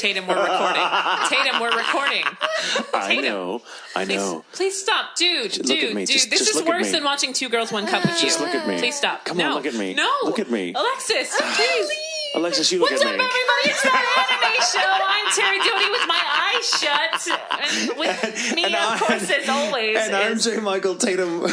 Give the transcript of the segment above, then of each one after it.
Tatum, we're recording. Tatum, we're recording. Tatum, I know. Please stop. Dude. This just is worse than watching Two Girls, One Cup with you. Just look at me. Please stop. Come on, look at me. No. Look at me. Alexis, please. Alexis, you look What's at up, me. everybody? It's the anime show. I'm Terri Doty with my eyes shut. And with me, of course, as always. And I'm J. Michael Tatum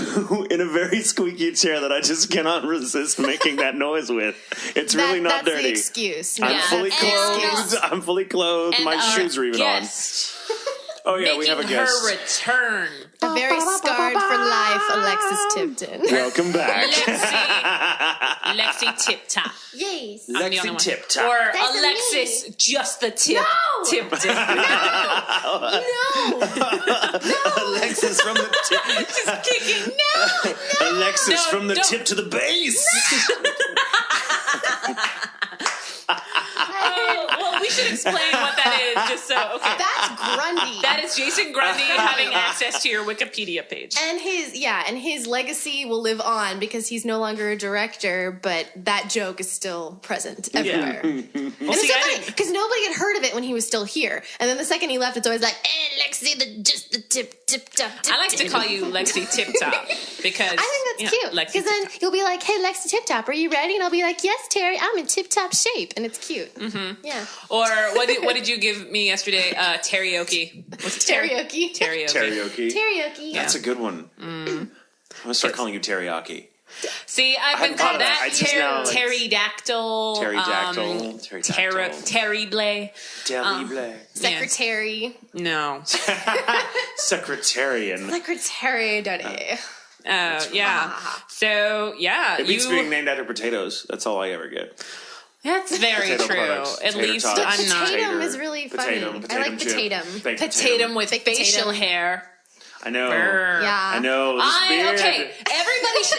in a very squeaky chair that I just cannot resist making that noise with. It's really not that's dirty. The excuse. I'm Yeah. fully clothed. I'm fully clothed. And My shoes are even on. Oh, yeah, we have a guest. Her return. A very scarred for life Alexis Tipton. Welcome back. Lexi Tip Top. Yes. I'm the only Lexi one. Tip Top. Or That's Alexis, just the tip. No! Tipton. No. Alexis from the tip. Just kicking. No. Alexis No, from the don't. tip to the base. Oh, well, we should explain what that is, just so, okay. That's Grundy. That is Jason Grundy having access to your Wikipedia page. And his legacy will live on because he's no longer a director, but that joke is still present everywhere. Well, And see, it's so I funny didn't- because nobody had heard of it when he was still here, and then the second he left, it's always like, Lexi, just the tip top. I like to call you Lexi Tip Top because I think that's cute Lexi because then you'll be like, "Hey, Lexi Tip Top, are you ready?" And I'll be like, "Yes, Terry, I'm in tip top shape," and it's cute. Mm-hmm. Yeah. Or what did you give me yesterday? Teriyaki. What's Karaoke. Karaoke. That's a good one. I'm gonna start calling you teriyaki. See, I've been hadn't thought called of that. that. I just now, like- Pterodactyl. Terrible. Terrible. Secretary. No. Secretarian. Secretary Doty. Yeah. So, yeah. It beats being named after potatoes. That's all I ever get. That's very Potato true. products, At potato least tots. I'm not. Tatum is really funny. I like chip. Tatum. Baked Tatum with Fake facial potato. hair. I know. Yeah. I know. This beard. Okay,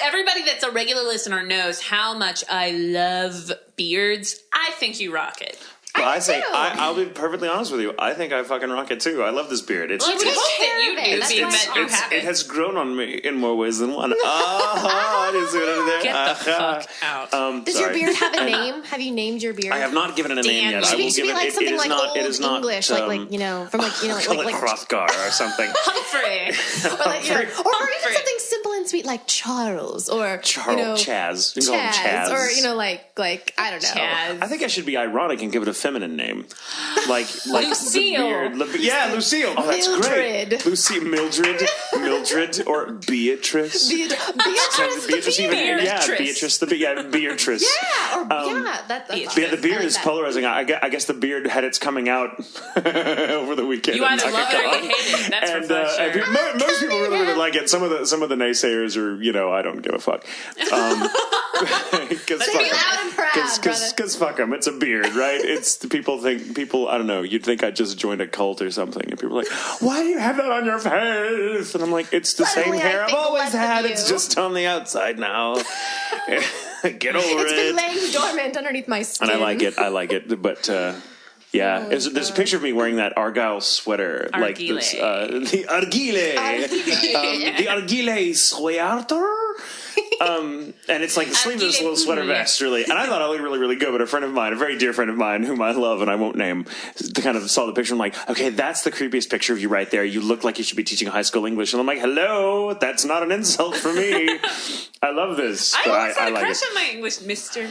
everybody that's a regular listener knows how much I love beards. I think you rock it. Well, I say, do. I'll be perfectly honest with you. I think I fucking rock it too. I love this beard. It's Well, you take hope care that you of it. do, That's being why that you it's have it it. has grown on me in more ways than one. Do you see what I did there? Get the fuck out. Does your beard have a name? Have you named your beard? I have not given it a name yet. It I should will Should give be like it. something It is like not. old It is not English, from like Hrothgar or something. Humphrey. or even something simple and sweet like Charles or Charles, Chaz. You can call him Chaz. or like I don't know. Chaz. I think I should be ironic and give it a feminine name, like Lucille. the beard. Yeah, Lucille. Oh, that's Mildred. great. Lucille, Mildred, or Beatrice. Beatrice even. Beatrice. Yeah, Beatrice. Beatrice. That's The beard is polarizing. I guess the beard had its coming out over the weekend. You at either love it or Nakaka. you hate it. That's And for sure. most people really like it. Some of the naysayers are, I don't give a fuck. Because Say loud and proud, brother. fuck them. It's a beard, right? It's people. I don't know. You'd think I just joined a cult or something, and people are like, "Why do you have that on your face?" And I'm like, "It's the same Suddenly I hair I've think always less of had. you. It's just on the outside now. Get over It's been it." laying dormant underneath my skin. And I like it, but yeah, there's a picture of me wearing that Argyle sweater, like this, the Argyle, the Argyle sweater. And it's like the sleeveless little sweater vest, really. And I thought I looked really, really good. But a friend of mine, a very dear friend of mine, whom I love and I won't name, kind of saw the picture. I'm like, okay, that's the creepiest picture of you right there. You look like you should be teaching high school English. And I'm like, hello, that's not an insult for me. I love this. I But always had I a like crush it. on my English Mr.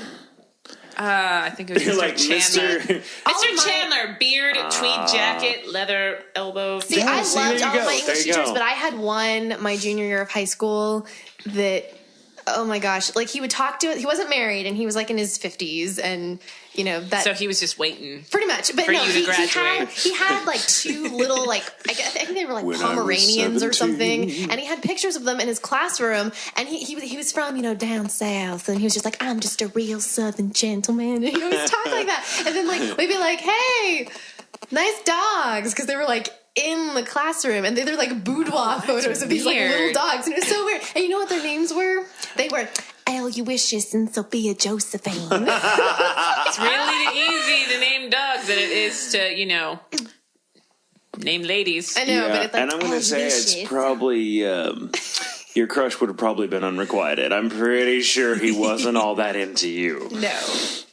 I think it was You're Mr. like Chandler. Mr. Mr. Chandler, beard, tweed jacket, leather elbow. See, Yeah, I see, loved there all you of go. my There English you teachers, go. but I had one my junior year of high school that, oh my gosh, like he would talk to it. He wasn't married and he was like in his 50s and, that. So he was just waiting. Pretty much, but For no, you to graduate. he had like two little I think they were like When I was Pomeranians or 17. something, and he had pictures of them in his classroom. And he was from down south, and he was just like, I'm just a real Southern gentleman, and he always talked like that. And then like we'd be like, hey, nice dogs, because they were like in the classroom, and they're like boudoir photos of these like little weird. dogs, and it was so weird. And you know what their names were? They were Aloysius and Sophia Josephine. It's really easy to name dogs than it is to, name ladies. I know, but it's like and I'm going to say it's probably your crush would have probably been unrequited. I'm pretty sure he wasn't all that into you.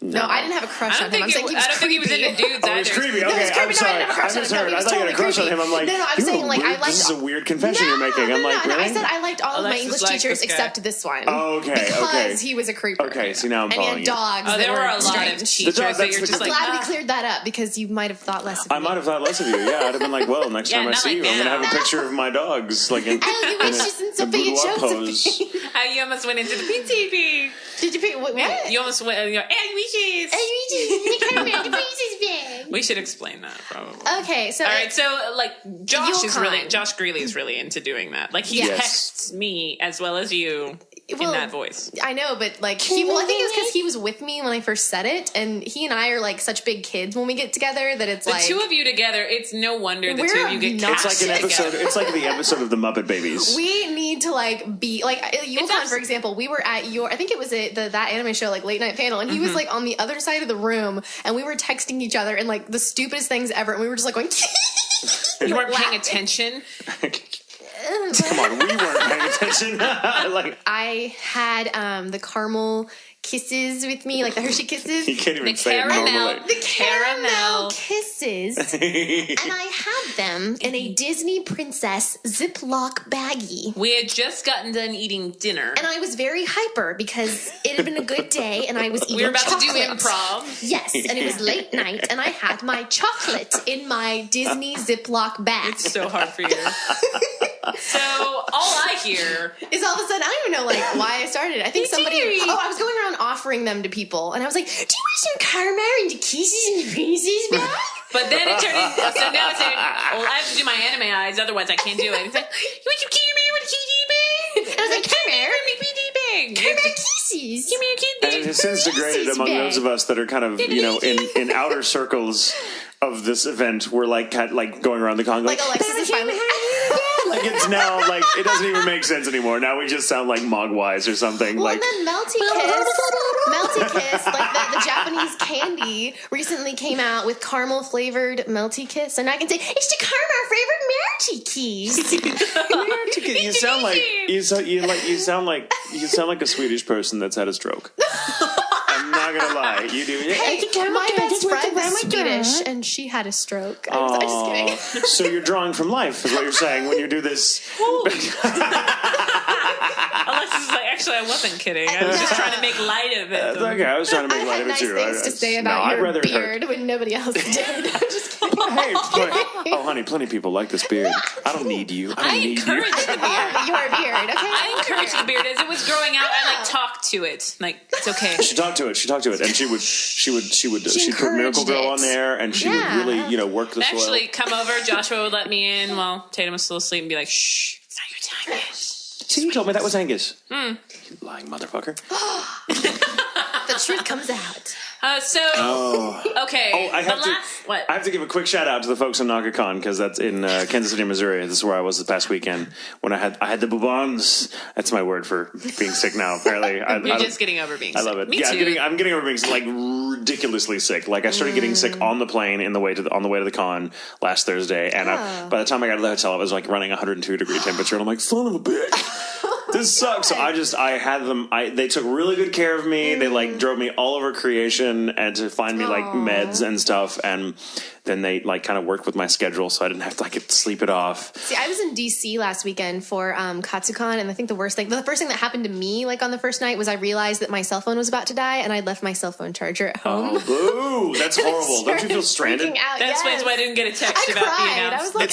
No, I didn't have a crush on him. I don't think he was into dudes either. Oh, he's creepy. Okay, I'm sorry. I misheard. I thought you had a crush on him. I'm like, no, I'm saying like I liked. This is a weird confession you're making. I'm like, really? I said I liked all of my English teachers except this one. Oh, okay. Because he was a creeper. Okay, see now I'm following you. And he had dogs. Oh, there were a lot of teachers that you're just like. Glad we cleared that up because you might have thought less of me. I might have thought less of you. Yeah, I'd have been like, well, next time I see you, I'm gonna have a picture of my dogs, like in a boudoir pose. You almost went into the PTV. Did you pick what? You almost went. And wishes. We should explain that probably. Okay, so all right, so like Josh Greeley is really into doing that. Like he texts me as well as you in that voice. I know, but like I think it was because he was with me when I first said it, and he and I are like such big kids when we get together that it's the two of you together. It's no wonder the two of you get cast. It's like an episode. Together. It's like the episode of the Muppet Babies. We need to like be like Yulcon, for example. We were at I think it was that anime show, like late night panel, and he was like on the other side of the room, and we were texting each other and like the stupidest things ever, and we were just like going. You weren't paying attention. Come on, we weren't paying attention. I had the caramel kisses with me, like the Hershey kisses. You can't even say it normally. The caramel kisses. And I had them in a Disney princess Ziploc baggie. We had just gotten done eating dinner. And I was very hyper because it had been a good day and I was eating chocolate. We were about to do improv. Yes, and it was late night and I had my chocolate in my Disney Ziploc bag. It's so hard for you. So all I hear is all of a sudden, I don't even know like why I started. I think I was going around offering them to people, and I was like, "Do you want some caramel and the kisses and the princess bag?" But then it turned into, so now it's like, well, I have to do my anime eyes, otherwise I can't do it. It's like, you want some caramel with a kitty bag? And I was like, caramel and a kitty bag. Caramel kisses. Give me a kitty bag. And it has since degraded among those of us that are kind of, in outer circles of this event. We're like going around the con, like Alexis is finally. Like it's now like it doesn't even make sense anymore. Now we just sound like Mogwais or something. Well, and then Melty Kiss, like the Japanese candy, recently came out with caramel flavored Melty Kiss, and I can say it's the caramel flavored Melty Kiss. You sound like a Swedish person that's had a stroke. I'm not gonna lie, you do. Hey, my best friend was Swedish, and she had a stroke. I'm just kidding. So you're drawing from life, is what you're saying when you do this. Alexis is like, actually, I wasn't kidding. I was just trying to make light of it. That's okay. I was trying to make light of it too. I had nice things to say about your beard when nobody else did. I'm just kidding. Oh, honey, plenty of people like this beard. I don't need you. I encourage the beard. Your beard, okay? I encouraged the beard as it was growing out. I like talked to it. Like it's okay. She talked to it, and she'd put Miracle Girl on there, and she would really, work the soil. Actually, come over. Joshua would let me in while Tatum was still asleep and be like, "Shh, it's not your time yet." See, you told me that was Angus. You lying motherfucker. The truth comes out. Okay. I have to give a quick shout out to the folks in NagaCon because that's in Kansas City, Missouri. This is where I was this past weekend when I had the bubons. That's my word for being sick now. Apparently, you're just getting over being sick. I love it. Me too. I'm getting over being like ridiculously sick. Like I started getting sick on the plane on the way to the con last Thursday, and by the time I got to the hotel, it was like running 102 degree temperature, and I'm like, son of a bitch. This sucks. So I had them. They took really good care of me. They like drove me all over creation and to find me like meds and stuff. And then they like kind of worked with my schedule, so I didn't have to like sleep it off. See, I was in DC last weekend for Katsucon, and I think the first thing that happened to me like on the first night was I realized that my cell phone was about to die, and I'd left my cell phone charger at home. Oh, boo! That's horrible. Don't you feel stranded? That explains why I didn't get a text about the announcement.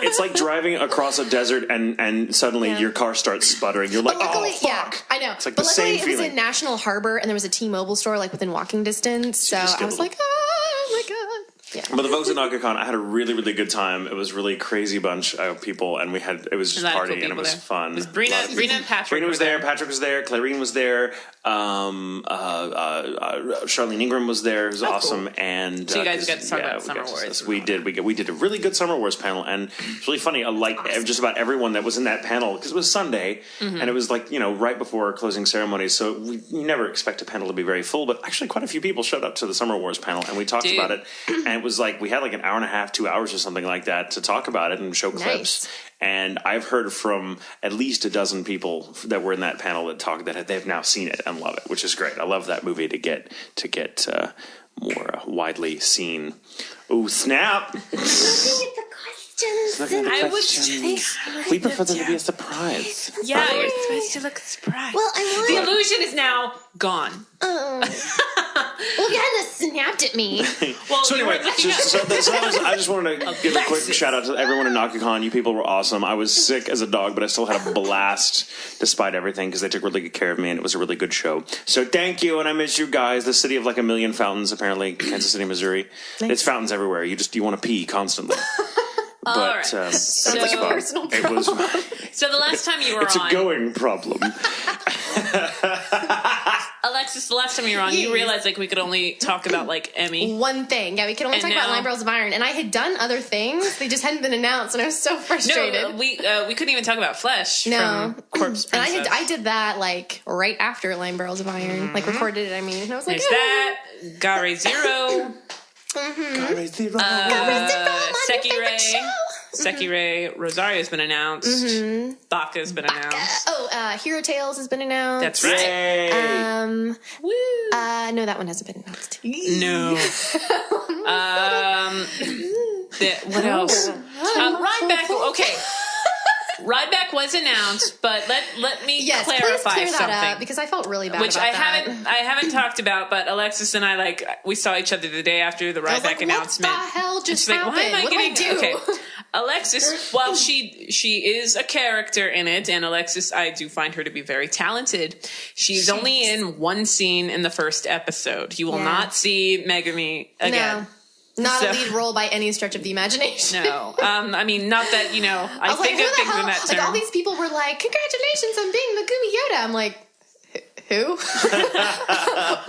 It's like driving across a desert and suddenly your car starts sputtering. You're like, luckily, oh fuck! Yeah, I know. It's like but the luckily, same feeling. It was in National Harbor, and there was a T-Mobile store like within walking distance. So I was like, oh my god. Yeah. But the folks at NagaCon, I had a really, really good time. It was a really crazy bunch of people, and it was just a party, and it was fun. It was Brina and Patrick. Brina was there, Patrick was there, Clarine was there, Charlene Ingram was there. It was awesome. Cool. And so you guys got to talk about Summer Wars. We did. We did a really good Summer Wars panel, and it's really funny. Just about everyone that was in that panel, because it was Sunday, and it was like right before closing ceremony, so we never expect a panel to be very full, but actually quite a few people showed up to the Summer Wars panel, and we talked about it, and it was like, we had like an hour and a half, 2 hours or something like that to talk about it and show clips. And I've heard from at least a dozen people that were in that panel that they've now seen it and love it, which is great. I love that movie to get more widely seen. Oh, snap! I was we prefer them to be a surprise. Yeah, you're supposed to look surprised. Well, the illusion is now gone. Oh. Well, you hadn't snapped at me. Well, so anyway, I just wanted to give a quick shout out to everyone in NakaCon. You people were awesome. I was sick as a dog, but I still had a blast despite everything because they took really good care of me, and it was a really good show. So thank you, and I miss you guys. The city of like a million fountains, apparently, Kansas City, Missouri. It's fountains everywhere. You want to pee constantly. But right. Sounds like a personal problem. So the last time you were it's a going problem. Alexis, the last time you were on, you realized like we could only talk about like Emmy. One thing. Yeah, we could only talk about Line Barrels of Iron. And I had done other things. They just hadn't been announced, and I was so frustrated. No, we couldn't even talk about Flesh from Corpse Princess. And I did that like right after Line Barrels of Iron. Like recorded it, I mean. And I was like, there's that. Gare Zero. Gare Zero. Sekirei Rosario's been announced. Baka's been announced. Hero Tales has been announced. That's right. Woo. No, that one hasn't been announced. No. What else? Rideback. Okay. Rideback was announced, but let me clarify clear something that up, because I felt really bad which about I haven't talked about, but Alexis and I we saw each other the day after the Rideback announcement. What the hell just happened? Why am I what getting do I do? Okay. Alexis, while she is a character in it, and Alexis, I do find her to be very talented. She's only in one scene in the first episode. You will not see Megami again. No. Not a lead role by any stretch of the imagination. No. I mean, not that, I think of things in that term. Like, all these people were like, congratulations on being Megumi Yoda. I'm like, who?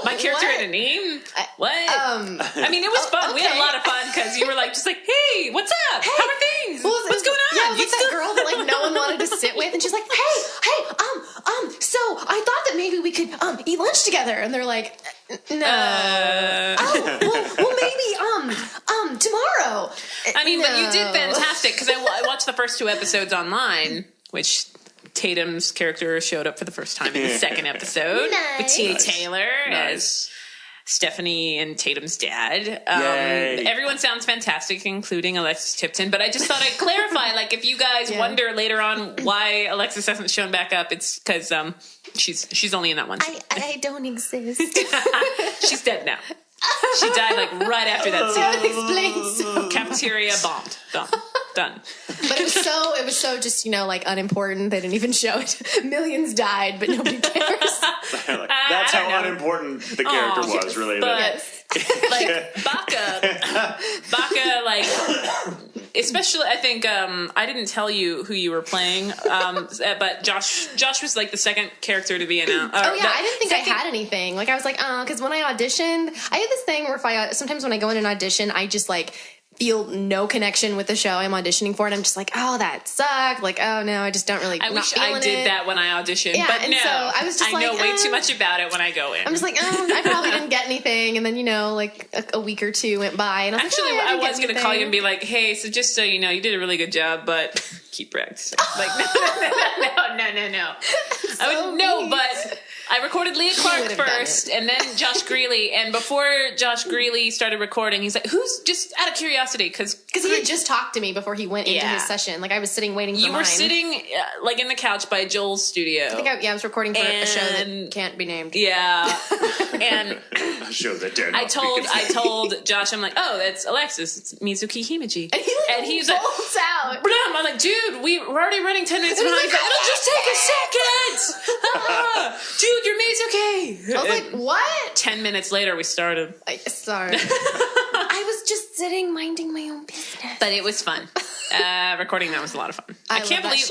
My character had a name? What? I mean, it was fun. We had a lot of fun because you were like, hey, what's up? How are things? What's going on? Yeah, it was like that girl that like no one wanted to sit with, and she's like, hey, so I thought that maybe we could eat lunch together, and they're like, no. Well, maybe tomorrow. I mean, but you did fantastic because I watched the first 2 episodes online, which Tatum's character showed up for the first time in the second episode with Tia Taylor as Stephanie and Tatum's dad. Everyone sounds fantastic, including Alexis Tipton. But I just thought I'd clarify, like, if you guys wonder later on why Alexis hasn't shown back up, it's because she's only in that one scene. I don't exist. She's dead now. She died like right after that scene. That explains. Cafeteria bombed. Done. But it was so just, like unimportant. They didn't even show it. Millions died, but nobody cares. That's how unimportant the character was, really. But like Baka, especially I think I didn't tell you who you were playing, but Josh was like the second character to be announced. I didn't think I had anything. Like I was like, because when I auditioned, I had this thing where sometimes when I go in an audition, I just like feel no connection with the show I'm auditioning for, and I'm just like, oh, that sucked. Like, oh no, I just don't really. I wish I did that when I auditioned, but no, so I was just I know way too much about it when I go in. I'm just like, I probably didn't get anything, and then like a week or 2 went by, and I was actually like, I was going to call you and be like, hey, so just so you know, you did a really good job, but keep practicing. Like, no. But I recorded Leah Clark first, and then Josh Greeley. And before Josh Greeley started recording, he's like, "Who's just out of curiosity?" Because he had just talked to me before he went into his session. Like I was sitting waiting for you were sitting like in the couch by Joel's studio. I was recording for a show that can't be named. Yeah, and a show that dare not I told Josh, I'm like, "Oh, that's Alexis. It's Mizuki Himiji." And he's like, out. I'm like, "Dude, we're already running 10 minutes behind. Like, it'll just take a second." Dude, your mate's okay. I was like, what? 10 minutes later, we started. Sorry. I was just sitting minding my own business. But it was fun. Recording that was a lot of fun. I can't believe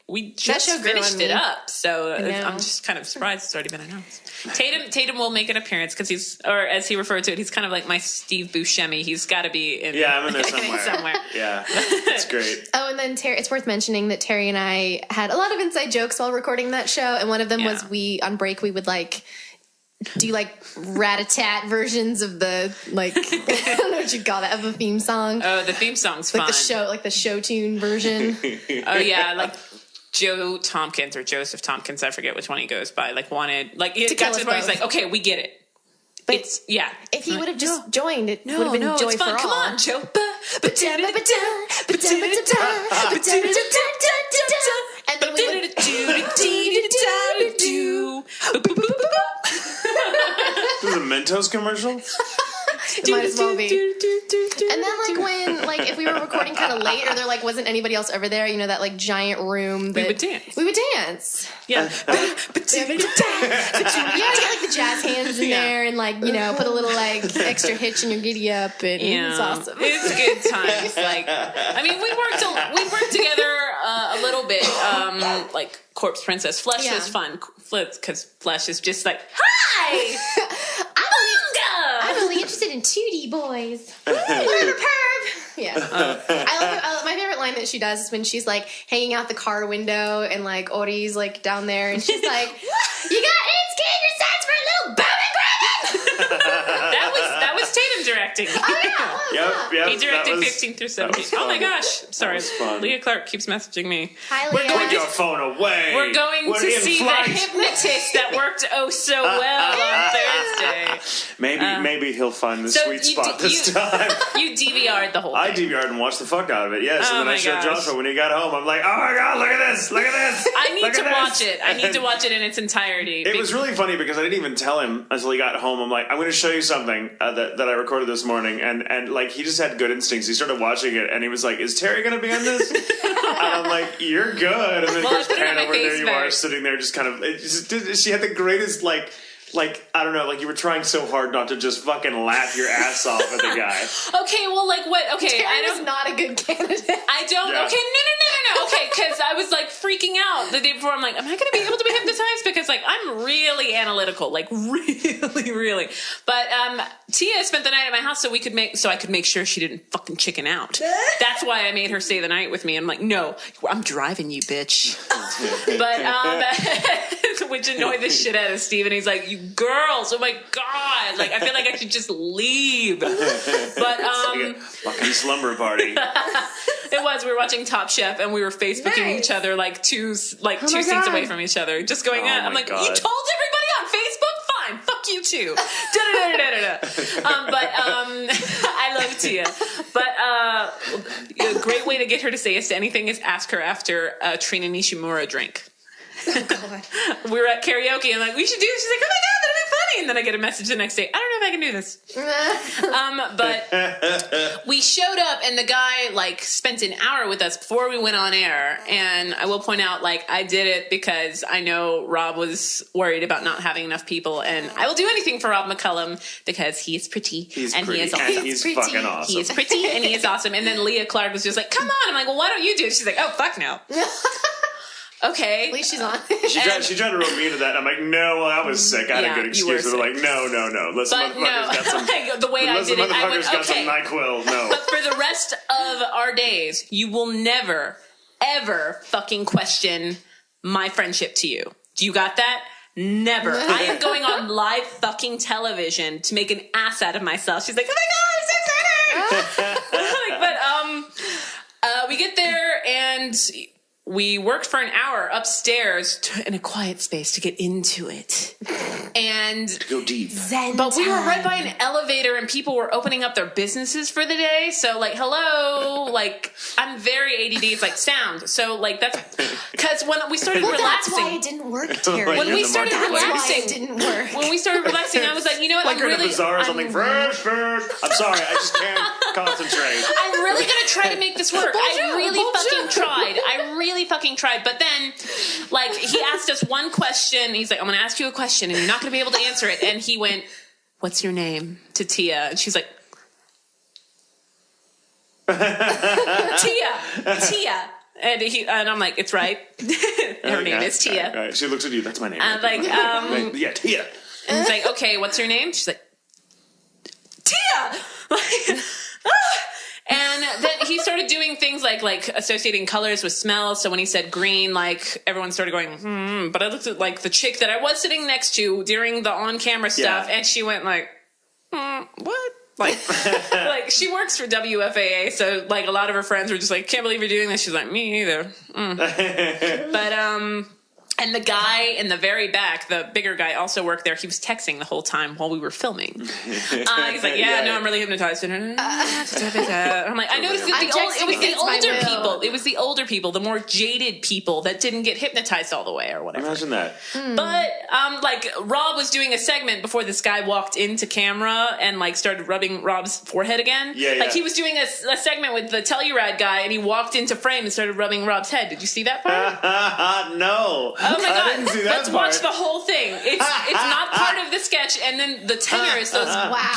we just finished it up. So I'm just kind of surprised it's already been announced. Tatum will make an appearance because he's, or as he referred to it, he's kind of like my Steve Buscemi. He's got to be in. Yeah, I'm in there somewhere. Yeah, it's great. Oh, and then it's worth mentioning that Terry and I had a lot of inside jokes while recording that show, and one of them was on break we would like do like rat-a-tat versions of the like I don't know what you call that, of a theme song. Oh, the theme song's like fun. the show tune version. Oh yeah, like Joe Tompkins or Joseph Tompkins, I forget which one he goes by. Like wanted, like it got to the point he's like, okay, we get it. But it's if he would have just joined, it would have been joy it's for fun. all. Come on, Joe. And then we would This is a Mentos commercial? might as well be. And then like when like if we were recording kind of late or there like wasn't anybody else over there, you know, that like giant room that we would dance. Yeah. Yeah, get like the jazz hands in there and like, you know, put a little like extra hitch in your giddy up and it's awesome. It's good times. Like, I mean, we worked together a little bit. Like Corpse Princess. Flesh is fun because Flesh is just like, hi. I'm only interested in 2D boys. Whatever, perv. Yeah. My favorite line that she does is when she's like hanging out the car window and like Ori's like down there and she's like, you got 8 skater sets for a little booby grabbing. That was Tatum directing. Oh yeah. Yep. He directed 15 through 17. Oh my gosh. Sorry. Leah Clark keeps messaging me. Hi, Leah. Put your phone away. We're going to see the hypnotist that worked oh so well on Thursday. Maybe he'll find the sweet spot this time. You DVR'd the whole thing. I DVR'd and watched the fuck out of it, yes. Oh And then I showed Joshua when he got home. I'm like, oh my God, look at this. Look at this. I need to watch it. I need to watch it in its entirety. It was really funny because I didn't even tell him until he got home. I'm like, I'm going to show you something that I recorded this morning. And like, he just had good instincts. He started watching it and he was like, is Terri going to be in this? And I'm like, you're good. And then of course, pan over, there you are sitting there just kind of, she had the greatest like, I don't know, like you were trying so hard not to just fucking laugh your ass off at the guy. Okay, well, like what? Okay, Terry's not a good candidate. I don't. Yeah. Okay, no. Okay, because I was like freaking out the day before. I'm like, am I going to be able to be hypnotized? Because like I'm really analytical, like really. But Tia spent the night at my house so I could make sure she didn't fucking chicken out. That's why I made her stay the night with me. I'm like, no, I'm driving you, bitch. But which annoyed the shit out of Steve, and he's like, you girls, oh my God, like I feel like I should just leave. But like a fucking slumber party. It was. We were watching Top Chef and we were Facebooking each other like two seats away from each other, just going on. I'm like, you told everybody on Facebook? Fine, fuck you too. But I love Tia. But a great way to get her to say yes to anything is ask her after Trina Nishimura drink. Oh God. We were at karaoke and like, we should do it. She's like, oh my God, that'll be funny. And then I get a message the next day. I don't know if I can do this. But we showed up and the guy like spent an hour with us before we went on air. And I will point out, like, I did it because I know Rob was worried about not having enough people. And I will do anything for Rob McCullum because he is pretty. He is awesome. And he's fucking awesome. He is pretty and he is awesome. And then Leah Clark was just like, come on. I'm like, well, why don't you do it? She's like, oh, fuck no. Okay. At least she's on. She tried to rope me into that. And I'm like, no, well, I was sick. I had a good excuse. They're like, no. Listen, motherfuckers got some. Like, the way I did it, I went, got some NyQuil. No. But for the rest of our days, you will never, ever fucking question my friendship to you. Do you got that? Never. I am going on live fucking television to make an ass out of myself. She's like, oh my God, I'm so excited. But we get there and we worked for an hour upstairs in a quiet space to get into it. And to go deep. But we were right by an elevator and people were opening up their businesses for the day. So like, hello, like I'm very ADD. It's like sound. So like that's because when we started relaxing. That's why it didn't work, Terri. When we started relaxing, it didn't work. When we started relaxing, I was like, you know what? Like you're in a bazaar or something. I'm sorry, I just can't concentrate. I'm really gonna try to make this work. I really fucking tried. But then, like, he asked us one question. He's like, I'm gonna ask you a question, and you're not gonna be able to answer it. And he went, "What's your name?" to Tia, and she's like, Tia. And I'm like, it's right. Her name is Tia. Right. She looks at you. That's my name. Like, yeah, Tia. And he's like, okay, what's your name? She's like, Tia. And then he started doing things like associating colors with smells. So when he said green, like everyone started going, But I looked at like the chick that I was sitting next to during the on-camera stuff, and she went like, what? Like she works for WFAA, so like a lot of her friends were just like, can't believe you're doing this. She's like, me either. But and the guy in the very back, the bigger guy, also worked there. He was texting the whole time while we were filming. He's like, no, I'm really hypnotized. I'm like, I noticed that it was the older people, the more jaded people that didn't get hypnotized all the way or whatever. Imagine that. But like Rob was doing a segment before this guy walked into camera and like started rubbing Rob's forehead again. Like he was doing a segment with the Telluride guy and he walked into frame and started rubbing Rob's head. Did you see that part? No. Oh my God! Let's watch the whole thing. It's not part of the sketch, and then the tenors, those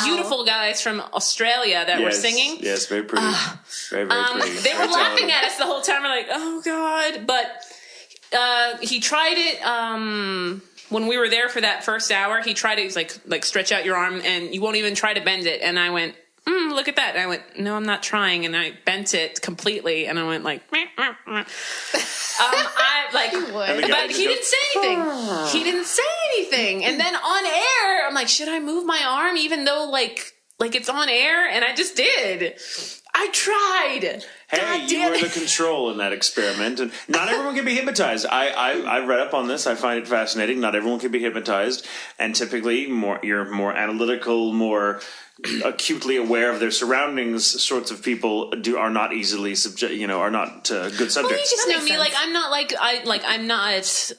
beautiful guys from Australia that were singing. Yes, very pretty. Very pretty. They were laughing at us the whole time. We're like, oh God! But he tried it when we were there for that first hour. He tried it. He's like stretch out your arm, and you won't even try to bend it. And I went, look at that. And I went, no, I'm not trying. And I bent it completely. And I went like, but he didn't say anything. He didn't say anything. And then on air, I'm like, should I move my arm even though like it's on air? And I just did. I tried. Hey, you were the control in that experiment, and not everyone can be hypnotized. I read up on this. I find it fascinating. Not everyone can be hypnotized, and typically you're more analytical, more acutely aware of their surroundings. Sorts of people are not easily are not good subjects. Well, you just know me. Like I'm not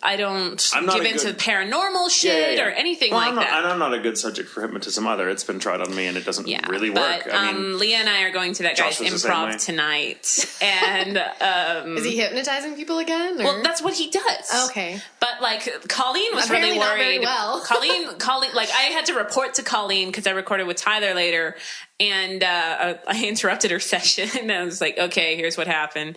I don't give into paranormal shit or anything like that. And I'm not a good subject for hypnotism either. It's been tried on me, and it doesn't really work. I mean, Leah and I are going to that guy's improv tonight, and is he hypnotizing people again? Or? Well, that's what he does. Okay, but like Colleen was apparently really worried. Not very well. Colleen, like I had to report to Colleen because I recorded with Tyler later, and I interrupted her session, and I was like, okay, here's what happened.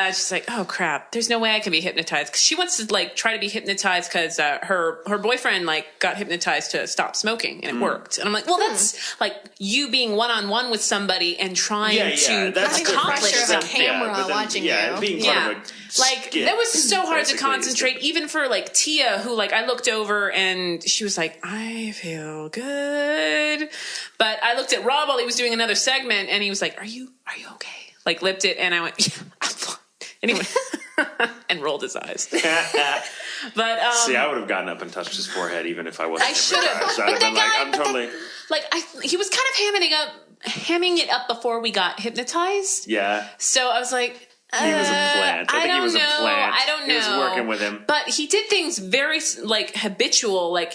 She's like, oh crap, there's no way I can be hypnotized, because she wants to like try to be hypnotized because her boyfriend like got hypnotized to stop smoking, and it worked. And I'm like, well, that's like you being one-on-one with somebody and trying to accomplish the camera watching you. Being part of a like skit, that was so hard to concentrate, even for like Tia, who like I looked over and she was like, I feel good, but I looked at Rob while he was doing another segment, and he was like, are you okay? Like lipped it, and I went, yeah, I'm fine. Anyway, and rolled his eyes. But see, I would have gotten up and touched his forehead even if I wasn't. I should have. But that guy, I'm totally he was kind of hamming it up before we got hypnotized. Yeah. So I was like, he was a plant. I think he was a plant. I don't know. He was working with him. But he did things very like habitual. Like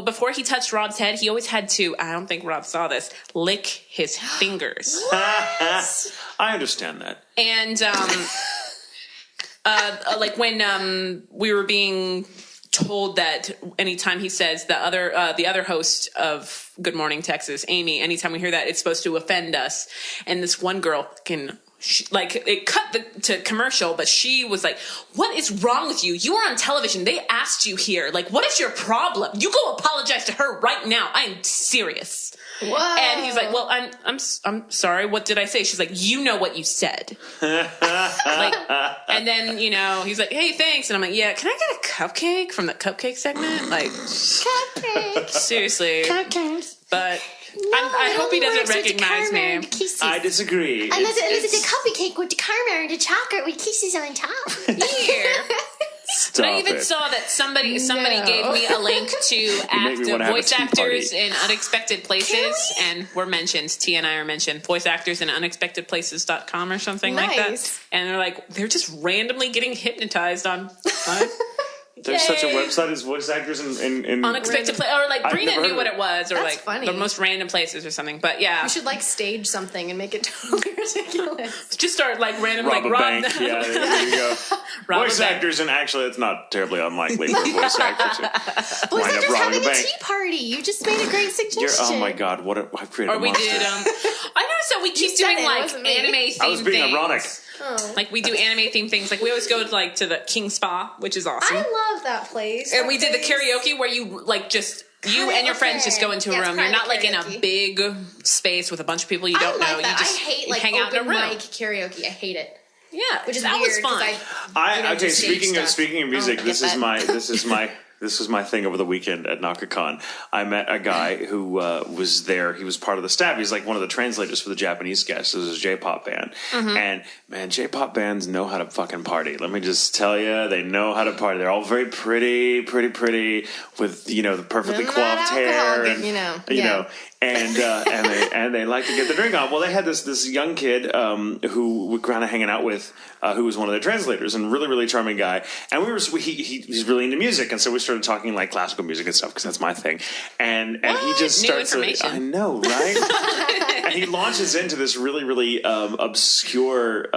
before he touched Rob's head, he always had to, I don't think Rob saw this, lick his fingers. I understand that. And like when we were being told that anytime he says the other host of Good Morning Texas, Amy, anytime we hear that, it's supposed to offend us. And this one girl it cut to commercial, but she was like, what is wrong with you? You are on television. They asked you here. Like, what is your problem? You go apologize to her right now. I am serious. Whoa. And he's like, well, I'm sorry. What did I say? She's like, you know what you said. And then, he's like, hey, thanks. And I'm like, yeah, can I get a cupcake from the cupcake segment? Like, cupcake. Seriously. Cupcakes. But I hope he doesn't recognize me. I disagree. And it's a cupcake with the caramel and the chocolate with kisses on top. Here. But I even saw that somebody gave me a link to voice actors in unexpected places, and we're mentioned. T and I are mentioned. Voice actors in unexpectedplaces.com or something like that. And they're like, they're just randomly getting hypnotized on. There's such a website as voice actors in unexpected places, or like Brina knew what it was, or That's like funny. the most random places or something. But yeah, you should like stage something and make it totally ridiculous. Just start like random rob a bank. Yeah, there you go. Voice actors, and actually, it's not terribly unlikely for voice actors to wind up robbing a bank. Tea party. You just made a great suggestion. Oh my god, I've created a monster. We did. I noticed that we keep doing like anime themed things. I was being ironic. Oh. Like we do anime themed things. Like we always go to the King Spa, which is awesome. I love that place. And we did the karaoke where you like just you and your friends just go into a room. You're not like in a big space with a bunch of people you don't know. You just I hate like hang out in a open room. mic karaoke. I hate it. Yeah, which is that weird, was fun. Okay, speaking of music, this was my thing over the weekend at NakaCon. I met a guy who was there. He was part of the staff. He's like one of the translators for the Japanese guests. It was a J-pop band. And, man, J-pop bands know how to fucking party. Let me just tell you, they know how to party. They're all very pretty with, the perfectly coiffed hair. And, you know. And they like to get the drink on. Well, they had this young kid who we're kind of hanging out with, who was one of their translators, and really, really charming guy. And he's really into music, and so we started talking like classical music and stuff because that's my thing. And he just starts. I know, right? And he launches into this really, really obscure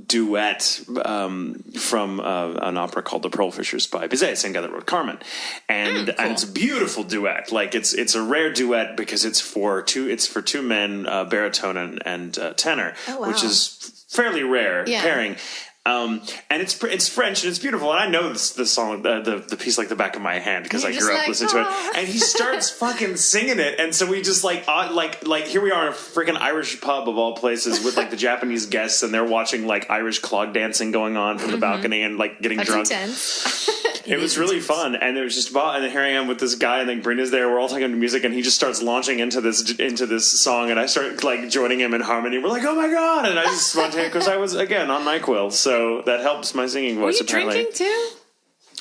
duet from an opera called The Pearl Fishers by Bizet, same guy that wrote Carmen, and it's a beautiful duet. Like it's a rare duet because it's for two men, baritone and tenor, which is fairly rare pairing. And it's French and it's beautiful, and I know the song, the piece like the back of my hand because I grew up listening to it. And he starts fucking singing it, and so we just like here we are in a freaking Irish pub of all places with like the Japanese guests, and they're watching like Irish clog dancing going on from the balcony and like getting drunk. It was really fun, and there was just and then here I am with this guy, and then Brenda's there. We're all talking to music, and he just starts launching into this song, and I start like joining him in harmony. We're like, oh my god! And I just spontaneous because I was again on NyQuil, so that helps my singing voice. Were you apparently. Drinking too?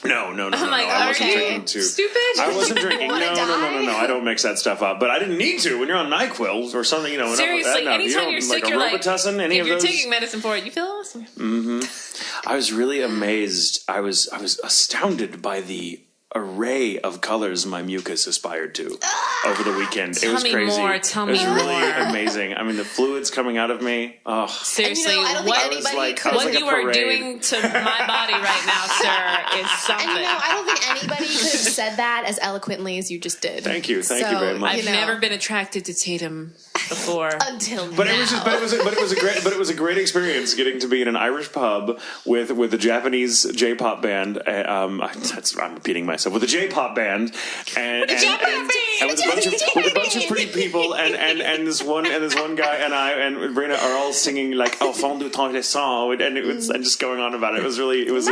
No. I wasn't drinking too. Stupid. I wasn't drinking. No. I don't mix that stuff up. But I didn't need to when you're on NyQuil or something. Seriously, anytime you're sick, you're like, if you're taking medicine for it, you feel awesome. I was really amazed. I was astounded by the array of colors my mucus aspired to over the weekend. It was crazy. Tell me more. It was really amazing. I mean, the fluids coming out of me. Oh, seriously, what you are doing to my body right now, sir, is something. And I don't think anybody could have said that as eloquently as you just did. Thank you very much. I've never been attracted to Tatum before until now. It was a great experience getting to be in an Irish pub with a Japanese J-pop band. I'm repeating myself. With a J-pop band and with a bunch of pretty people and this one guy and I and Brina are all singing like Au fond du temps laissant, and it was and just going on about it. It was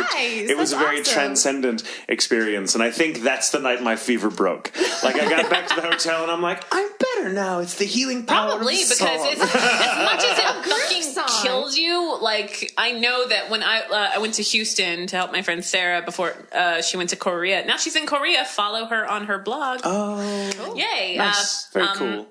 a very transcendent experience, and I think that's the night my fever broke. Like I got back to the hotel and I'm like, I'm better now. It's the healing power. Probably of the because song. as much as it fucking kills you, like I know that when I went to Houston to help my friend Sarah before she went to Korea. Now she's in Korea. Follow her on her blog. Oh, yay! Nice. Very cool.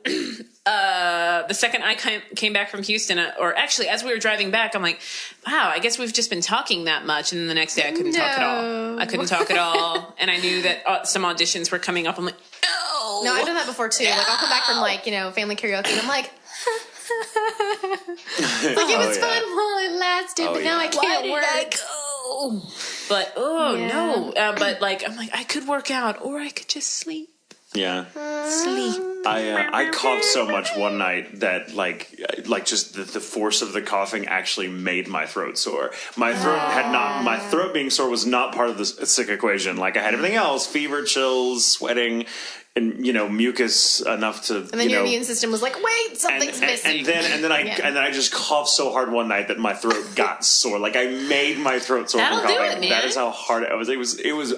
The second I came back from Houston, or actually as we were driving back, I'm like, wow, I guess we've just been talking that much. And then the next day I couldn't talk at all. And I knew that some auditions were coming up. I'm like, no. No, I've done that before too. Like I'll come back from family karaoke and I'm like, it was fun while it lasted, but now I can't work. I go? But no. But like I'm like I could work out or I could just sleep. Yeah. Sleep. I coughed so much one night that like just the force of the coughing actually made my throat sore. My throat being sore was not part of the sick equation. Like I had everything else: fever, chills, sweating, and mucus enough to. And then your immune system was like, "Wait, something's missing." And then I just coughed so hard one night that my throat got sore. Like I made my throat sore That'll from coughing. do it, man. That is how hard it was.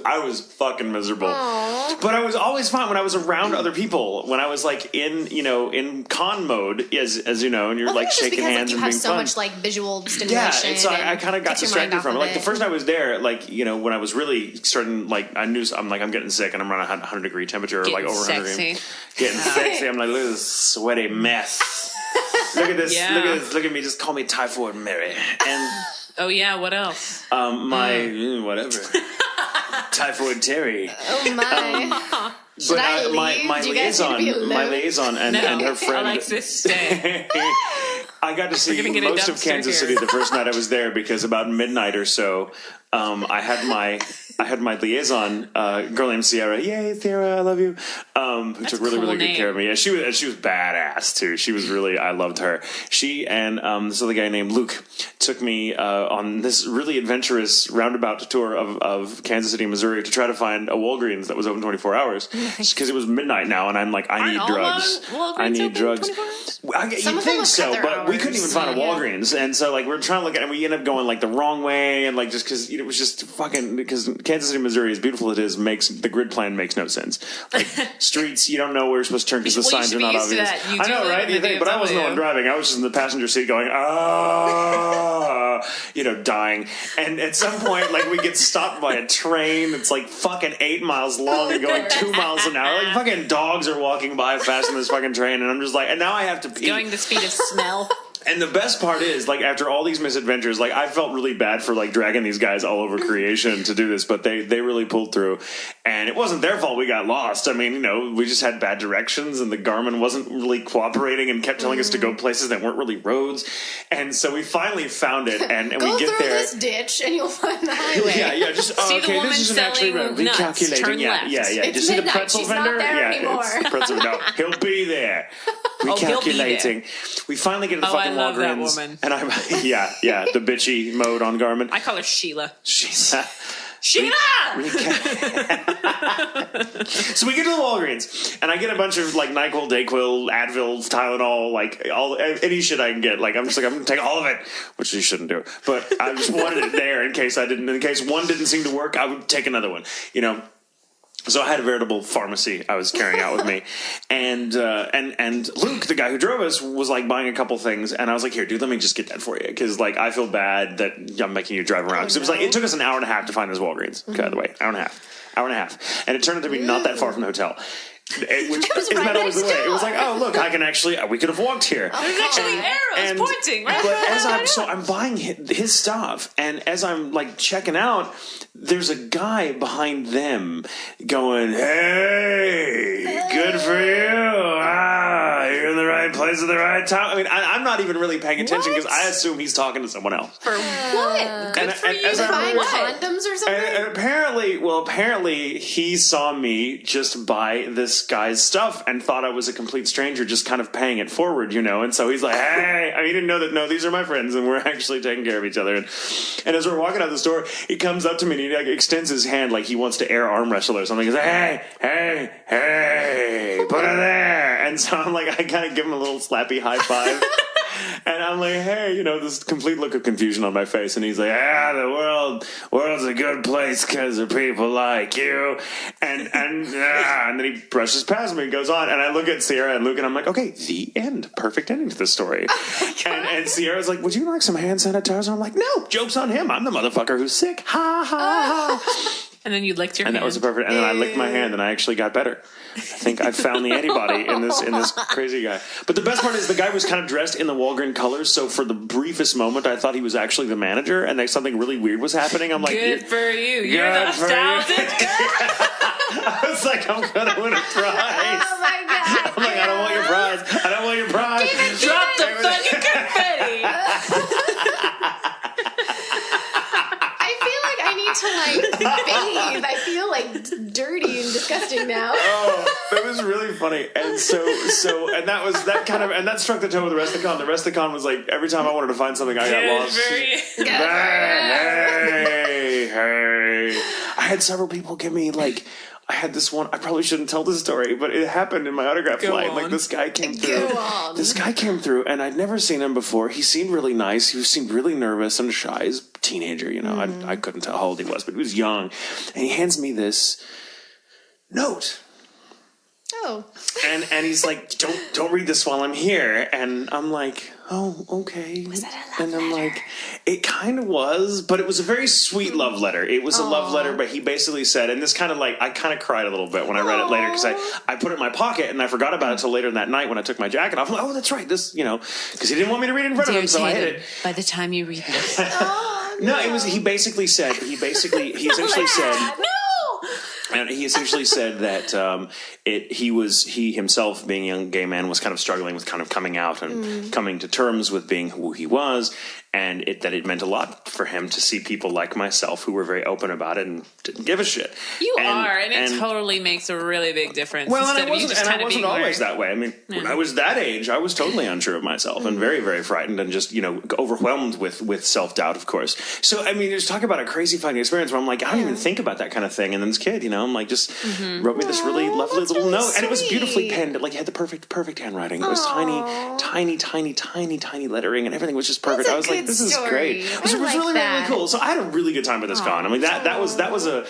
I was fucking miserable. Aww. But I was always fine when I was around other people. When I was like in con mode, as you know, and you're like shaking hands and being fun. You have so much like visual stimulation. Yeah, so I kind of got distracted from it. Like the first night I was there, like when I was really starting, like I knew I'm getting sick and I'm around 100-degree temperature, or like over 100 degrees. Getting sexy. I'm like, look at this sweaty mess. Look at this. Yeah. Look at me. Just call me Typhoid Mary. And oh yeah, what else? Whatever. Typhoid Terry. Oh my. But my liaison and her friend Alexis, stay. I got to see most of Kansas City the first night I was there because about midnight or so, I had liaison, girl named Sierra. Yay, Sierra, I love you. Who took really, really good care of me. Yeah, she was badass too. She was really, I loved her. She and this other guy named Luke took me on this really adventurous roundabout tour of Kansas City, Missouri, to try to find a Walgreens that was open 24 hours. Because it was midnight now, and I'm like, I need drugs. I need drugs. You'd think so, but we couldn't even find a Walgreens, and so like we're trying to look at it, and we ended up going like the wrong way, and like just because it was just fucking, because Kansas City, Missouri, as beautiful as it is, makes the grid plan makes no sense. Like streets, you don't know where you're supposed to turn because the signs are not obvious. I know, right? You think, but I wasn't the one driving. I was just in the passenger seat going, dying. And at some point, like we get stopped by a train that's like fucking 8 miles long and going 2 miles an hour. Like fucking dogs are walking by faster than this fucking train, and I'm just like, and now I have to pee. Going the speed of smell. And the best part is, like, after all these misadventures, like, I felt really bad for, like, dragging these guys all over creation to do this, but they really pulled through. And it wasn't their fault we got lost. I mean, we just had bad directions, and the Garmin wasn't really cooperating and kept telling us to go places that weren't really roads. And so we finally found it, and we get there. Go through this ditch, and you'll find the highway. Yeah, just, see the woman this isn't actually selling recalculating. Turn left. Yeah. It's Did you see the midnight. pretzel She's vendor? Not there anymore. It's pretzel. No, he'll be there. Recalculating. We finally get to the fucking I love that Walgreens, woman. and I'm the bitchy mode on Garmin. I call her Sheila. Sheila. So we get to the Walgreens, and I get a bunch of like NyQuil, Dayquil, Advil, Tylenol, like any shit I can get. Like I'm gonna take all of it, which you shouldn't do. But I just wanted it there in case one didn't seem to work, I would take another one. So I had a veritable pharmacy I was carrying out with me, and Luke, the guy who drove us, was like buying a couple things, and I was like, "Here, dude, let me just get that for you," because like I feel bad that I'm making you drive around. Because it was like it took us an hour and a half to find this Walgreens. By the way, hour and a half, and it turned out to be not that far from the hotel. Which was isn't right that always the way? next It was like, oh look, we could have walked here. There's actually arrows pointing. Right? But I'm buying his stuff, and as I'm like checking out, there's a guy behind them going, "Hey, good for you! You're in the right place at the right time." I mean, I'm not even really paying attention because I assume he's talking to someone else. For what? Good for you. Buying condoms or something? And apparently he saw me just buy this guy's stuff and thought I was a complete stranger, just kind of paying it forward, and so he's like, "Hey," I mean, he didn't know that, no, these are my friends and we're actually taking care of each other. And as we're walking out the store, he comes up to me and he like extends his hand like he wants to air arm wrestle or something. He's like, hey, put it there. And so I'm like, I kind of give him a little slappy high five. And I'm like, hey, this complete look of confusion on my face. And he's like, the world's a good place because of people like you. And then he brushes past me and goes on. And I look at Sierra and Luke and I'm like, okay, the end. Perfect ending to this story. And Sierra's like, would you like some hand sanitizer? I'm like, no, joke's on him. I'm the motherfucker who's sick. Ha, ha, ha. And then you licked your hand. And that was perfect. And then I licked my hand and I actually got better. I think I found the antibody in this crazy guy. But the best part is the guy was kind of dressed in the Walgreens colors, so for the briefest moment I thought he was actually the manager and something really weird was happening. I'm like, good for you. You're the talented girl. I was like, I'm gonna win a prize. Oh my god. I'm like, I don't want your prize. I don't want your prize. Drop the fucking confetti. I need to bathe. I feel like dirty and disgusting now. Oh, that was really funny. And and that struck the tone with the rest of the con. The rest of the con was like, every time I wanted to find something, I got lost. Hey. I had several people give me like, I had this one, I probably shouldn't tell this story, but it happened in my autograph line. Like this guy came through. This guy came through and I'd never seen him before. He seemed really nice. He seemed really nervous and shy. He's a teenager, I couldn't tell how old he was, but he was young. And he hands me this note. Oh. And he's like, don't read this while I'm here. And I'm like, oh, okay. Was that a love And I'm letter? like, it kind of was, but it was a very sweet love letter. It was a love letter, but he basically said, and this kind of like, I kind of cried a little bit when I read it later because I put it in my pocket and I forgot about it until later that night when I took my jacket off. I'm like, oh, that's right. This, because he didn't want me to read it in front of him, so I hid it. By the time you read this. No, it was, he essentially said, No! and he essentially said that he himself, being a young gay man, was kind of struggling with kind of coming out and coming to terms with being who he was. and that it meant a lot for him to see people like myself who were very open about it and didn't give a shit. And it totally makes a really big difference. Well, and I wasn't always that way. I mean, when I was that age, I was totally unsure of myself and very, very frightened and just, overwhelmed with self-doubt, of course. So, I mean, just talk about a crazy fucking experience where I'm like, I don't even think about that kind of thing. And then this kid, I'm like, just wrote me this really lovely little note. Sweet. And it was beautifully penned. Like, it had the perfect handwriting. It was tiny lettering, and everything was just perfect. I was like, this is great. It was really, really cool. So I had a really good time at this con. I mean, that was a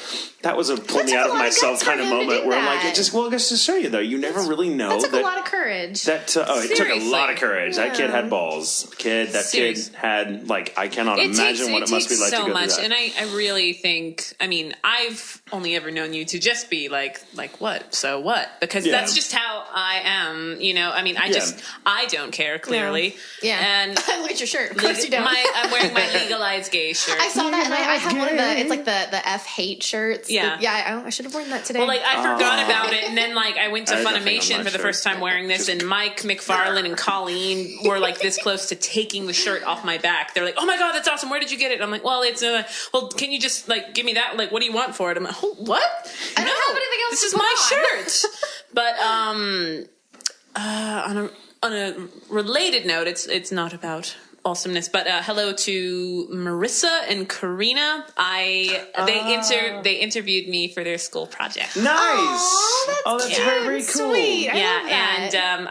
pull me out of myself kind of moment where I'm like, I guess to show you though, you never really know. That took a lot of courage. It took a lot of courage. That kid had balls. Kid had, like, I cannot imagine what it must be like to go through that. And I really think, I mean, I've only ever known you to just be like what? So what? Because that's just how I am, I mean, I don't care, clearly. Yeah. And look at your shirt. Of course you don't. I'm wearing my legalized gay shirt. I saw that, and I have one of it's like the F hate shirts. Yeah. I should have worn that today. Well, like, I forgot about it, and then, like, I went to Funimation for the first time wearing this, and Mike McFarlane and Colleen were, like, this close to taking the shirt off my back. They're like, oh my god, that's awesome, where did you get it? I'm like, well, it's, can you just, like, give me that? Like, what do you want for it? I'm like, oh, what? I don't have anything else. This is my shirt. But, on a related note, it's not about awesomeness, but hello to Marissa and Karina. They interviewed me for their school project. Nice. Oh, that's very, very cool. Sweet. I'm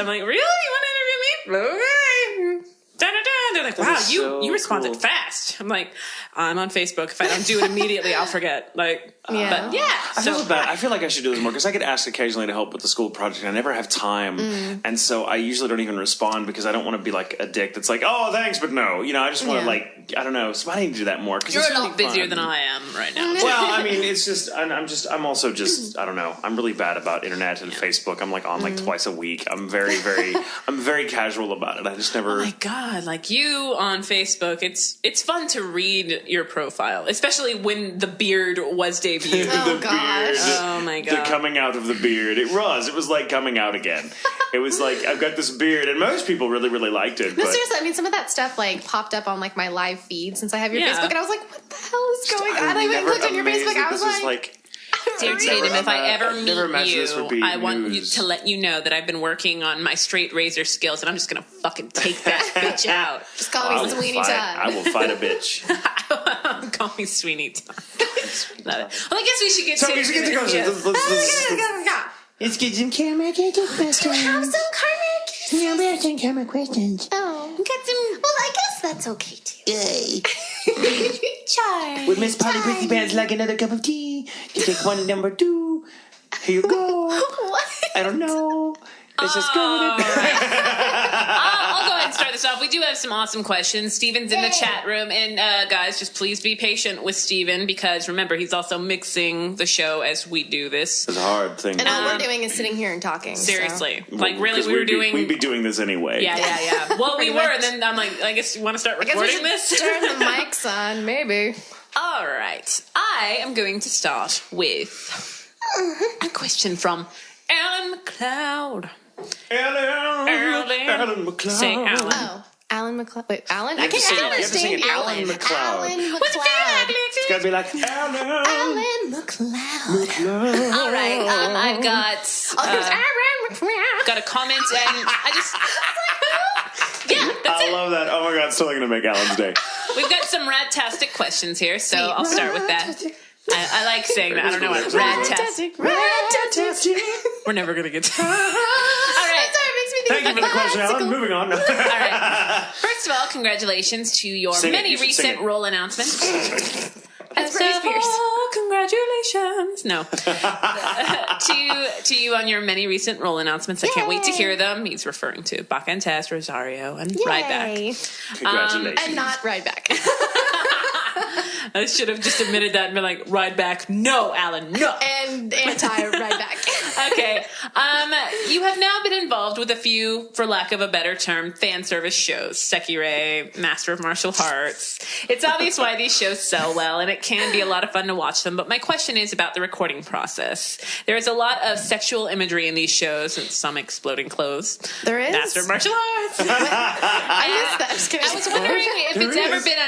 like, really? You want to interview me? Okay. Da-da-da. They're like, wow, you responded fast. I'm like, I'm on Facebook. If I don't do it immediately, I'll forget. Like, but yeah. I feel like I should do this more because I get asked occasionally to help with the school project. And I never have time, and so I usually don't even respond because I don't want to be like a dick that's like, oh, thanks, but no. I just want to I don't know. So I need to do that more. You're a lot busier than I am right now. Well, I mean, it's just I'm also just I don't know. I'm really bad about internet and Facebook. I'm like on like twice a week. I'm very casual about it. I just never. Oh my god, like you on Facebook, it's fun to read your profile, especially when the beard was debuted. Oh gosh. Oh my god. The coming out of the beard. It was like coming out again. It was like, I've got this beard, and most people really, really liked it. No, seriously, I mean, some of that stuff like popped up on like my live feed since I have your Facebook, and I was like, what the hell is going on? I even looked on your Facebook. I was like, dear Tatum, if I ever meet you, I want news. to let you know that I've been working on my straight razor skills, and I'm just gonna fucking take that bitch out. Just call me Sweeney Todd. I will fight a bitch. Call me Sweeney Todd. Love it. Well, I guess we should get to questions. Let's get some camera questions. Have some karma. Yeah, we have some camera questions. Oh, got some. Well, I guess that's okay too. Yay. Charlie. Would Miss Polly Prissy Pants like another cup of tea? You take one, number 2. Here you go. What? I don't know. Let's just go with it. I'll go ahead and start this off. We do have some awesome questions. Steven's in the chat room. And guys, just please be patient with Steven because remember, he's also mixing the show as we do this. It's a hard thing. And all we're doing is sitting here and talking. Seriously. So. Like, really, we'd be doing this anyway. Yeah. Well, we were. And then I'm like, I guess you want to start recording this? Turn the mics on, maybe. All right. I am going to start with a question from Alan McLeod. Alan McLeod. Say Alan. Oh, Alan McLeod. Wait, Alan? I can't understand Alan McLeod. Alan What's it McLeod. It's got to be like Alan McLeod. All right. I've got. There's Alan McLeod. Got a comment and I just. Yeah, that's I love that. Oh my god, it's totally going to make Alan's day. We've got some rad-tastic questions here, so I'll start with that. I like saying that. I don't know what rad-tastic. Rad-tastic. We're never going to get to All right. Sorry, it makes me think Thank you for the question, Alan. Moving on. All right. First of all, congratulations to your many recent role announcements. That's Britney Spears. Congratulations. No. to you on your many recent role announcements. I can't wait to hear them. He's referring to Baka and Taz, Rosario, and Ryback. Congratulations. And not Ryback. I should have just admitted that and been like, Ryback, no, Alan, no. And anti-Ryback. Okay. You have now been involved with a few, for lack of a better term, fan service shows. Sekirei, Master of Martial Arts. It's obvious why these shows sell well, and it can be a lot of fun to watch them. But my question is about the recording process. There is a lot of sexual imagery in these shows, and some exploding clothes. There is? Master of Martial Arts. I was wondering if it's ever been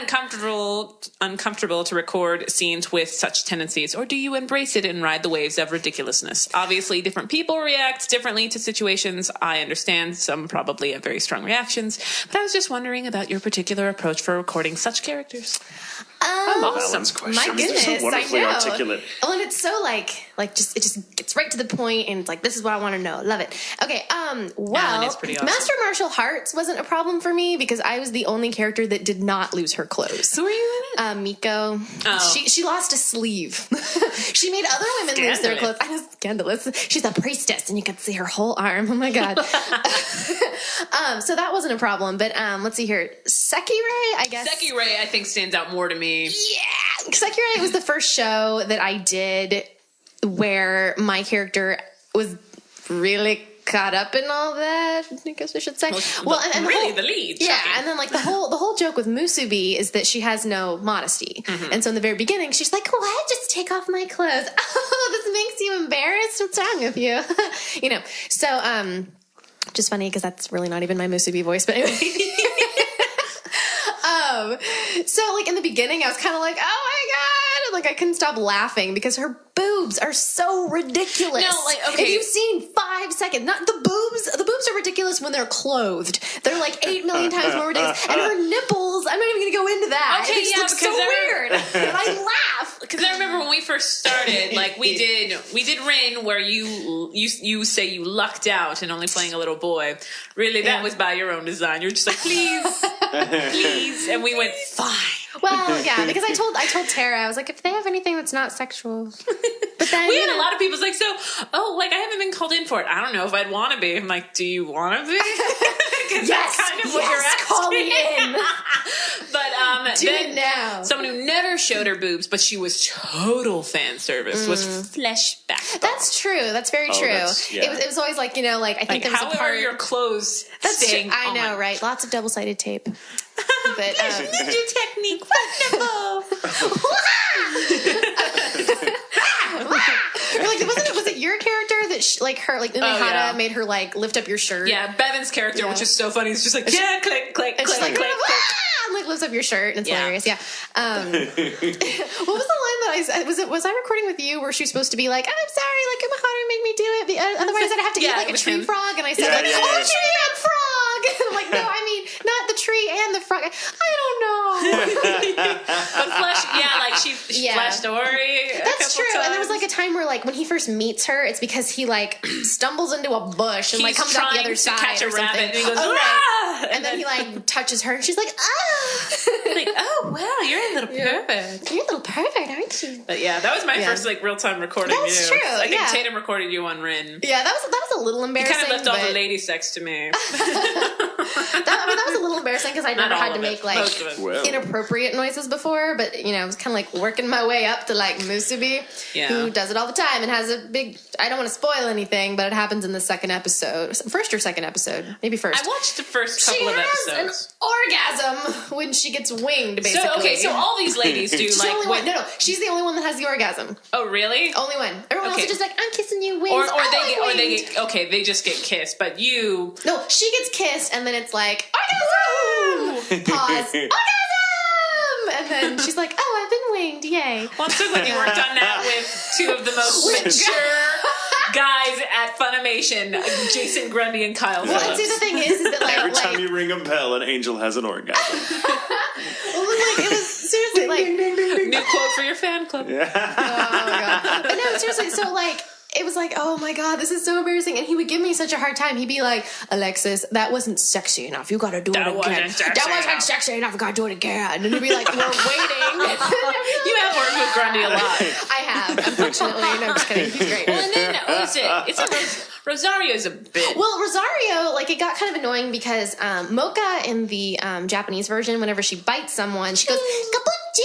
uncomfortable to record scenes with such tendencies, or do you embrace it and ride the waves of ridiculousness? Obviously, different people react differently to situations. I understand some probably have very strong reactions, but I was just wondering about your particular approach for recording such characters. Awesome question. My goodness, so wonderfully I know. articulate. Oh, and it's so it just gets right to the point, and it's like, this is what I want to know. Love it. Okay, well, is pretty awesome. Master Martial Arts wasn't a problem for me because I was the only character that did not lose her clothes. Who are you in it? Miko. Oh. She lost a sleeve. She made other women lose their clothes. I know, scandalous. She's a priestess, and you could see her whole arm. Oh my god. So that wasn't a problem. But let's see here. Sekirei, I guess. Sekirei, I think, stands out more to me. Yeah, Sekirei was the first show that I did where my character was really caught up in all that, I guess I should say. Well, and really the lead. Yeah, shocking. and then the whole joke with Musubi is that she has no modesty. Mm-hmm. And so in the very beginning, she's like, what? Just take off my clothes. Oh, this makes you embarrassed? What's wrong with you? So, just funny because that's really not even my Musubi voice, but anyway. So in the beginning, I was kind of like, oh my god, and I couldn't stop laughing because her boobs are so ridiculous. No, okay. If you've seen 5 seconds, not the boobs are ridiculous when they're clothed. They're 8 million times more ridiculous. And her nipples, I'm not even going to go into that. Okay, it looks so weird. And I laugh. Because I remember when we first started, we did Rin where you say you lucked out and only playing a little boy. Really, that was by your own design. You're just like, please, please, and we went, fine. Well, yeah, because I told Tara, I was like, if they have anything that's not sexual. But then we had a lot of people like, I haven't been called in for it. I don't know if I'd want to be. I'm like, do you want to be? Because that's kind of what you're asking. Call me in. But do it now. Someone who never showed her boobs, but she was total fan service, was flesh back. That's true. That's very true. It was always I think there was a part. Your clothes staying I know, on. Right? Lots of double-sided tape. But ninja technique, wonderful. Was it your character that Umehara made her lift up your shirt? Yeah, Bevan's character, which is so funny. It's just click, click, click, click, click. And lifts up your shirt, and it's hilarious. Yeah. What was the line that I said? Was I recording with you where she was supposed to be like, I'm sorry, Umehara made me do it. Otherwise, I'd have to eat a tree frog. And I said tree and frog. And I'm like, no, I mean not the tree and the frog. I don't know. But Flesh, she flashed Ori. That's true. Times. And there was a time where when he first meets her, it's because he stumbles into a bush and he's comes out the other side. Catch a rabbit, and he goes, right. And then he touches her, and she's like, oh wow, you're a little pervert. You're a little pervert, aren't you? But yeah, that was my first real time recording. That's true. I think Tatum recorded you on Rin. Yeah, that was a little embarrassing. You kind of left all the lady sex to me. that was a little embarrassing because I never had to make inappropriate noises before, but I was kind of working my way up to Musubi, who does it all the time and has a big. I don't want to spoil anything, but it happens in the second episode, first or second episode, maybe first. I watched the first couple of episodes. She has an orgasm when she gets winged. Basically, so all these ladies do no, she's the only one that has the orgasm. Oh, really? Only one. Everyone else is just I'm kissing you, wings. They just get kissed, but you. No, she gets kissed, and then it's orgasm. Pause. Orgasm. And then she's like, oh, I've been winged. Yay. Well, I'm so glad you worked on that with two of the most mature guys at Funimation, Jason Grundy and Kyle Phillips. Well, and see, the thing is that every time you ring a bell, an angel has an orgasm. It was seriously new quote for your fan club. Yeah. Oh my god. But no, seriously. So it was oh my god, this is so embarrassing. And he would give me such a hard time. He'd be like, Alexis, that wasn't sexy enough. You gotta do it again. That wasn't sexy enough. You gotta do it again. And he'd be like, we're waiting. You have worked with Grundy a lot. I have, unfortunately. No, I'm just kidding. He's great. Well, and then, Rosario's a bit. Well, Rosario, it got kind of annoying because Mocha in the Japanese version, whenever she bites someone, she goes, Kabunju!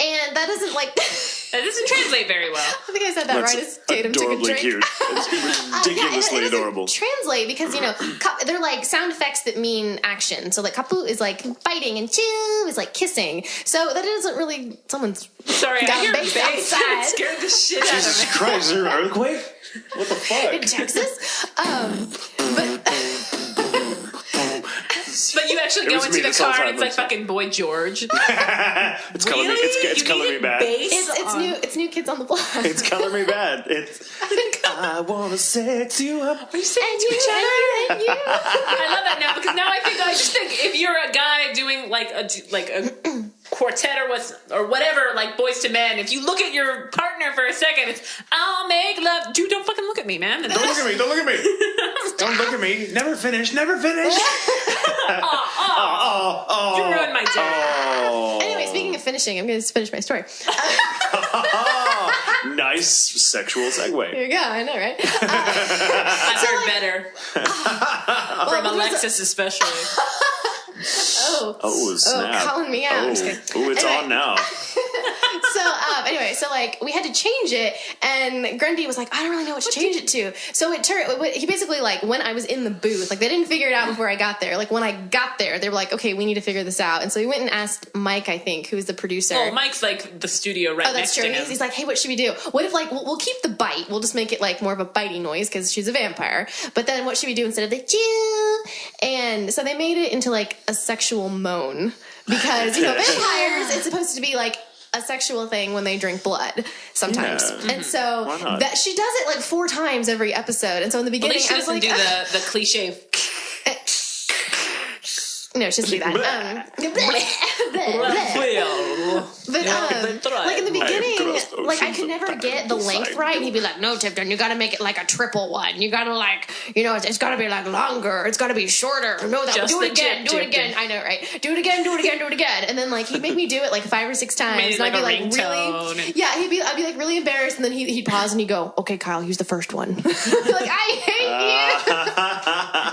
And that doesn't That doesn't translate very well. I think I said that right. As Tatum took a adorably drink. cute. It's ridiculously it adorable. Translate because they're like sound effects that mean action. So like kapu is like fighting and chew is like kissing. So that isn't really someone's. Sorry, got I hear bass bass. outside. It scared the shit out of me. Jesus Christ, is there an earthquake? What the fuck? In Texas. But you actually It go was into me the this whole car and time, it's like fucking Boy George. It's color me. It's You color me needed bad. bass It's on- new. It's New Kids on the Block. It's color me bad. It's I wanna sex you up. Are you saying And to each other? and you. I love that now because now I just think if you're a guy doing like a quartet or whatever, like Boys to Men, if you look at your partner for a second, it's I'll make love. Dude, don't fucking look at me, man. Don't look at me. Don't look at me. Don't look at me. Never finish. Never finish. You ruined my day. Anyway, speaking of finishing, I'm going to finish my story. Nice sexual segue. Here you go. I know, right? I've heard better from Alexis, especially. Oh, snap. Calling me out. I'm just kidding. Oh, it's Anyway. on now. So like we had to change it, and Grundy was like, I don't really know what to change it to. So he basically like when I was in the booth, like they didn't figure it out before I got there. Like when I got there, they were like, okay, we need to figure this out. And so he went and asked Mike, I think, who's the producer. Oh, Mike's like the studio right next to him. He's like, hey, what should we do? What if like we'll keep the bite? We'll just make it like more of a bitey noise because she's a vampire. But then what should we do instead of the chew? And so they made it into like a sexual moan because vampires, it's supposed to be like a sexual thing when they drink blood sometimes. Yeah. And so that she does it like 4 times every episode. And so in the beginning, She I was doesn't like, do the cliche. no, she doesn't do that. But like in the beginning, like I could never get the length right, and he'd be like, "No, Tipton, you got to make it like a triple one. You got to like, it's got to be like longer. It's got to be shorter. No, do it again, do it again. I know, right? Do it again, do it again, do it again." And then like he'd make me do it like 5 or 6 times, and I'd be like, "Really?" Yeah, I'd be like really embarrassed, and then he'd pause and he'd go, "Okay, Kyle, use the first one." I'd be like, "I hate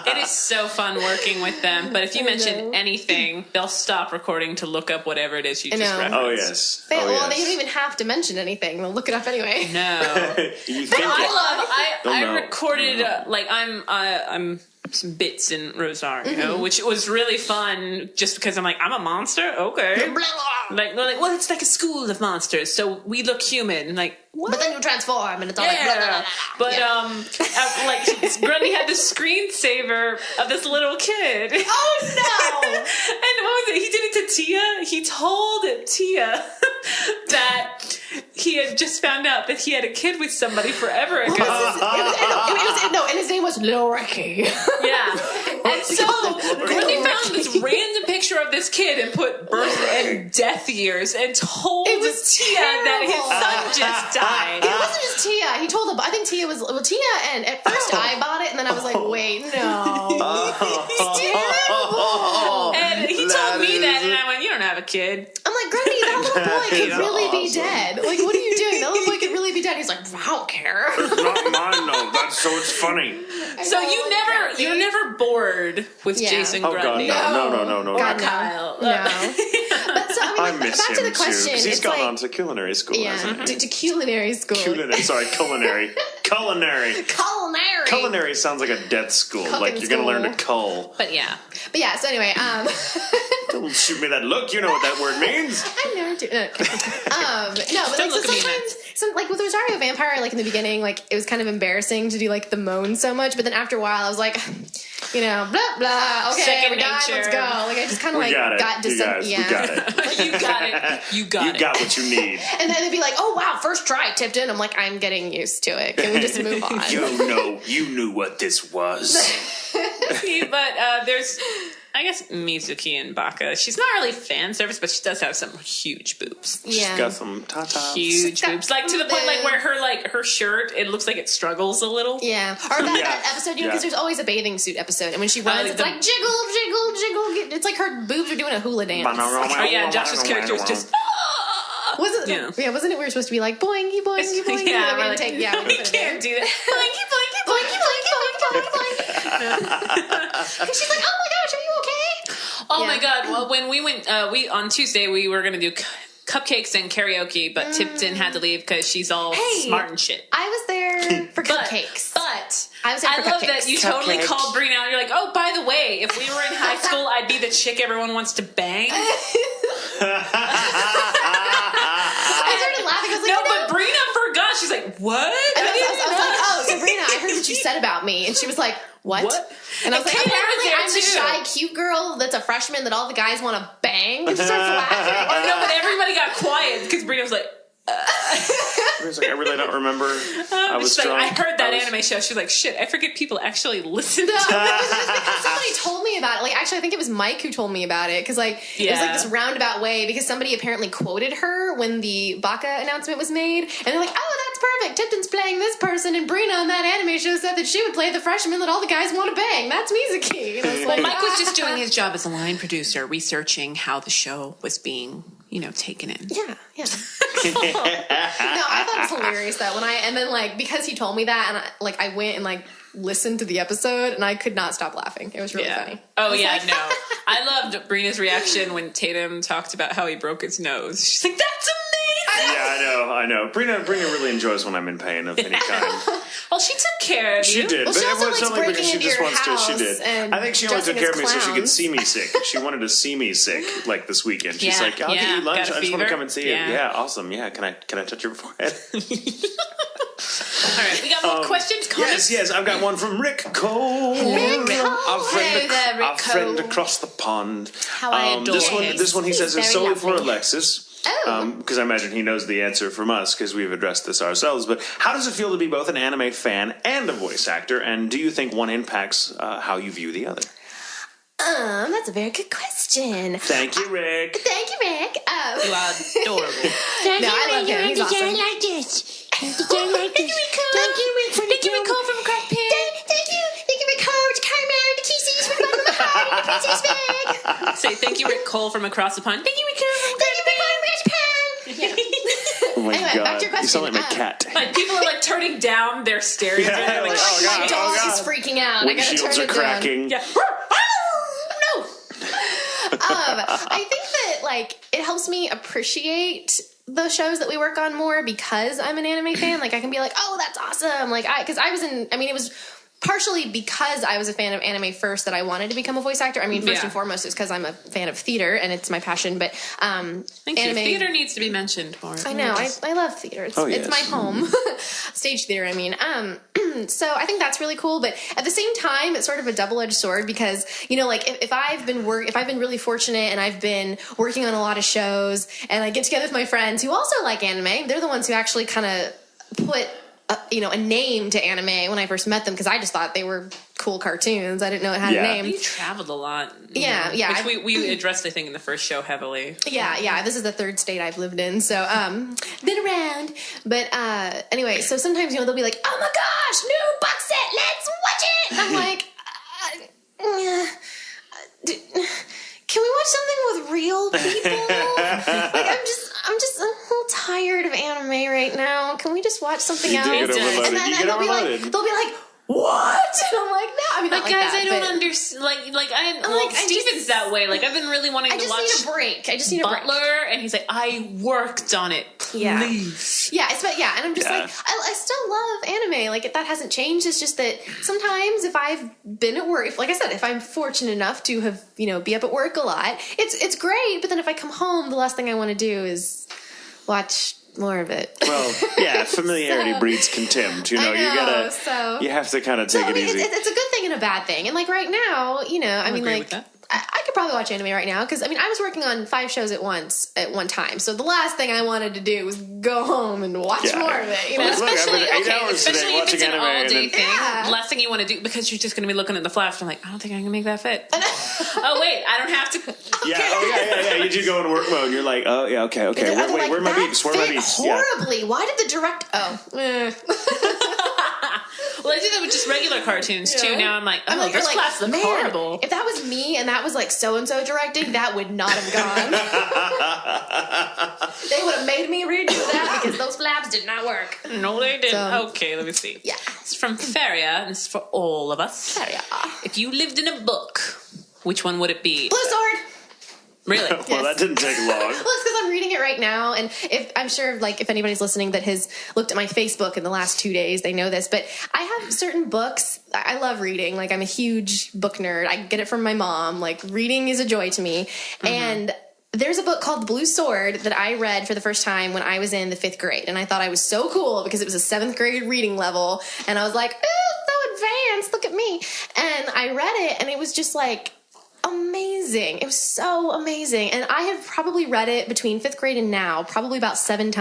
you." It is so fun working with them, but if you mention anything, they'll stop recording to look up whatever it is you just referenced. Oh, yes. They don't even have to mention anything. They'll look it up anyway. No. I recorded I'm some bits in Rosario, which was really fun just because I'm like, I'm a monster? Okay. Like, well, it's like a school of monsters, so we look human. Like, what? But then you transform and it's all like, blah, blah, blah, blah. But, like, Grundy had the screensaver of this little kid. Oh, no! And what was it? He did it to Tia. He told Tia that he had just found out that he had a kid with somebody forever ago. And his name was Lil Ricky. Yeah. And so Grundy found this random picture of this kid and put birth and death years and told Tia that his son just died. It wasn't just Tia. He told them. I think Tia was Tia. And at first I bought it, and then I was like, wait, no, it's terrible. And he told me that, and I went, "You don't have a kid." I'm like, Grundy, that little boy could really be dead. Like, what are you doing? That little boy could really be dead. He's like, I don't care. It's not mine, though. That's so it's funny. So you're never bored with Jason Grundy. Oh, no. God, Kyle. No. But so I miss back him to the question. too, 'cause he's it's gone like, on to culinary school. yeah, Hasn't he? to culinary school. Culinary. Culinary. Culinary sounds like a death school. Cooking like you're going to school. learn to cull. But yeah. So anyway, Don't shoot me that look. You know what that word means. I never do. No, but like, so look at me, sometimes, like with Rosario Vampire, like in the beginning, like it was kind of embarrassing to do like the moan so much, but then after a while, I was like, blah blah. Okay, Second we're done. nature. Let's go. Like I just kind of like got You guys, we got it. You got it. You got what you need. And then they'd be like, "Oh wow, first try, Tipton." I'm like, "I'm getting used to it. Can we just move on?" You knew what this was. But there's, I guess, Mizuki and Baka. She's not really fan service, but she does have some huge boobs. Yeah. She's got some tatas. Huge boobs. Like to the point like where her shirt, it looks like it struggles a little. Yeah. Or that episode, because there's always a bathing suit episode, and when she runs, it's like jiggle, jiggle, jiggle. It's like her boobs are doing a hula dance. Oh yeah, Josh's character is just. Wasn't it we were supposed to be like boingy, boingy, boingy? Yeah, we didn't take, we can't do that. boingy, boingy, boingy, boingy, boingy. Because she's like, "Oh my gosh, are you okay?" Oh my god! Well, when we went, on Tuesday we were gonna do cupcakes and karaoke, but Tipton had to leave because she's all smart and shit. I was there for cupcakes. But I was there for love cupcakes. that you totally called Brina out. You're like, oh, by the way, if we were in high school, I'd be the chick everyone wants to bang. I started laughing. I was like, no, but Brina forgot. She's like, what? I was like, oh, Sabrina, I heard what you said about me. And she was like, what? And I was like, apparently I'm the shy, cute girl that's a freshman that all the guys want to bang. And she starts laughing. Oh, no, but everybody got quiet because Brina was like, I really don't remember. I was like, I heard that anime show. She's like, shit, I forget people actually listen to it. It was because somebody told me about it. Like, actually, I think it was Mike who told me about it. Because, like, it was like this roundabout way. Because somebody apparently quoted her when the Baka announcement was made. And they're like, oh, that's perfect. Tipton's playing this person. And Brina on that anime show said that she would play the freshman that all the guys want to bang. That's Mizuki. And I was like, Mike was just doing his job as a line producer, researching how the show was being, taken in. Yeah. No, I thought it was hilarious that and then like because he told me that and I went and like listened to the episode and I could not stop laughing. It was really funny. Oh yeah, no. I loved Brina's reaction when Tatum talked about how he broke his nose. She's like, "That's amazing." Yeah, I know. Brina really enjoys when I'm in pain of any kind. Well, she took care of you. She did, well, but she it also was likes only because she just wants to. She did. I think she only took care of me so she could see me sick. She wanted to see me sick like this weekend. She's like, "I'll give you lunch. I just want to come and see you." Yeah, awesome. Yeah, can I touch your forehead? All right, we got more questions, comments? Yes, I've got one from Rick Cole. Our friend across the pond. How I adore him. This one he says is solely for Alexis. Oh. Because I imagine he knows the answer from us because we've addressed this ourselves. But how does it feel to be both an anime fan and a voice actor? And do you think one impacts how you view the other? That's a very good question. Thank you, Rick. Thank you, Rick. You are adorable. I love him. He's awesome. Like this. Thank you, Thank you, Rick Cole. Thank you, Rick, Thank you, Rick Cole from Craft Pin. Thank you, Rick Cole. To come out the kisses with my heart in a princess bag. Say thank you, Rick Cole from across the pond. Thank you, Rick Cole from Thank you, Rick Cole from across the pond. Oh my Anyway, God. back to your question. You sound like my cat. Like people are like turning down their stereo. Yeah, Like, My dog is freaking out. I gotta turn Windshields are it cracking. yeah. No. I think that like it helps me appreciate the shows that we work on more because I'm an anime fan. Like I can be like, oh, that's awesome. Like it was partially because I was a fan of anime first that I wanted to become a voice actor. I mean, first and foremost, it's because I'm a fan of theater and it's my passion. But Thank you. Theater needs to be mentioned more. I know. I love theater. It's my home. Stage theater, I mean. So I think that's really cool. But at the same time, it's sort of a double-edged sword because, like if I've been really fortunate and I've been working on a lot of shows and I get together with my friends who also like anime, they're the ones who actually kind of put a name to anime when I first met them because I just thought they were cool cartoons. I didn't know it had a name. You traveled a lot. Yeah. Which we addressed, I think, in the first show heavily. Yeah. This is the third state I've lived in, so been around. But anyway, so sometimes they'll be like, "Oh my gosh, new box set, let's watch it." And I'm like, can we watch something with real people? Like I'm just a little tired of anime right now. Can we just watch something else? And then they'll be like, what? And I'm like, no. I mean, like, not guys, that, I don't understand. Steven's that way. Like, I've been really wanting to watch. I just need a break. I just need a break. Butler, and he's like, I worked on it. Please. Yeah. And I'm just like, I still love anime. Like, that hasn't changed. It's just that sometimes if I've been at work, if I'm fortunate enough to have, be up at work a lot, it's great. But then if I come home, the last thing I want to do is watch more of it. Well, yeah, familiarity breeds contempt. You have to kind of take it easy. It's a good thing and a bad thing. And like right now, I could probably watch anime right now because I was working on 5 shows at one time. So the last thing I wanted to do was go home and watch more of it. Especially if it's an anime all-day thing. The last thing you want to do because you're just going to be looking at the flash and like, I don't think I can make that fit. Oh wait, I don't have to. Yeah. You do go in work mode. You're like, oh yeah, okay. Wait, where are my beeps? Horribly. Why did the direct? Well, I do that with just regular cartoons too. Now I'm like, this class looks horrible. If that was me and that was like so-and-so directing, that would not have gone. They would have made me redo that because those flaps did not work. No, they didn't. Okay, let me see. Yeah. It's from Feria, and it's for all of us. Feria. If you lived in a book, which one would it be? Blue Sword. Really? Well, that didn't take long. Well, it's because I'm reading it right now, and I'm sure, like, if anybody's listening that has looked at my Facebook in the last 2 days, they know this, but I have certain books. I love reading. Like, I'm a huge book nerd. I get it from my mom. Like, reading is a joy to me. And there's a book called The Blue Sword that I read for the first time when I was in the 5th grade. And I thought I was so cool because it was a 7th grade reading level. And I was like, ooh, so advanced. Look at me. And I read it, and it was just like amazing. It was so amazing. And I have probably read it between 5th grade and now, probably about 7 or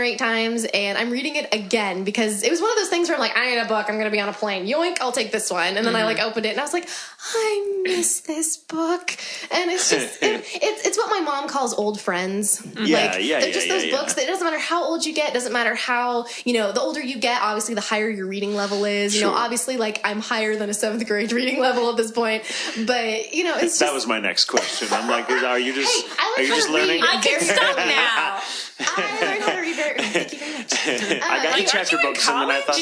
8 times, and I'm reading it again because it was one of those things where I'm like, I need a book, I'm going to be on a plane. Yoink, I'll take this one. And then I, like, opened it, and I was like, I miss this book. And it's just, it's what my mom calls old friends. They're just those books that it doesn't matter how old you get, it doesn't matter how, the older you get, obviously the higher your reading level is. You know, obviously, like, I'm higher than a 7th grade reading level at this point. But, it's just... That was my next question. I'm like, are you just learning? I can stop now. I learned how to read very early. Thank you very much. I got the chapter books, and then I thought...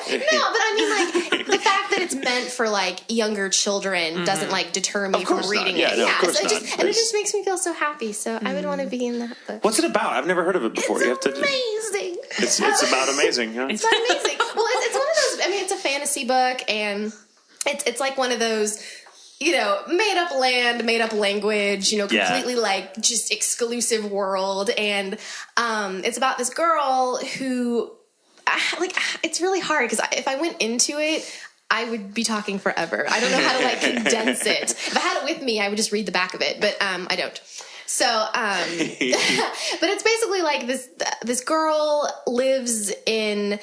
No, but I mean, like, the fact that it's meant for, like, younger children doesn't, like, deter me from reading it. Of course not. And it just makes me feel so happy, so I would want to be in that book. What's it about? I've never heard of it before. It's amazing. It's about amazing, huh? It's about amazing. Well, it's one of those, I mean, it's a fantasy book, and it's like one of those... made up land, made up language, completely like just exclusive world. And it's about this girl who, it's really hard because if I went into it, I would be talking forever. I don't know how to like condense it. If I had it with me, I would just read the back of it, but I don't. So, but it's basically like this girl lives in,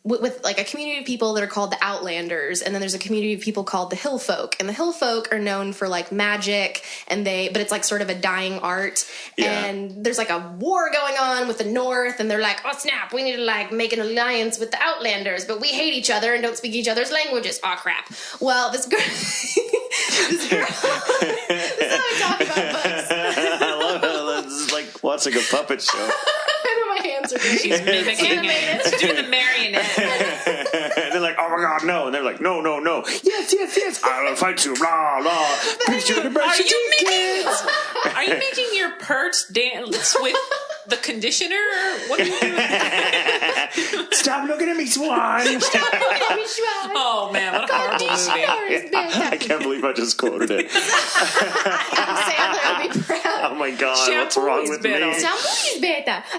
with like a community of people that are called the Outlanders. And then there's a community of people called the Hill Folk. And the Hill Folk are known for like magic but it's like sort of a dying art. Yeah. And there's like a war going on with the North. And they're like, oh snap, we need to like make an alliance with the Outlanders, but we hate each other and don't speak each other's languages. Oh crap. Well, this girl, this is how I talk about books. I love it. This is like watching a puppet show. I know my hands are great. She's mimicking it. She's doing the marionette. And they're like, oh my god, no. And they're like, no. Yes. I will fight you. Blah, blah. Are you making your pert dance with the conditioner? Or what are you doing? Stop looking at me, Swan. Oh man, what a horrible movie. I can't believe I just quoted it. Sandler would be proud. Oh my god, what's wrong with me?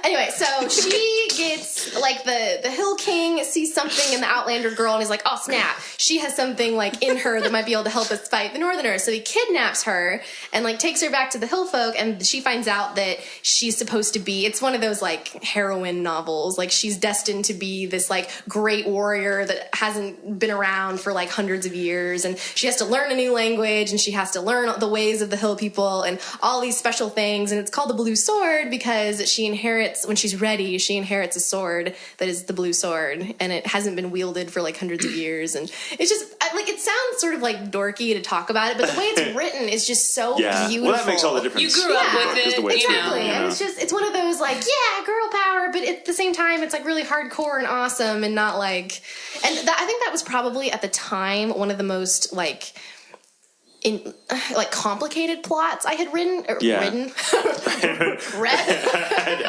Anyway, so she gets like the Hill King sees something in the Outlander girl and he's like, oh snap, she has something like in her that might be able to help us fight the Northerners. So he kidnaps her and like takes her back to the Hill Folk, and she finds out that she's supposed to be, it's one of those like heroine novels, like she's destined to be this like great warrior that hasn't been around for like hundreds of years, and she has to learn a new language and she has to learn the ways of the Hill people and all these special things. And it's called the Blue Sword because she inherits, when she's ready, she inherits a sword that is the Blue Sword, and it hasn't been wielded for like hundreds of years. And it's just like, it sounds sort of like dorky to talk about it, but the way it's written is just so beautiful. Well, that makes all the difference. You grew up with it, exactly. And it's one of those like, yeah, girl power, but at the same time, it's like really hardcore and awesome, and not like, and I think that was probably at the time one of the most like complicated plots I had read.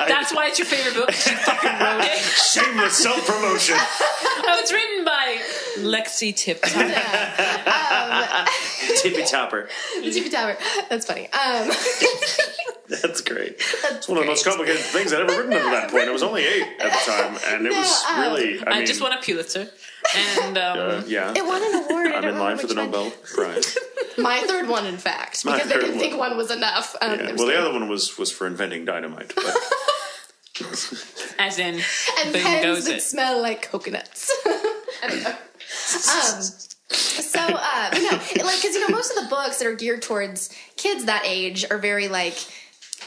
That's why it's your favorite book. She fucking wrote it. Shameless self-promotion. Oh, it's written by Lexi Tipton. Tippy Topper. Tippy Topper. That's funny. That's great. It's one of the most complicated things I'd ever written at that point. I was only 8 at the time, and it was really. I mean, just won a Pulitzer, and it won an award. I'm in line for the Nobel Prize. My third one, in fact, because they didn't think one was enough. Well, the other one was for inventing dynamite. But. As in, and pens that smell like coconuts. I don't know. But no, like, because most of the books that are geared towards kids that age are very like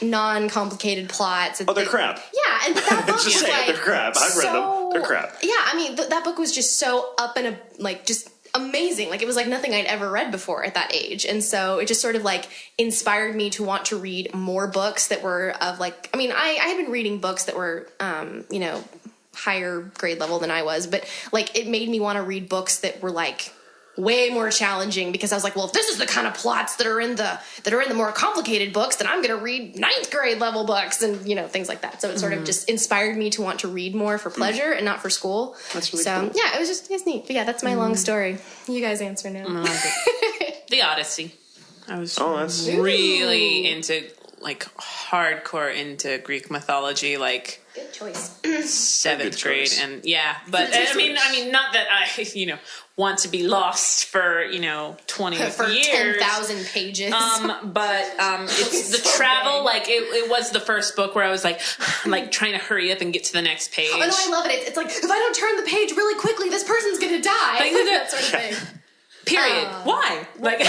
non-complicated plots. They're crap. Yeah, and that book just say they're crap. I've read them. They're crap. Yeah, I mean that book was just so up and just amazing. Like, it was like nothing I'd ever read before at that age, and so it just sort of like inspired me to want to read more books that were of like. I mean, I had been reading books that were higher grade level than I was, but like it made me want to read books that were like way more challenging because I was like, well, if this is the kind of plots that are in the more complicated books, then I'm going to read 9th grade level books and things like that. So it sort of just inspired me to want to read more for pleasure and not for school. That's really cool. Yeah, it's neat. But yeah, that's my long story. You guys answer now. The Odyssey. I was really into hardcore into Greek mythology, like good choice. 7th grade, and but I mean, not that I want to be lost for 20 for years, 10,000 pages. But it's the travel. Like it was the first book where I was like trying to hurry up and get to the next page. Oh no, I love it. It's like if I don't turn the page really quickly, this person's gonna die. Like that sort of thing. Period. Why? But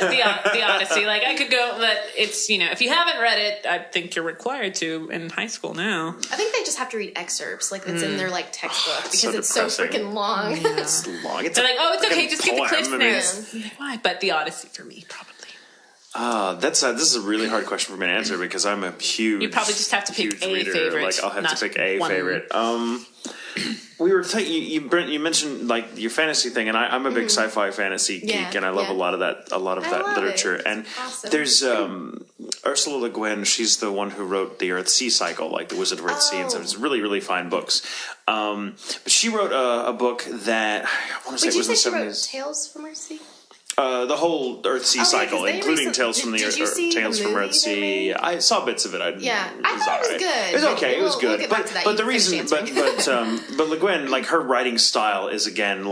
the Odyssey, I could go, but it's, if you haven't read it, I think you're required to in high school now. I think they just have to read excerpts, it's in their, textbook, because it's so freaking long. Yeah. It's long. They're like, oh, it's okay, just get the cliff notes. Why? But the Odyssey for me, probably. This is a really hard question for me to answer because I'm a huge. You probably just have to pick a reader. favorite. I'll have to pick a favorite. We were you mentioned your fantasy thing, and I'm a big sci-fi fantasy geek, and I love a lot of that literature. And awesome. There's Ursula Le Guin. She's the one who wrote the Earthsea Cycle, the Wizard of Earthsea, and so it's really, really fine books. But she wrote a book that I want to say was in the 70s. She wrote Tales from Earthsea? The whole Earthsea cycle, including Tales from Earthsea. I saw bits of it. I thought it was good. It was okay. It was good. But the reason, but Le Guin, her writing style is again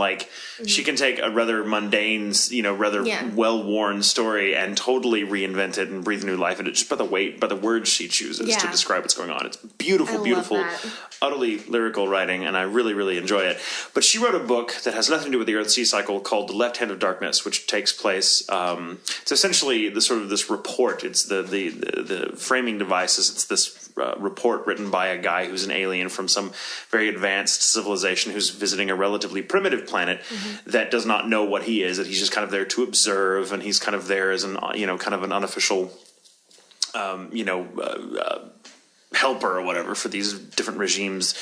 she can take a rather mundane, rather well-worn story and totally reinvent it and breathe new life into it just by the words she chooses to describe what's going on. It's beautiful, utterly lyrical writing, and I really, really enjoy it. But she wrote a book that has nothing to do with the Earthsea cycle called The Left Hand of Darkness, which takes place. It's essentially this report. It's the framing devices. It's this report written by a guy who's an alien from some very advanced civilization who's visiting a relatively primitive planet that does not know what he is. That he's just kind of there to observe, and he's kind of there as an kind of an unofficial helper or whatever for these different regimes.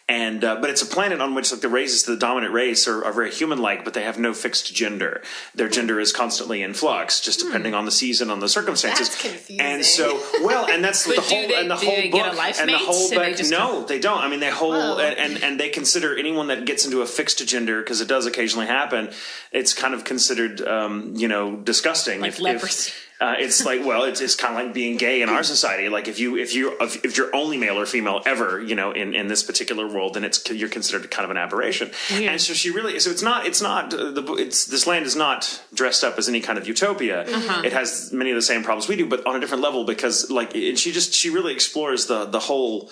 And but it's a planet on which the races, the dominant race, are very human-like, but they have no fixed gender. Their gender is constantly in flux, just depending on the season, on the circumstances. That's confusing. And so, and that's the whole book. Get a life and mate? the whole book. No, they don't. I mean, and they consider anyone that gets into a fixed gender, because it does occasionally happen. It's kind of considered, disgusting. Like leprosy. It's it's kind of like being gay in our society. If you're only male or female ever, in this particular world, then you're considered kind of an aberration. Weird. And so this land is not dressed up as any kind of utopia. It has many of the same problems we do, but on a different level, because she really explores the whole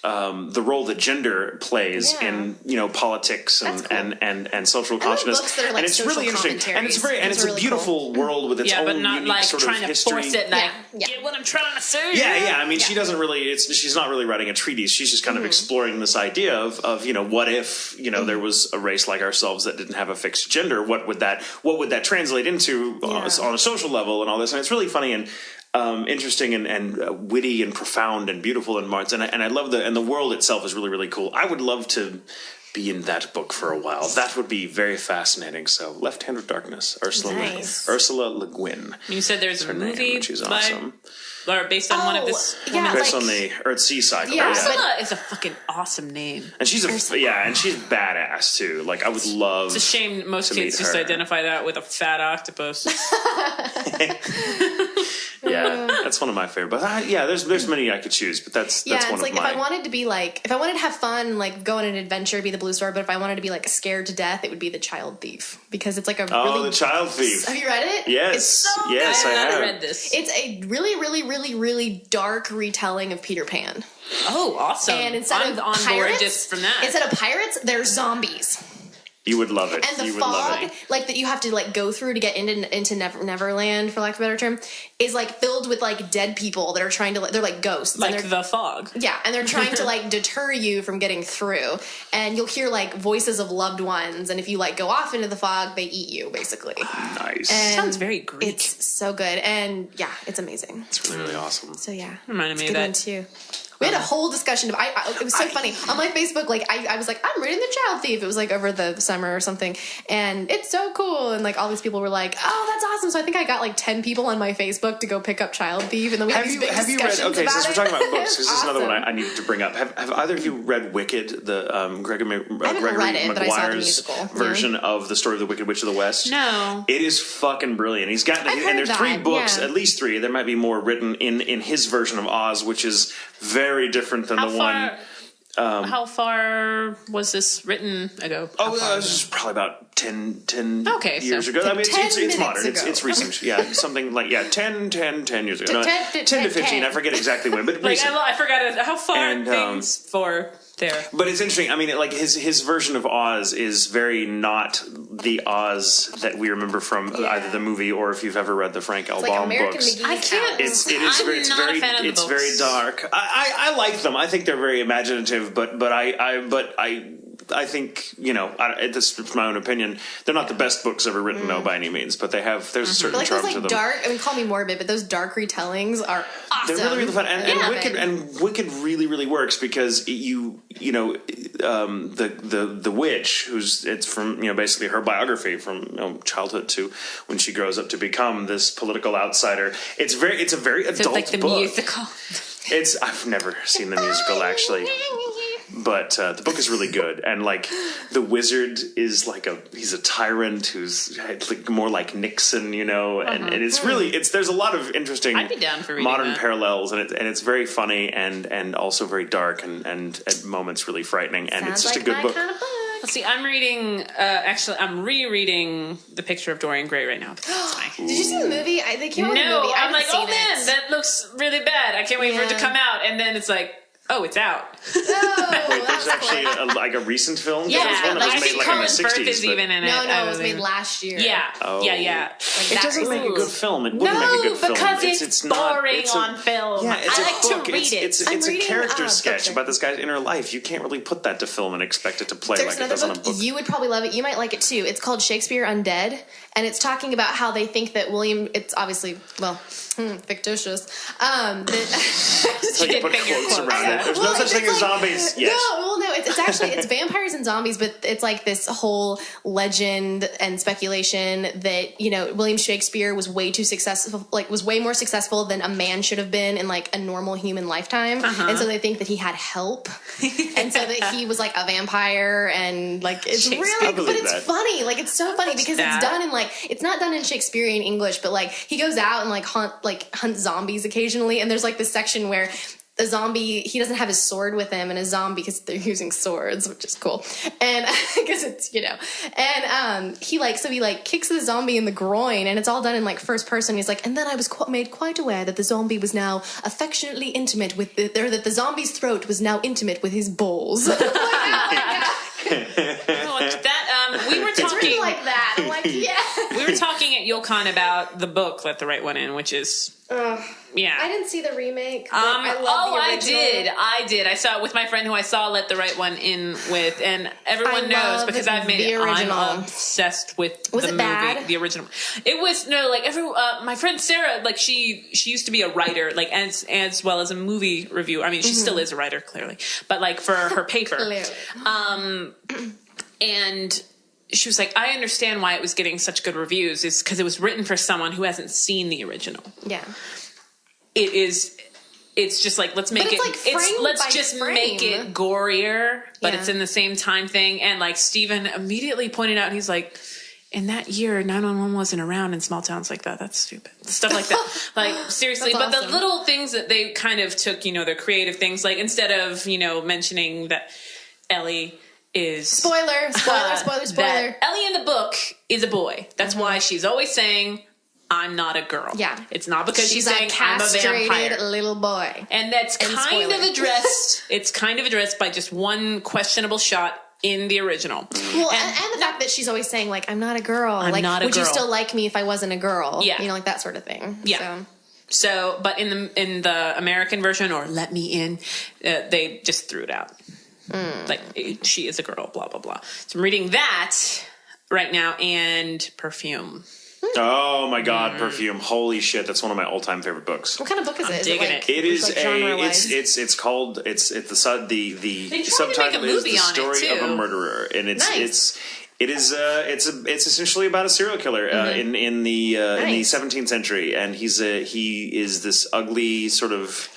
the role that gender plays in politics and social consciousness. Books that are and it's really interesting, and it's a beautiful world with its own but not unique sort of trying to history. force it. Get what I'm trying to say. Yeah. I mean, she doesn't really. She's not really writing a treatise. She's just kind of exploring this idea of what if there was a race like ourselves that didn't have a fixed gender? What would that translate into on a social level and all this? And it's really funny and interesting and witty and profound and beautiful and marked. And I love the world itself is really, really cool. I would love to be in that book for a while. That would be very fascinating. So, Left Hand of Darkness, Ursula Le Guin. You said there's a movie which is awesome. Or based on one of this. Based on the Earthsea cycle. Yeah, Ursula is a fucking awesome name. And she's she's badass too. I would love. It's a shame most kids just identify that with a fat octopus. Yeah, that's one of my favorite. But there's many I could choose, but that's one of mine. If I wanted to be if I wanted to have fun, go on an adventure, it'd be the Blue Star. But if I wanted to be scared to death, it would be the Child Thief, because it's the Child Thief. Have you read it? Yes, it's so yes, good. I have read this. It's a really, really, really, really dark retelling of Peter Pan. Oh, awesome! And instead of on pirates, board just from that. Instead of pirates, there's zombies. You would love it. And the fog, that you have to go through to get into Neverland, for lack of a better term, is filled with dead people that are trying to they're ghosts, the fog. Yeah, and they're trying to deter you from getting through. And you'll hear voices of loved ones, and if you go off into the fog, they eat you basically. Nice. And sounds very Greek. It's so good, and it's amazing. It's really, really awesome. So reminded me of that too. We had a whole discussion of. It was so funny on my Facebook. Like I was like, I'm reading The Child Thief. It was like over the summer or something, and it's so cool. And like all these people were like, "Oh, that's awesome!" So I think I got like 10 people on my Facebook to go pick up Child Thief, and then we had these big discussions about it. Okay, since we're talking about books, this is another one I needed to bring up. Have either of you read Wicked, the Gregory Maguire's version of the story of the Wicked Witch of the West? No, it is fucking brilliant. He's got and there's 3 books, at least 3. There might be more written in his version of Oz, which is very different than one. How far was this written ago? It was probably about 10 years ago. I mean, it's modern. It's recent. Yeah, something like 10 years ago. 10 to 15. I forget exactly when, but recent. I forgot how far things for there. But it's interesting. I mean, like his version of Oz is very not the Oz that we remember from either the movie or if you've ever read the Frank L. Baum books. I can't. It's very dark. I like them. I think they're very imaginative. But I think, this is my own opinion, they're not the best books ever written, no, by any means, but there's a certain charm to them. Dark, I mean, call me morbid, but those dark retellings are awesome. They're really, really fun. And Wicked really, really works because the witch, it's from, basically her biography from childhood to when she grows up to become this political outsider. It's a very adult like the book. Musical. I've never seen the musical, actually. But the book is really good, and like the wizard is he's a tyrant who's more like Nixon, and it's really there's a lot of interesting I'd be down for modern that. parallels, and it's very funny and also very dark and at moments really frightening, and it's just a good book. Kind of book. Let's see, I'm reading. Actually, I'm rereading The Picture of Dorian Gray right now. Did you see the movie? They came out with the movie. I'm like, oh man, that looks really bad. I can't wait for it to come out, and then it's like, oh, it's out. There's actually a recent film. Yeah, I think Colin Firth is even in it. No, it was made last year. Yeah, yeah. It doesn't make a good film. It wouldn't make a good film. Because it's boring on film. Yeah, it's I like to read it. It's a character sketch about this guy's inner life. You can't really put that to film and expect it to play like it does on a book. You would probably love it. You might like it too. It's called Shakespeare Undead, and it's talking about how they think that William. It's obviously fictitious. You put quotes around it. There's no such thing as zombies. Yes. No. It's actually vampires and zombies, but it's like this whole legend and speculation that William Shakespeare was way too successful, was way more successful than a man should have been in like a normal human lifetime, and so they think that he had help, and so that he was like a vampire, and like it's really, but it's funny, like it's so funny because it's done in it's not done in Shakespearean English, but like he goes out and hunt zombies occasionally, and there's like this section where a zombie, he doesn't have his sword with him, and a zombie, because they're using swords, which is cool, and because it's and he kicks the zombie in the groin, and it's all done in first person. He's like, and then I was made quite aware that the zombie was now affectionately intimate with that the zombie's throat was now intimate with his balls. We were talking. It's really like that. I'm like, yeah. We were talking at YoCon about the book Let the Right One In, which is I didn't see the remake. I love the original. I did. I saw it with my friend who I saw Let the Right One In with, and everyone knows because I've made it. I'm obsessed with the movie, bad? The original. It was my friend Sarah, she used to be a writer, as well as a movie reviewer. I mean, she still is a writer, clearly, but for her paper, and she was like, I understand why it was getting such good reviews is because it was written for someone who hasn't seen the original. Yeah. It's just let's make it, make it gorier, but it's in the same time thing. And Steven immediately pointed out, he's like, in that year, 911 wasn't around in small towns like that. That's stupid. Stuff like that. Seriously. But awesome. The little things that they kind of took, their creative things, instead of, mentioning that Ellie is spoiler. Ellie in the book is a boy. That's why she's always saying, I'm not a girl. Yeah. It's not because she's saying I'm a vampire. Little boy. And that's kind of addressed. It's kind of addressed by just one questionable shot in the original. Well, and the fact that she's always saying I'm not a girl. I'm not a girl. Would you still like me if I wasn't a girl? Yeah. That sort of thing. Yeah. So, but in the American version, or Let Me In, they just threw it out. She is a girl, blah, blah, blah. So I'm reading that right now, and Perfume. Oh my God, Perfume! Holy shit, that's one of my all-time favorite books. What kind of book is it? Is digging like, It is like it's called the subtitle is The Story of a Murderer, and it's essentially about a serial killer in the 17th century, and he is this ugly sort of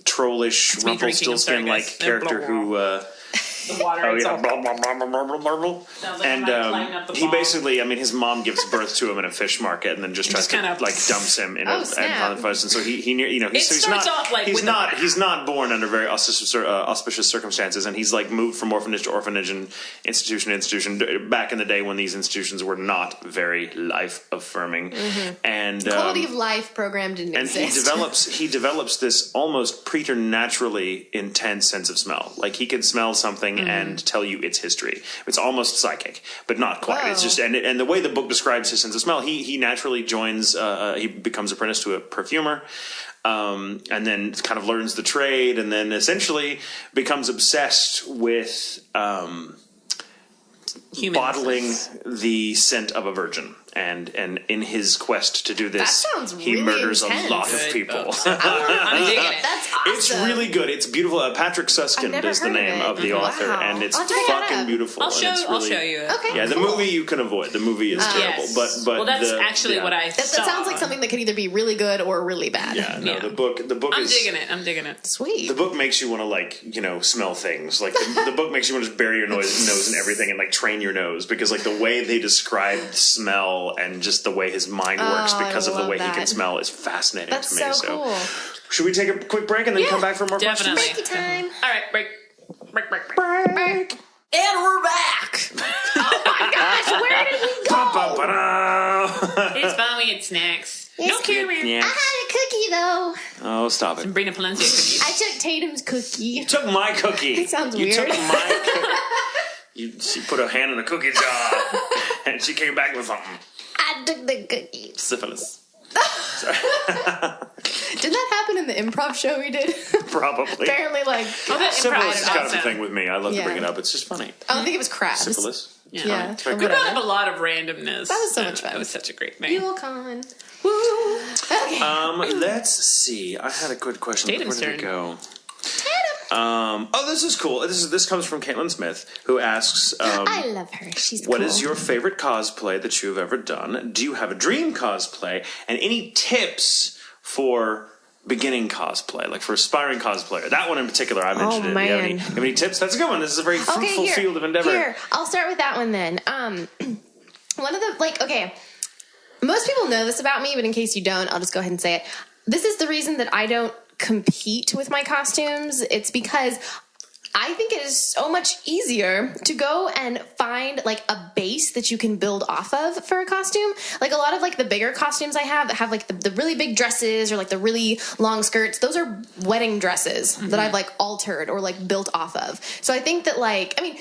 trollish Rumpelstiltskin like character who. The water. Oh yeah, blah, blah, blah, blah, blah, blah, blah. Like And he basically, I mean, his mom gives birth to him in a fish market, and then just tries to like dumps him in a front and so he you know he's not born under very auspicious circumstances, and he's like moved from orphanage to orphanage and institution to institution back in the day when these institutions were not very life affirming, and quality of life program didn't exist. And he develops this almost preternaturally intense sense of smell. Like he can smell something and tell you its history. It's almost psychic, but not quite. Whoa. It's just and the way the book describes his sense of smell, he naturally joins. He becomes apprenticed to a perfumer, and then kind of learns the trade, and then essentially becomes obsessed with bottling the scent of a virgin. And in his quest to do this, he murders intense. A lot of people. I'm digging it. That's awesome. It's really good. It's beautiful. Patrick Susskind is the name of the author, and it's fucking beautiful. I'll show you. Okay, yeah, the movie you can avoid. The movie is terrible, yes. but that's actually what I saw. That sounds like something that could either be really good or really bad. Yeah, no, the book I'm is. I'm digging it. Sweet. The book makes you want to smell things. Like the book makes you want to just bury your nose in everything and like train your nose, because like the way they describe smell and just the way his mind works because of the way he can smell is fascinating to me. That's so cool. Should we take a quick break and then come back for more questions? Breaky time. All right, break. And we're back. Oh my gosh, where did we go? It's fine. We had snacks. Don't care, man. Yes. I had a cookie though. Oh, stop it. Some Brina Palencia cookies. I took Tatum's cookie. You took my cookie. It sounds you weird. Took my cookie. She put her hand in the cookie jar and she came back with something. I took the cookie. Syphilis. Did that happen in the improv show we did? Probably. Apparently, like syphilis is kind of a thing with me. I love to bring it up. It's just funny. I don't think it was crabs. Syphilis. Yeah. We brought up a lot of randomness. That was so much fun. That was such a great thing. You'll con. Woo. Okay. Let's see. I had a good question. Tatum's Where did it Tatum. go? This is cool. This comes from Caitlin Smith, who asks, I love her. She's what cool. is your favorite cosplay that you've ever done? Do you have a dream cosplay? And any tips for beginning cosplay, like for aspiring cosplayer? That one in particular I'm interested in. Do you have any tips? That's a good one. This is a very fruitful field of endeavor. Here, I'll start with that one then. One of the, most people know this about me, but in case you don't, I'll just go ahead and say it. This is the reason that I don't compete with my costumes. It's because I think it is so much easier to go and find like a base that you can build off of for a costume. Like a lot of like the bigger costumes I have that have like the really big dresses or like the really long skirts, those are wedding dresses that I've like altered or like built off of. So I think that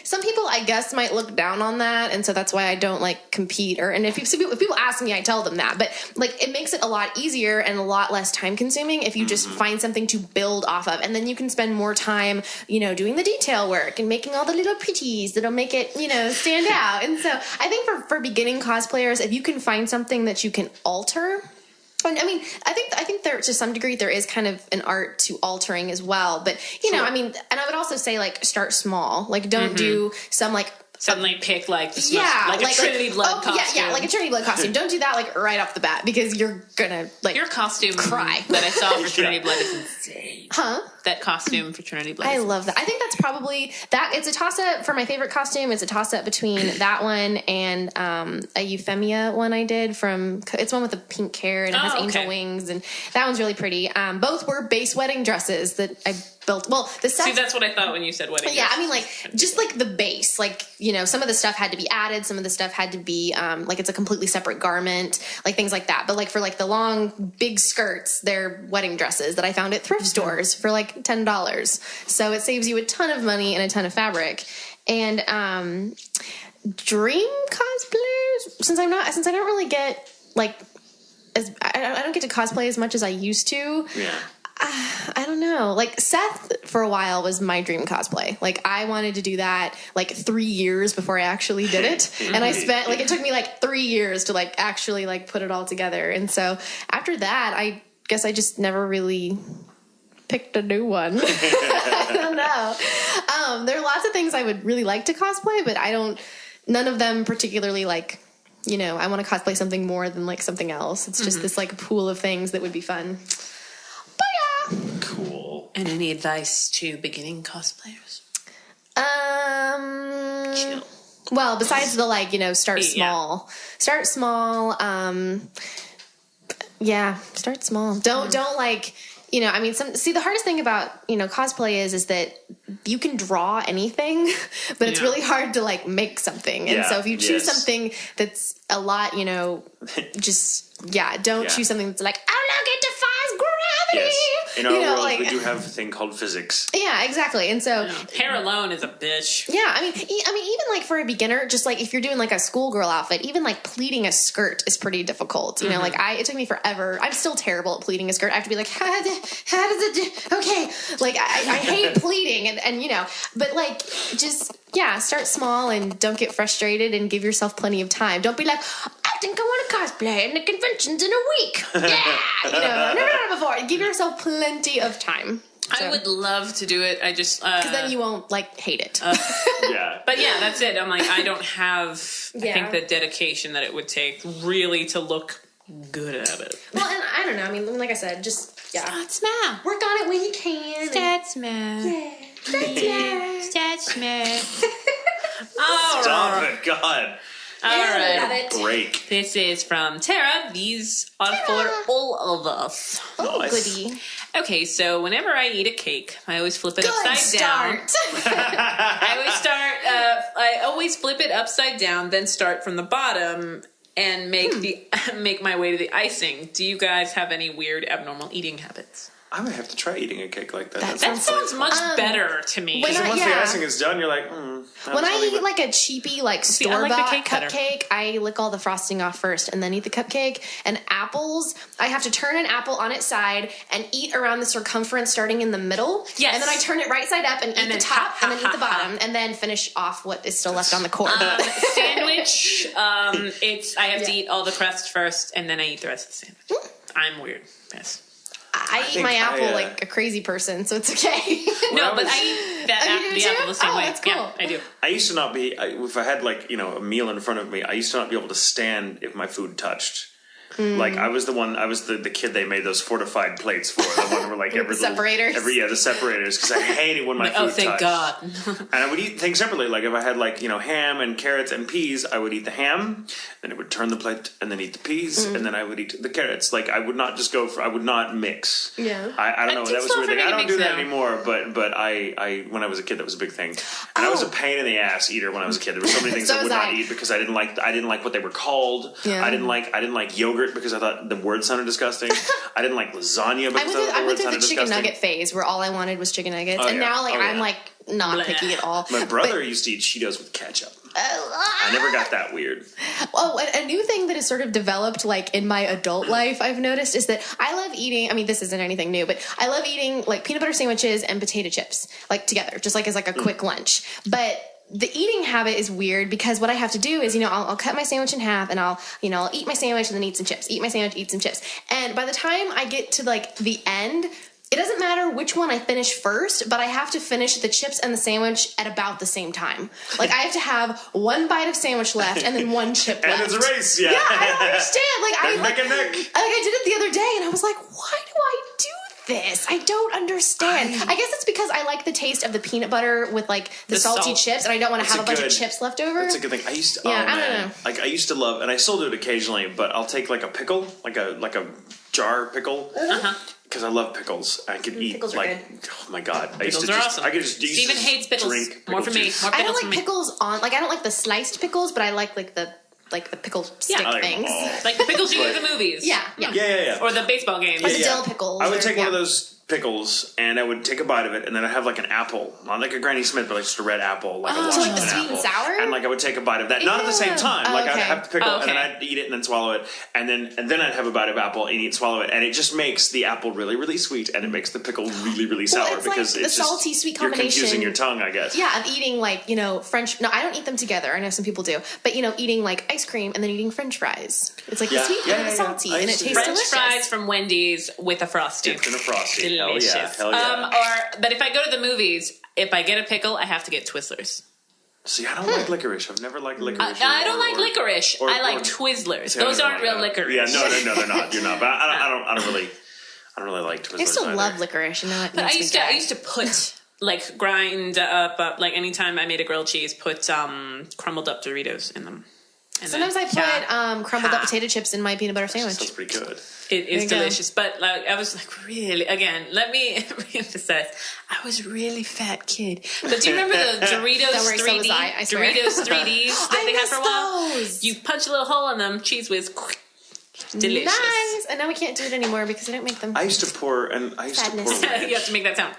some people I guess might look down on that, and so that's why I don't like compete. And if people ask me, I tell them that. But like it makes it a lot easier and a lot less time consuming if you just find something to build off of, and then you can spend more time, doing the detail work and making all the little pretties that'll make it, stand out. And so I think for beginning cosplayers, if you can find something that you can alter, and I think there to some degree there is kind of an art to altering as well. But and I would also say like start small, like don't do some like. Suddenly pick like the like a Trinity Blood costume. Yeah, like a Trinity Blood costume. Don't do that like right off the bat because you're gonna like your costume cry. That I saw for Trinity Blood is insane. Huh? That costume for Trinity Blood. I love that. I think that's probably that. It's a toss up for my favorite costume. It's a toss up between that one and a Euphemia one I did from. It's one with the pink hair and it has angel wings, and that one's really pretty. Both were base wedding dresses that I built. Well, the set. See, that's what I thought when you said wedding. Yeah, just like the base, like some of the stuff had to be added, some of the stuff had to be like it's a completely separate garment, like things like that. But like for like the long big skirts, they're wedding dresses that I found at thrift stores for like $10. So it saves you a ton of money and a ton of fabric. And dream cosplayers, since I don't really get like I don't get to cosplay as much as I used to. Yeah. I don't know. Like, Seth, for a while, was my dream cosplay. Like, I wanted to do that, like, 3 years before I actually did it. And I spent, like, it took me, like, 3 years to, like, actually, like, put it all together. And so, after that, I guess I just never really picked a new one. I don't know. There are lots of things I would really like to cosplay, but none of them particularly, like, you know, I want to cosplay something more than, like, something else. It's just this, like, pool of things that would be fun. Cool. And any advice to beginning cosplayers? Chill. Well, besides the, like, you know, start small. Start small. Yeah, start small. Don't like, you know, I mean, the hardest thing about, you know, cosplay is that you can draw anything, but it's really hard to, like, make something. And so if you choose something that's a lot, you know, don't choose something that's like, oh, look, it defies gravity. Yes. In our world, like, we do have a thing called physics. Yeah, exactly. And so hair alone is a bitch. Yeah, I mean, even like for a beginner, just like if you're doing like a schoolgirl outfit, even like pleating a skirt is pretty difficult. You know, like it took me forever. I'm still terrible at pleating a skirt. I have to be like, how does it do? Okay, like I hate pleating, and you know, but like just start small and don't get frustrated and give yourself plenty of time. Don't be like, I think I want to cosplay and the convention's in a week. Yeah, you know, I've never done it before. Give yourself plenty of time. So. I would love to do it. I just because then you won't like hate it. But yeah, that's it. I'm like, I don't have. I think the dedication that it would take really to look good at it. Well, and I don't know. I mean, like I said, just start small. Work on it when you can. Start small. Yeah. Start small. Stop it, God. All right. Break. This is from Tara. These are for all of us. Oh, goody. Okay, so whenever I eat a cake, I always flip it upside down. I always flip it upside down, then start from the bottom and make my way to the icing. Do you guys have any weird abnormal eating habits? I would have to try eating a cake like that. That sounds much better to me. Once the icing is done, you're like, when I eat like a cheapy, like store-bought cupcake, I lick all the frosting off first and then eat the cupcake. And apples, I have to turn an apple on its side and eat around the circumference starting in the middle. Yes. And then I turn it right side up and eat the top and then eat the bottom and then finish off what is still left on the core. Sandwich, I have to eat all the crust first and then I eat the rest of the sandwich. I'm weird. Yes. I eat my apple like a crazy person, so it's okay. No, but I eat the apple the same way. That's cool. Yeah, I do. I used to not be, if I had like, you know, a meal in front of me, I used to not be able to stand if my food touched. Like I was the kid they made those fortified plates for. The one where like every separators. The separators, because I hated when my food touched. Oh, thank God. And I would eat things separately. Like if I had like, you know, ham and carrots and peas, I would eat the ham, then it would turn the plate and then eat the peas, and then I would eat the carrots. Like I would not just I would not mix. Yeah. I don't know. That was a weird thing. I don't do that anymore. But I when I was a kid, that was a big thing. And I was a pain in the ass eater when I was a kid. There were so many things I would not eat because I didn't like what they were called. Yeah. I didn't like yogurt because I thought the word sounded disgusting. I didn't like lasagna because I went through the chicken nugget phase where all I wanted was chicken nuggets, and now I'm like not picky at all. My brother used to eat Cheetos with ketchup. I never got that weird. Oh, a new thing that has sort of developed like in my adult life I've noticed is that I love eating, I mean this isn't anything new, but I love eating like peanut butter sandwiches and potato chips like together, just like as like a quick lunch. But the eating habit is weird because what I have to do is, you know, I'll cut my sandwich in half and I'll eat my sandwich and then eat some chips. Eat my sandwich, eat some chips. And by the time I get to like the end, it doesn't matter which one I finish first, but I have to finish the chips and the sandwich at about the same time. Like I have to have one bite of sandwich left and then one chip left. And it's a race, yeah. Yeah, I don't understand. Neck and neck. Like I did it the other day and I was like, why do I do this? I don't understand. I guess it's because I like the taste of the peanut butter with like the salty chips, and I don't want to have a bunch of chips left over. That's a good thing. I used to, I don't know. Like I used to love, and I still do it occasionally. But I'll take like a pickle, like a jar pickle, because I love pickles. I could eat pickles like, oh my God, pickles are awesome. Steven hates pickles. More for me. Juice. More I don't pickles like pickles on. Like I don't like the sliced pickles, but I like the pickle stick things. Like the pickles you get at the movies. Yeah. Or the baseball games. Like the dill pickles. I would take one of those pickles, and I would take a bite of it, and then I'd have like an apple, not like a Granny Smith, but like just a red apple, like a so like Washington the sweet apple. and sour? And like I would take a bite of that, not at the same time. Like I'd have the pickle, and then I'd eat it, and then swallow it, and then I'd have a bite of apple and eat and swallow it, and it just makes the apple really, really sweet, and it makes the pickle really, really sour it's because like it's the salty sweet combination. You're confusing your tongue, I guess. Yeah, of eating like French. No, I don't eat them together. I know some people do, but eating like ice cream and then eating French fries. It's like the sweet and the salty, and it tastes French delicious. fries from Wendy's with a frosty. Dipped in a frosty. Delicious. Hell yeah. But if I go to the movies, if I get a pickle, I have to get Twizzlers. See, I don't like licorice. I've never liked licorice. I don't like licorice. I like Twizzlers. Those aren't real licorice. Yeah, no, they're not. You're not. But I don't really like Twizzlers. I still love licorice. But I used to put grind up like anytime I made a grilled cheese, put crumbled up Doritos in them. And sometimes I put crumbled up potato chips in my peanut butter sandwich. That's pretty good. It is delicious, but like I was like really again. Let me reemphasize. I was a really fat kid. But do you remember the Doritos 3D? I swear. Doritos 3Ds that they had for a while. Those. You punch a little hole in them, cheese whiz. Delicious. Nice. And now we can't do it anymore because I don't make them. I used to pour ranch. You have to make that sound.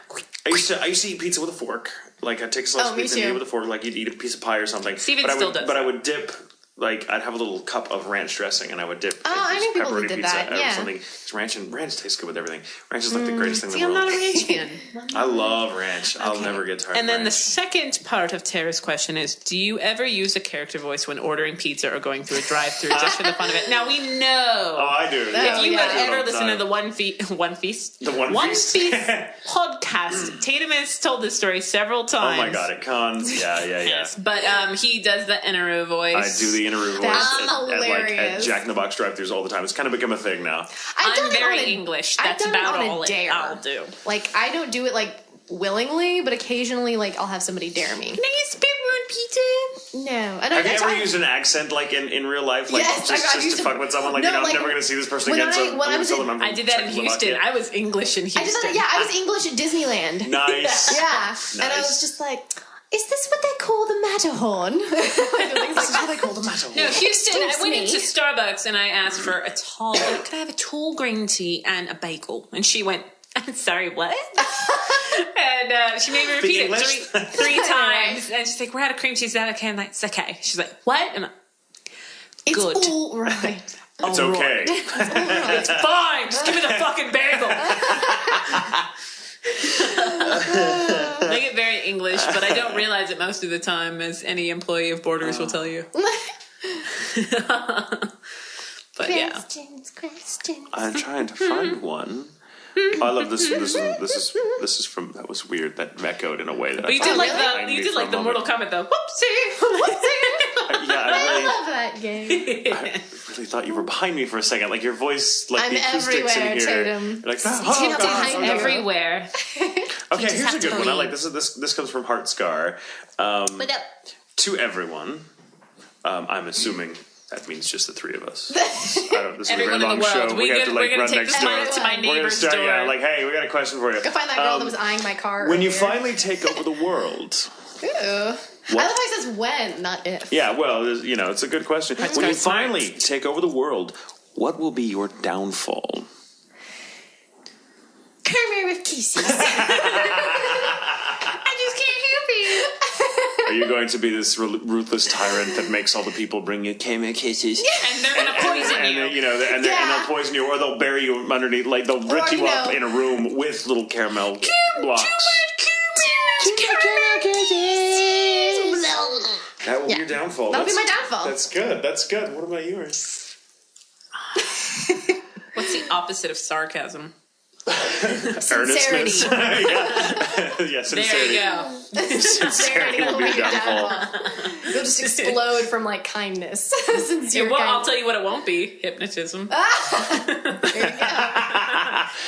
I used to eat pizza with a fork. Like I'd take a slice of pizza and eat it with a fork, like you'd eat a piece of pie or something. Steven still does. But I would dip. Like I'd have a little cup of ranch dressing, and I would dip. I knew people who did pizza that. Yeah, or something. Ranch tastes good with everything. Ranch is like the greatest thing in the I'm world. not a ranch fan. I love ranch. I'll never get tired. And then of the ranch. second part of Tara's question is: do you ever use a character voice when ordering pizza or going through a drive-through just for the fun of it? Now we know. Oh, I do. If you have ever listened to the One Feast podcast, Tatum has told this story several times. Oh my god, it cons. Yeah. Yes, but he does the Inaroo voice. I do the Inaroo voice. That's hilarious. At Jack in the Box drive-thrus all the time. It's kind of become a thing now. I'm very English. That's about all I'll do. Like I don't do it like willingly, but occasionally like I'll have somebody dare me. Can I get pepperoni pizza? No. Have you ever used an accent like in real life? Like yes, just to fuck with someone? Like, I'm never going to see this person again. I did that in Houston. I was English in Houston. I was English at Disneyland. Nice. Yeah. Nice. And I was just like, is this what they call the Matterhorn? This is how they call the Matterhorn. No, Houston, I went into Starbucks and I asked for a tall, could I have a tall green tea and a bagel? And she went, I'm sorry, what? And she made me repeat it three times. And she's like, we're out of cream cheese. Is that okay? I'm like, it's okay. She's like, what? And it's all right. It's okay. It's fine. Just give me the fucking bagel. They get very English, but I don't realize it most of the time, as any employee of Borders will tell you. But questions. I'm trying to find one. I love this. This is from that was weird. That echoed in a way that but you did like the Mortal Kombat though. Whoopsie. I love that game. I really thought you were behind me for a second. Like your voice, like I'm the acoustics in here. Tatum. Like I'm everywhere. Okay, here's a good one. I like this. This comes from Heart Scar. To everyone, I'm assuming. That means just the three of us. This is a very long show. We're have to like run take next door. to my neighbor's door. Yeah, like, hey, we got a question for you. Go find that girl that was eyeing my car. When you finally take over the world. Ooh. I love how he says when, not if. Yeah, well, it's a good question. When you finally take over the world, what will be your downfall? Come here with kisses. I just can't help you. Are you going to be this ruthless tyrant that makes all the people bring you kisses? And they're going to poison you. And they'll poison you, or they'll bury you underneath, like they'll brick you up in a room with little caramel blocks. That will be your downfall. That'll be my downfall. That's good. What about yours? What's the opposite of sarcasm? Sincerity. Yeah, sincerity. There you go. Sincerity will be your downfall. You'll just explode from like kindness. I'll tell you what it won't be. Hypnotism. There you go.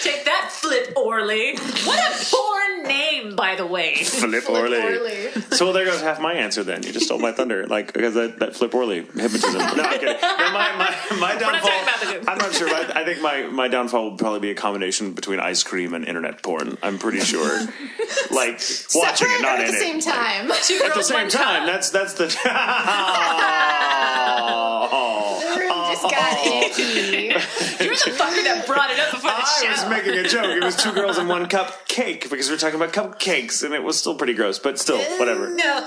Take that, Flip Orley. What a poor name, by the way. Flip Orley. So there goes half my answer then. You just stole my thunder. Like, because that Flip Orley, hypnotism. No, I'm kidding. No, my downfall, we're not talking about the good. I'm not sure, but I think my downfall will probably be a combination between ice cream and internet porn. I'm pretty sure. Like, watching it, not in it. At the same time. At the same time, that's the... The room just got icky. You the fucker that brought it up before the show. I was making a joke. It was 2 girls and 1 cupcake because we were talking about cupcakes, and it was still pretty gross, but still, whatever. No.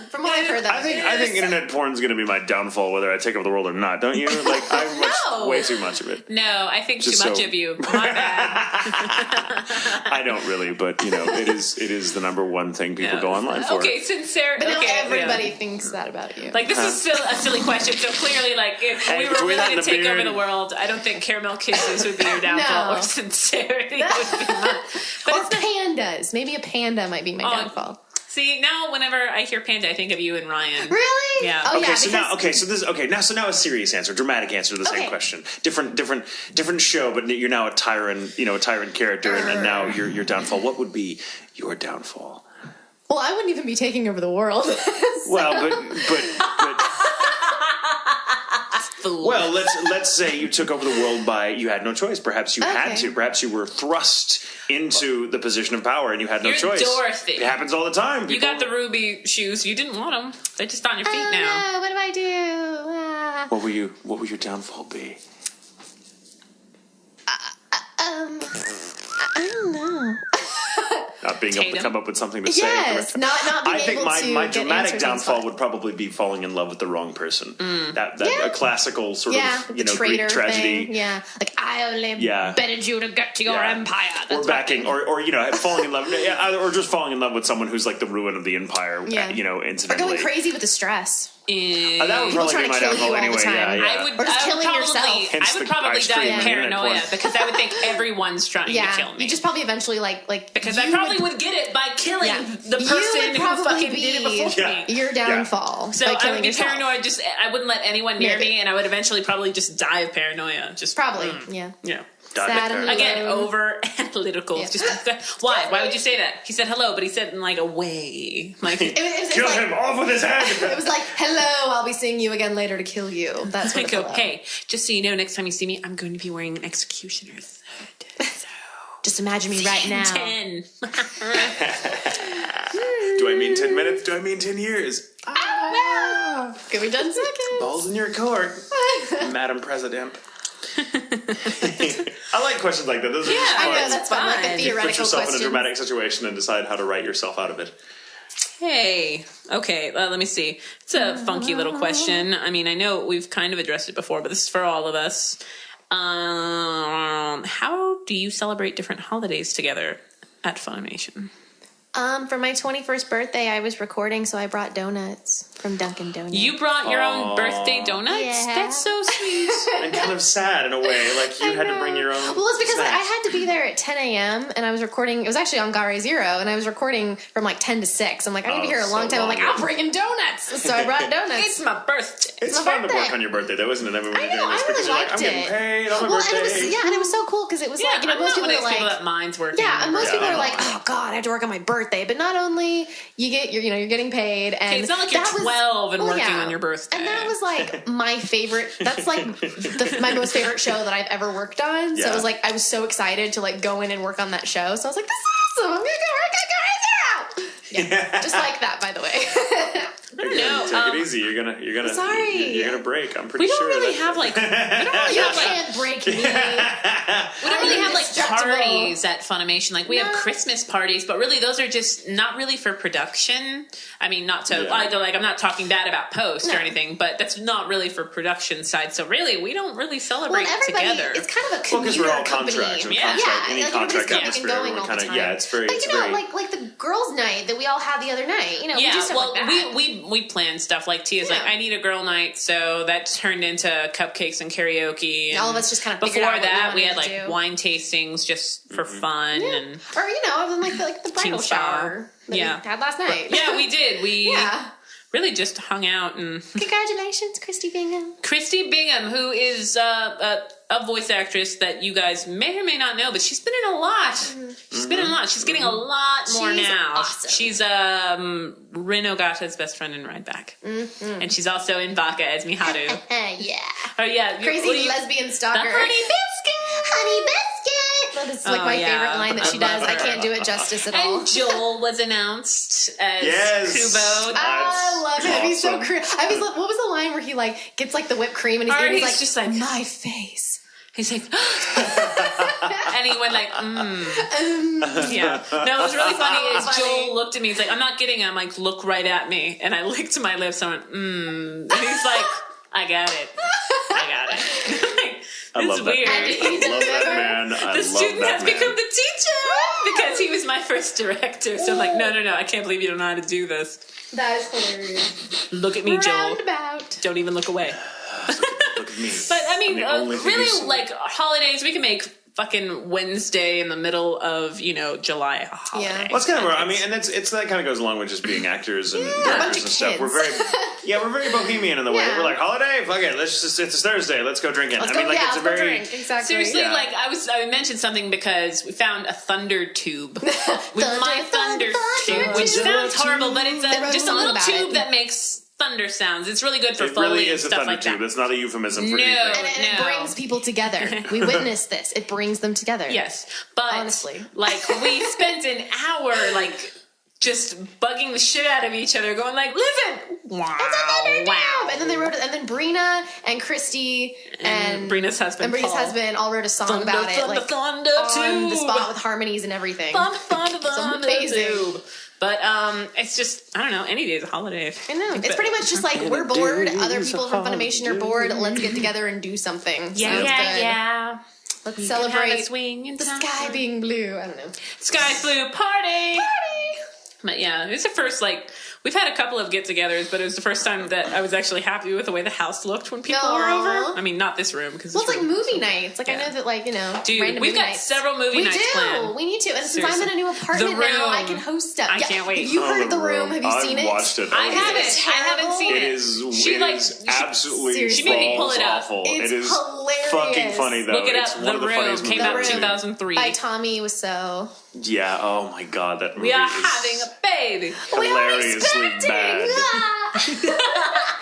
From what I've heard, that I think internet porn is going to be my downfall, whether I take over the world or not. Don't you? Like, I watch way too much of it. No, I think too much of you. My bad. I don't really, but it is the number one thing people go online for. Okay, since Sarah, but now everybody thinks that about you. Like, this is still a silly question. So clearly, like, if we were really to take over the world, I don't think caramel kisses would be your downfall, or sincerity would be mine. But or pandas. Maybe a panda might be my downfall. See, now whenever I hear panda, I think of you and Ryan. Really? Yeah. Oh, Now a serious answer, dramatic answer to the same question. Different show, but you're now a tyrant, a tyrant character, and now your downfall. What would be your downfall? Well, I wouldn't even be taking over the world. Well, but well, let's say you took over the world by you had no choice. Perhaps you had to. Perhaps you were thrust into the position of power and you had no choice. Dorothy. It happens all the time. You got the ruby shoes. You didn't want them. They're just on your feet now. No, what do I do? What would your downfall be? I don't know. Not being able to come up with something to say. Yes, not being I think able to my get dramatic answers downfall would probably be falling in love with the wrong person. That a classical sort of Greek tragedy. Thing. Yeah, like I only betted you to get to your empire. That's or falling in love, or just falling in love with someone who's like the ruin of the empire. Incidentally, or going crazy with the stress. That would probably be my downfall anyway. Or just killing yourself. I would probably die of paranoia because I would think everyone's trying to kill me. You just probably eventually like because I probably would get it by killing the person who fucking did it before me. Your downfall. So I would be paranoid. I wouldn't let anyone near me, and I would eventually probably just die of paranoia. Just probably, yeah. Sad and again, over analytical. Yeah. Just why? Why would you say that? He said hello, but he said in like a way, like kill him off with his hand. It was like, hello, I'll be seeing you again later to kill you. That's what go. Hey, just so you know, next time you see me, I'm going to be wearing an executioner's hood. So just imagine me right now. 10. Do I mean 10 minutes? Do I mean 10 years? Could be done seconds. Balls in your court, Madam President. I like questions like that. Those are I know, that's fun. Like the theoretical put yourself questions. in a dramatic situation and decide how to write yourself out of it. Hey, okay, let me see. It's a funky little question. I mean, I know we've kind of addressed it before, but this is for all of us. How do you celebrate different holidays together at Funimation? For my 21st birthday, I was recording, so I brought donuts from Dunkin' Donuts. You brought your own birthday donuts? Yeah. That's so sweet. And kind of sad in a way, like you had to bring your own. Well, it's because snacks. I had to be there at 10 a.m. and I was recording. It was actually on Gare Zero, and I was recording from like 10 to 6. I'm like, I'm gonna be here a long time. I'm like, I'll bring in donuts. So I brought donuts. It's my birthday. It's fun to work on your birthday, though, isn't it? I mean, when you're doing this, because you're like, I'm getting paid on my birthday. And it was so cool because it was like, most people are like, that mine's working. Yeah, and most people are like, oh God, I have to work on my birthday. But not only you get, you're getting paid, and it's not like you're 12 and working on your birthday. And that was like my favorite. That's like my most favorite show that I've ever worked on. So it was like I was so excited to like go in and work on that show. So I was like, this is awesome. I'm gonna go work on Gare Zero. Yeah, just like that, by the way. Take it easy. You're gonna break. I'm pretty sure. We don't really have like. You can't break me. We don't really have like parties at Funimation. Like we have Christmas parties, but really those are just not really for production. I mean, not to like I'm not talking bad about post or anything, but that's not really for production side. So really, we don't really celebrate together. It's kind of a commuter we're all company. Any contract atmosphere. Going all the time. It's very. But like the girls' night that we all had the other night. We do stuff like that. we plan stuff like Tia's like I need a girl night, so that turned into cupcakes and karaoke. And all of us just kind of before that we had like wine tastings just for fun and or then like the bridal shower that we had last night. Yeah, we did. We really just hung out and congratulations, Christy Bingham. Christy Bingham, who is a voice actress that you guys may or may not know, but she's been in a lot. She's been in a lot. She's getting a lot more now. Awesome. She's Rin Ogata's best friend in Ride Back. And she's also in Baka as Miharu. Oh yeah. Crazy lesbian stalker. The honey biscuit! Honey biscuit! That is like my favorite line that she does. I can't do it justice at all. And Joel was announced as Kubo. I love him. He's so crazy. What was the line where he like gets like the whipped cream and he's like just like, my face He's like, and he went like, yeah. No, it was really funny. Is Joel looked at me. He's like, I'm not kidding. I'm like, look right at me. And I licked my lips. I went, And he's like, I got it. I love weird. I love that man. The student has become the teacher because he was my first director. So I'm like, no, I can't believe you don't know how to do this. That is hilarious. Look at me, Joel. Roundabout. Don't even look away. Look at me. But I mean, really, like holidays, we can make fucking Wednesday in the middle of July a holiday. Yeah. Well, it's kind of where, I mean, and it's that kind of goes along with just being actors and directors and stuff. We're very bohemian in the way that we're like, holiday, fuck it, it's Thursday, let's go drinking. Let's go drink. Exactly. Seriously, like I mentioned something because we found a thunder tube with my thunder tube, which sounds horrible, but it's just a little tube that makes thunder sounds. It's really good for Foley really is and stuff like that. It's not a euphemism for anything. And it brings people together. We witness this. It brings them together. Yes, but honestly, like we spent an hour like just bugging the shit out of each other, going like, "Listen, wow!" And then they wrote it, and then Brina and Christy and Brina's husband, all wrote a song about it, like on the spot with harmonies and everything. It's amazing. But it's just, I don't know, any day is a holiday. I know. It's pretty much just like we're bored, other people from Funimation are bored, let's get together and do something. Yeah. Let's celebrate swing the sky being blue. I don't know. Sky blue party! But yeah, it's the first, like, we've had a couple of get-togethers, but it was the first time that I was actually happy with the way the house looked when people were over. I mean, not this room, because it's like movie nights. Like, I know that, like, dude, we've got several movie nights planned. We need to. And since I'm in a new apartment now, I can host stuff. I can't wait. You heard The Room. Have you seen it? I've watched it. I haven't seen it. It is absolutely she made me pull it up. awful. It's it is hilarious. Fucking funny, though. Look it up. The Room came out in 2003. By Tommy Wiseau. Yeah, oh my god, that movie We are having a baby. Hilariously bad.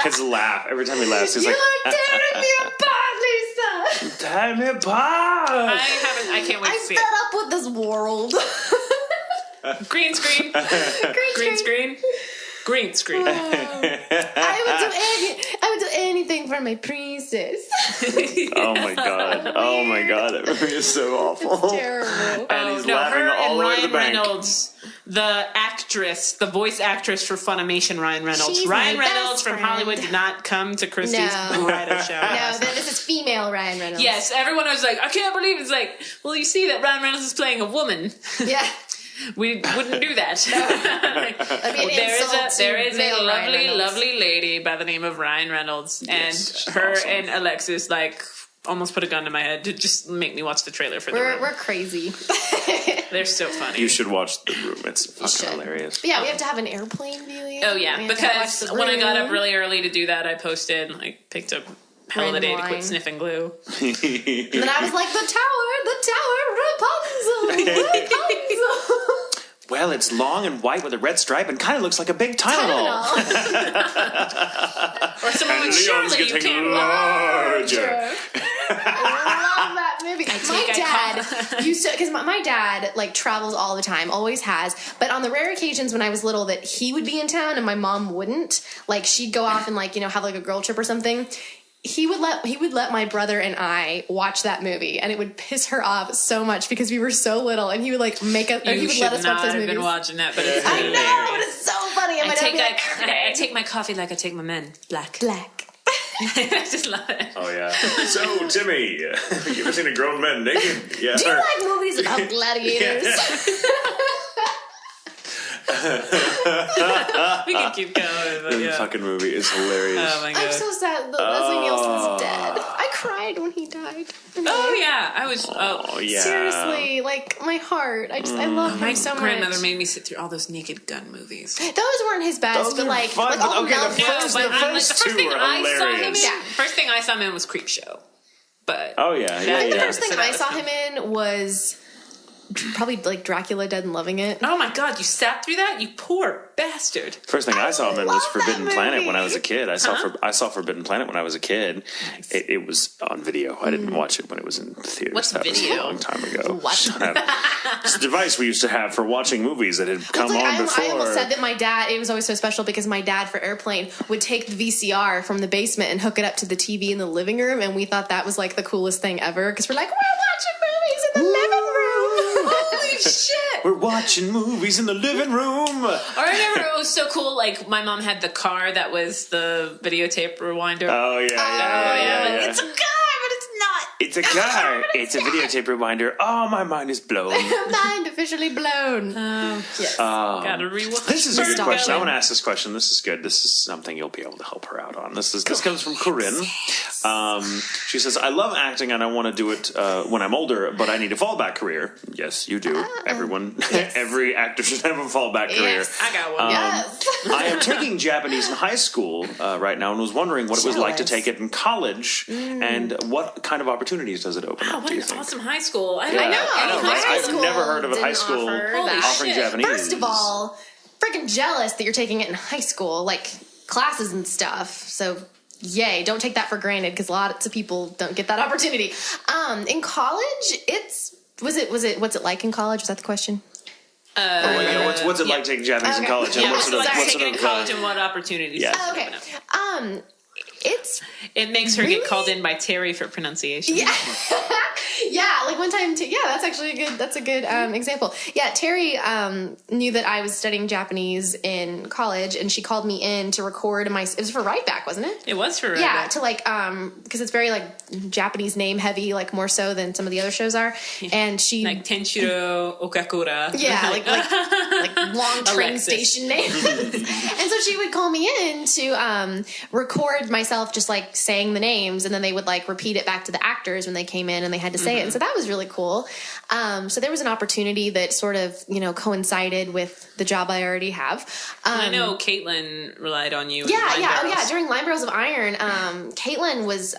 His laugh, every time he laughs, he's like, You're tearing me apart, Lisa. Tear me apart. I can't wait to see it. I'm fed up with this world. Green screen. Green screen. I would do anything for my princess. Oh my god, that movie is so awful. It's terrible. And he's laughing all the way to the bank. Reynolds, the voice actress for Funimation, Ryan Reynolds. She's Ryan my Reynolds best from friend. Hollywood did not come to Christie's bridal show. No, this is female Ryan Reynolds. Yes, everyone was like, I can't believe it's like, well, you see that Ryan Reynolds is playing a woman. Yeah. We wouldn't do that. There is a lovely lady by the name of Ryan Reynolds, and her and Alexis like almost put a gun to my head to just make me watch the trailer for The Room. We're crazy. They're so funny. You should watch The Room. It's fucking hilarious. But yeah, we have to have an airplane viewing. Oh yeah, because when I got up really early to do that, I posted, like, picked up hell of a day to quit sniffing glue. And then I was like, the tower, Rapunzel. Well, it's long and white with a red stripe and kind of looks like a big Tylenol. Or someone with Leon's Shirley, you getting can't larger. I love that movie. My dad used to, because my dad like travels all the time, always has. But on the rare occasions when I was little that he would be in town and my mom wouldn't, like she'd go off and like have like a girl trip or something. He would let my brother and I watch that movie, and it would piss her off so much because we were so little, and he would like make us. Or he would let us watch those movies. I've been watching that, but it's I know, but it's so funny. And I take my coffee like I take my men, black. I just love it. Oh yeah. So Timmy, you ever seen a grown man naked? Yeah. Do you like movies about gladiators? We can keep going. But the fucking movie is hilarious. Oh my god. I'm so sad that Leslie Nielsen's dead. I cried when he died. Oh yeah, I was. Oh yeah. Seriously, like my heart. I love him so much. My grandmother made me sit through all those Naked Gun movies. Those weren't his best, but like, fun, all okay, the first two are hilarious. First thing I saw him in was Creepshow. But oh yeah, I think the first thing I saw him in was probably like Dracula Dead and Loving It. Oh my God, you sat through that? You poor bastard. First thing I saw him in was Forbidden that Planet movie. when I was a kid. I saw Forbidden Planet when I was a kid. Nice. It was on video. I didn't watch it when it was in theaters. What's that video? was a long time ago. What? Shut up. It's a device we used to have for watching movies that had come It's like, on before. I almost said that my dad, it was always so special because my dad for Airplane would take the VCR from the basement and hook it up to the TV in the living room, and we thought that was like the coolest thing ever because we're like, we're watching movies in the living room. Holy shit. We're watching movies in the living room. Or I remember it was so cool, like my mom had the car that was the videotape rewinder. Oh yeah. It's a car, but it's not. It's a car. It's a videotape rewinder. Oh, my mind is blown. Mind officially blown. Yes. Gotta rewatch. This is a good Stop question. it. I want to ask this question. This is good. This is something you'll be able to help her out on. This comes from Corinne. She says, I love acting and I want to do it when I'm older, but I need a fallback career. Yes, you do. Everyone, every actor should have a fallback career. Yes. I got one. Yes. I am taking Japanese in high school right now and was wondering what it was like to Jealous. take it in college and what kind of opportunities does it open Oh, up, what do you an think? awesome high school. I know. don't know. I know, any right? high I've school. never heard of a high didn't school offer Holy that. offering shit. Japanese. First of all, freaking jealous that you're taking it in high school, like classes and stuff. So, yay! Don't take that for granted because lots of people don't get that opportunity. In college, what's it like in college? Was that the question? What's it like taking Japanese in Okay. college? And Yeah, what what's sort it like of, what taking sort in of college and what opportunities Yeah. does it Okay. open up? It's It makes her Really? get called in by Terry for pronunciation. yeah, like one time. That's actually a good example. Yeah, Terry knew that I was studying Japanese in college, and she called me in to record it was for Right Back, wasn't it? It was for Yeah, to like because it's very like Japanese name heavy, like more so than some of the other shows are. And she like Tenshiro Okakura. yeah, like long train Alexis. station names. And so she would call me in to record myself just like saying the names, and then they would like repeat it back to the actors when they came in and they had to say it. And so that was really cool. So there was an opportunity that sort of, coincided with the job I already have. I know Caitlin relied on you. in Yeah, Line yeah, oh Barrels. yeah. During Line Barrels of Iron, Caitlin was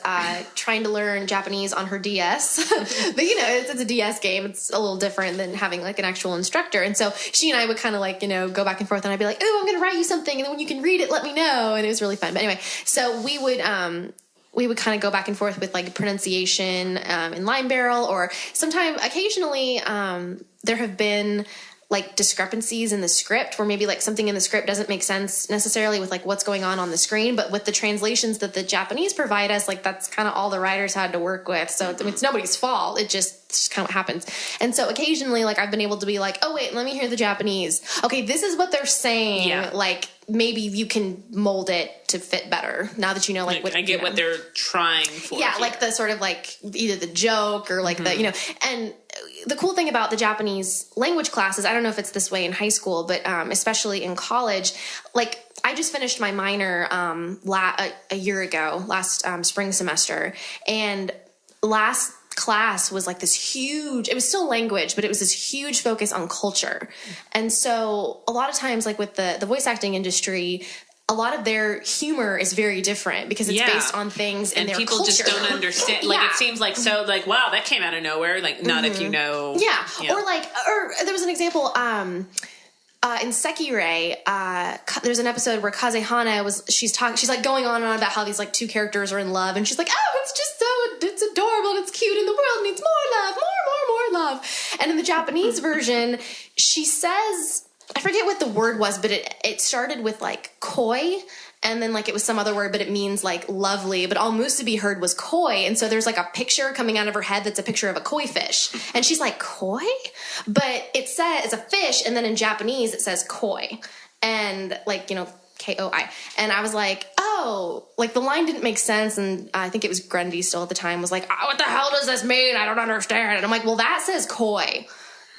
trying to learn Japanese on her DS, but it's a DS game. It's a little different than having like an actual instructor. And so she and I would kind of like go back and forth, and I'd be like, "Oh, I'm going to write you something, and then when you can read it, let me know." And it was really fun. But anyway, so we would kind of go back and forth with like pronunciation in Line Barrel, or occasionally there have been like discrepancies in the script where maybe like something in the script doesn't make sense necessarily with like what's going on the screen, but with the translations that the Japanese provide us, like that's kind of all the writers had to work with. So it's nobody's fault. It's just kind of what happens. And so occasionally like I've been able to be like, oh wait, let me hear the Japanese. Okay, this is what they're saying. Yeah. Like maybe you can mold it to fit better now that you know like what I get what they're trying for. yeah, here. like the sort of like either the joke or like the and the cool thing about the Japanese language classes, I don't know if it's this way in high school, but especially in college, like I just finished my minor a year ago, last spring semester, and last class was like this huge, it was still language, but it was this huge focus on culture. And so a lot of times like with the voice acting industry, a lot of their humor is very different because it's based on things in and their people culture. just don't understand. Like it seems like so like wow, that came out of nowhere. Like not if you know. Yeah. Or there was an example in Sekirei, there's an episode where Kazehana she's like going on and on about how these like two characters are in love, and she's like, oh, it's just it's adorable and it's cute and the world needs more love, more love. And in the Japanese version, she says, I forget what the word was, but it started with like koi, and then like it was some other word, but it means like lovely. But all Musubi heard was koi, and so there's like a picture coming out of her head that's a picture of a koi fish, and she's like koi, but it says it's a fish, and then in Japanese it says koi, and like KOI, and I was like, oh, like the line didn't make sense, and I think it was Grundy still at the time was like, oh, what the hell does this mean? I don't understand. And I'm like, well, that says koi.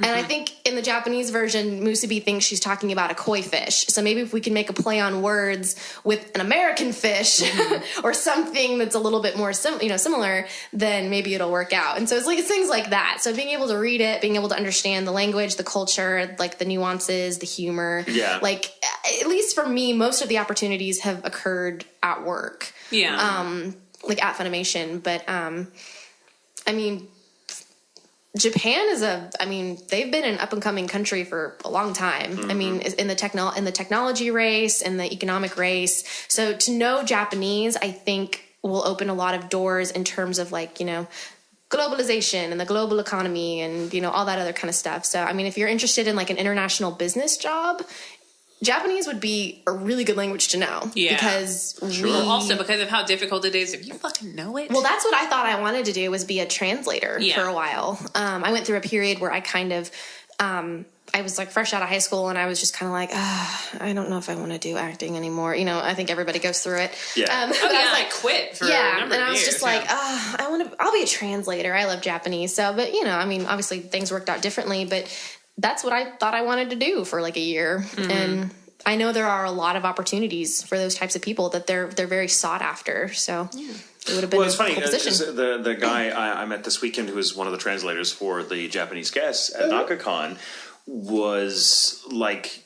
And I think in the Japanese version, Musubi thinks she's talking about a koi fish. So maybe if we can make a play on words with an American fish or something that's a little bit more similar, then maybe it'll work out. And so it's things like that. So being able to read it, being able to understand the language, the culture, like the nuances, the humor. Yeah. Like at least for me, most of the opportunities have occurred at work. Yeah. Like at Funimation. But I mean, Japan is they've been an up and coming country for a long time. Mm-hmm. I mean, in the technology race and the economic race. So to know Japanese, I think will open a lot of doors in terms of like, you know, globalization and the global economy and, you know, all that other kind of stuff. So, I mean, if you're interested in like an international business job, Japanese would be a really good language to know. Yeah. Because also because of how difficult it is if you fucking know it. Well, that's what I thought I wanted to do, was be a translator for a while. I went through a period where I kind of, I was like fresh out of high school and I was just kind of like, I don't know if I want to do acting anymore. You know, I think everybody goes through it. Yeah. But I was like, quit for a number of years. And I was just like, I'll be a translator. I love Japanese. So, but you know, I mean, obviously things worked out differently, but that's what I thought I wanted to do for like a year. Mm-hmm. And I know there are a lot of opportunities for those types of people, that they're very sought after. So it would have been it's funny cool position. The guy I met this weekend, who was one of the translators for the Japanese guests at NakaCon, was like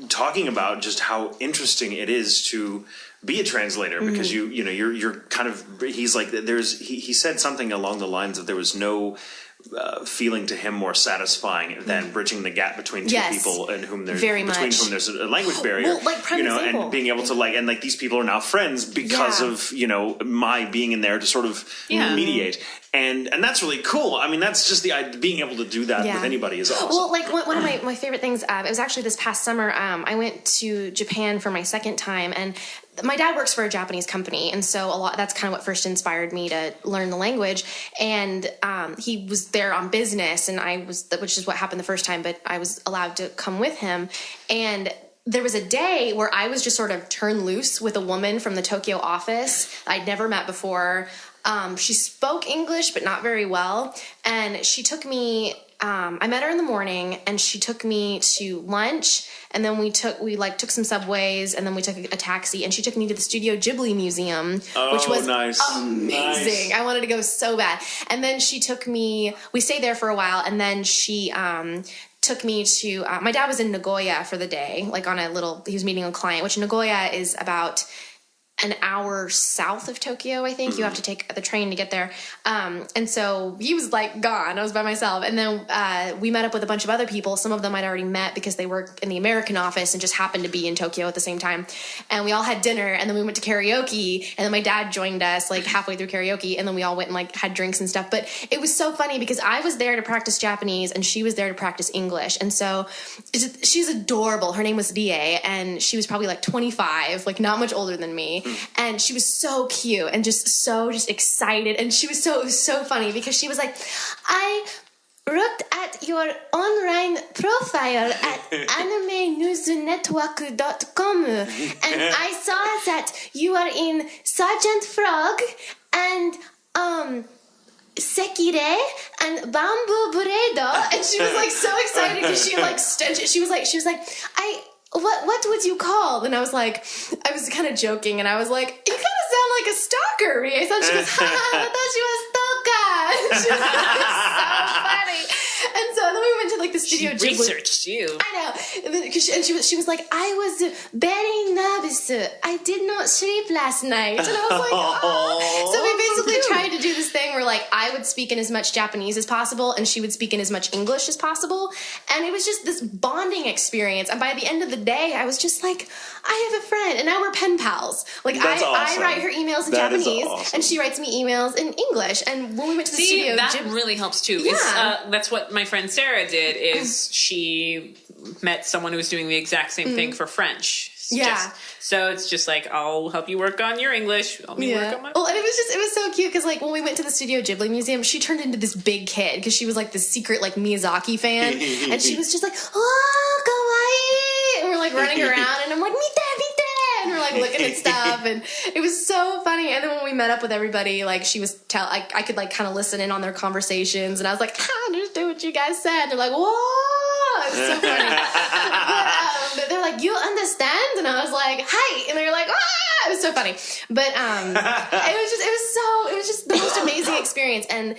talking about just how interesting it is to be a translator, because you know you're kind of, he's like, he said something along the lines of there was no feeling to him more satisfying than bridging the gap between two people and whom there's whom there's a language barrier. Well, like, you know, and being able to like these people are now friends because of, you know, my being in there to sort of mediate. And that's really cool. I mean, that's just being able to do that with anybody is awesome. Well, like one of my favorite things, it was actually this past summer, I went to Japan for my second time, and my dad works for a Japanese company, and so that's kind of what first inspired me to learn the language. And he was there on business, and which is what happened the first time, but I was allowed to come with him. And there was a day where I was just sort of turned loose with a woman from the Tokyo office I'd never met before. She spoke English, but not very well. And she took me, I met her in the morning, and she took me to lunch, and then we took some subways, and then we took a taxi, and she took me to the Studio Ghibli Museum, which was amazing. Nice. I wanted to go so bad. And then we stayed there for a while, and then she, took me to, my dad was in Nagoya for the day, like he was meeting a client, which Nagoya is about an hour south of Tokyo, I think. You have to take the train to get there. And so he was like gone. I was by myself. And then we met up with a bunch of other people. Some of them I'd already met because they work in the American office and just happened to be in Tokyo at the same time. And we all had dinner, and then we went to karaoke, and then my dad joined us like halfway through karaoke, and then we all went and like had drinks and stuff. But it was so funny because I was there to practice Japanese and she was there to practice English. And so she's adorable. Her name was Rie, and she was probably like 25, like not much older than me. And she was so cute and just excited. And she was it was so funny because she was like, I looked at your online profile at animenewsnetwork.com, and I saw that you are in Sergeant Frog and Sekire and Bamboo Burrito. And she was like so excited because she was like what would you call? And I was kind of joking, and I was like, you kind of sound like a stalker, Rie. So she goes, I thought she was stalker. She was so funny. And so then we went to like the Studio Ghibli. She researched you. I know. And she was like, I was very nervous. I did not sleep last night. And I was like, oh. So we basically tried to do this thing where like I would speak in as much Japanese as possible, and she would speak in as much English as possible. And it was just this bonding experience. And by the end of the day, I was just like, I have a friend. And now we're pen pals. Like I write her emails in Japanese, and she writes me emails in English. And when we went to the studio, that really helps too. Yeah. That's what my friend Sarah did. Is she met someone who was doing the exact same thing for French. So it's just like, I'll help you work on your English. Help me work on my. Well, and it was so cute because like when we went to the Studio Ghibli Museum, she turned into this big kid because she was like the secret like Miyazaki fan, and she was just like, oh, kawaii, and we're like running around, and I'm like, mite, and we're like looking at stuff, and it was so funny. And then when we met up with everybody, like she was I could like kind of listen in on their conversations, and I was like, I understood what you guys said. They're like, whoa, it was so funny. But they're like, you understand? And I was like, hi, and they were like, ah, it was so funny. But it was just the most amazing experience. And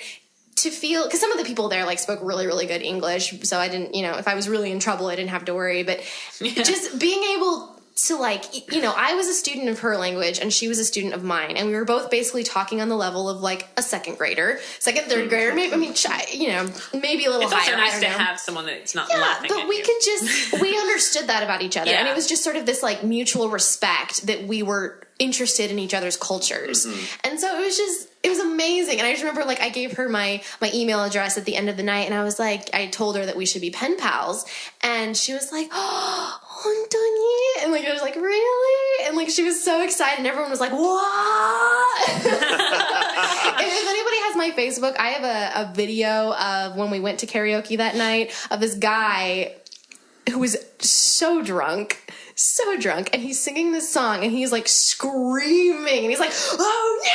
to feel, because some of the people there like spoke really, really good English, so I didn't, if I was really in trouble, I didn't have to worry. But just being able to like, you know, I was a student of her language and she was a student of mine, and we were both basically talking on the level of like a second, third grader. Maybe, I mean, you know, maybe a little it's higher. Also nice I don't to know. have someone that's not laughing but at we you. could just we understood that about each other, and it was just sort of this like mutual respect that we were interested in each other's cultures, and so it was amazing. And I just remember, like, I gave her my email address at the end of the night, and I was like, I told her that we should be pen pals, and she was like, oh, hontonii, and like I was like, really? And like she was so excited, and everyone was like, what? If anybody has my Facebook, I have a video of when we went to karaoke that night of this guy who was so drunk, and he's singing this song, and he's like screaming, and he's like, oh yeah!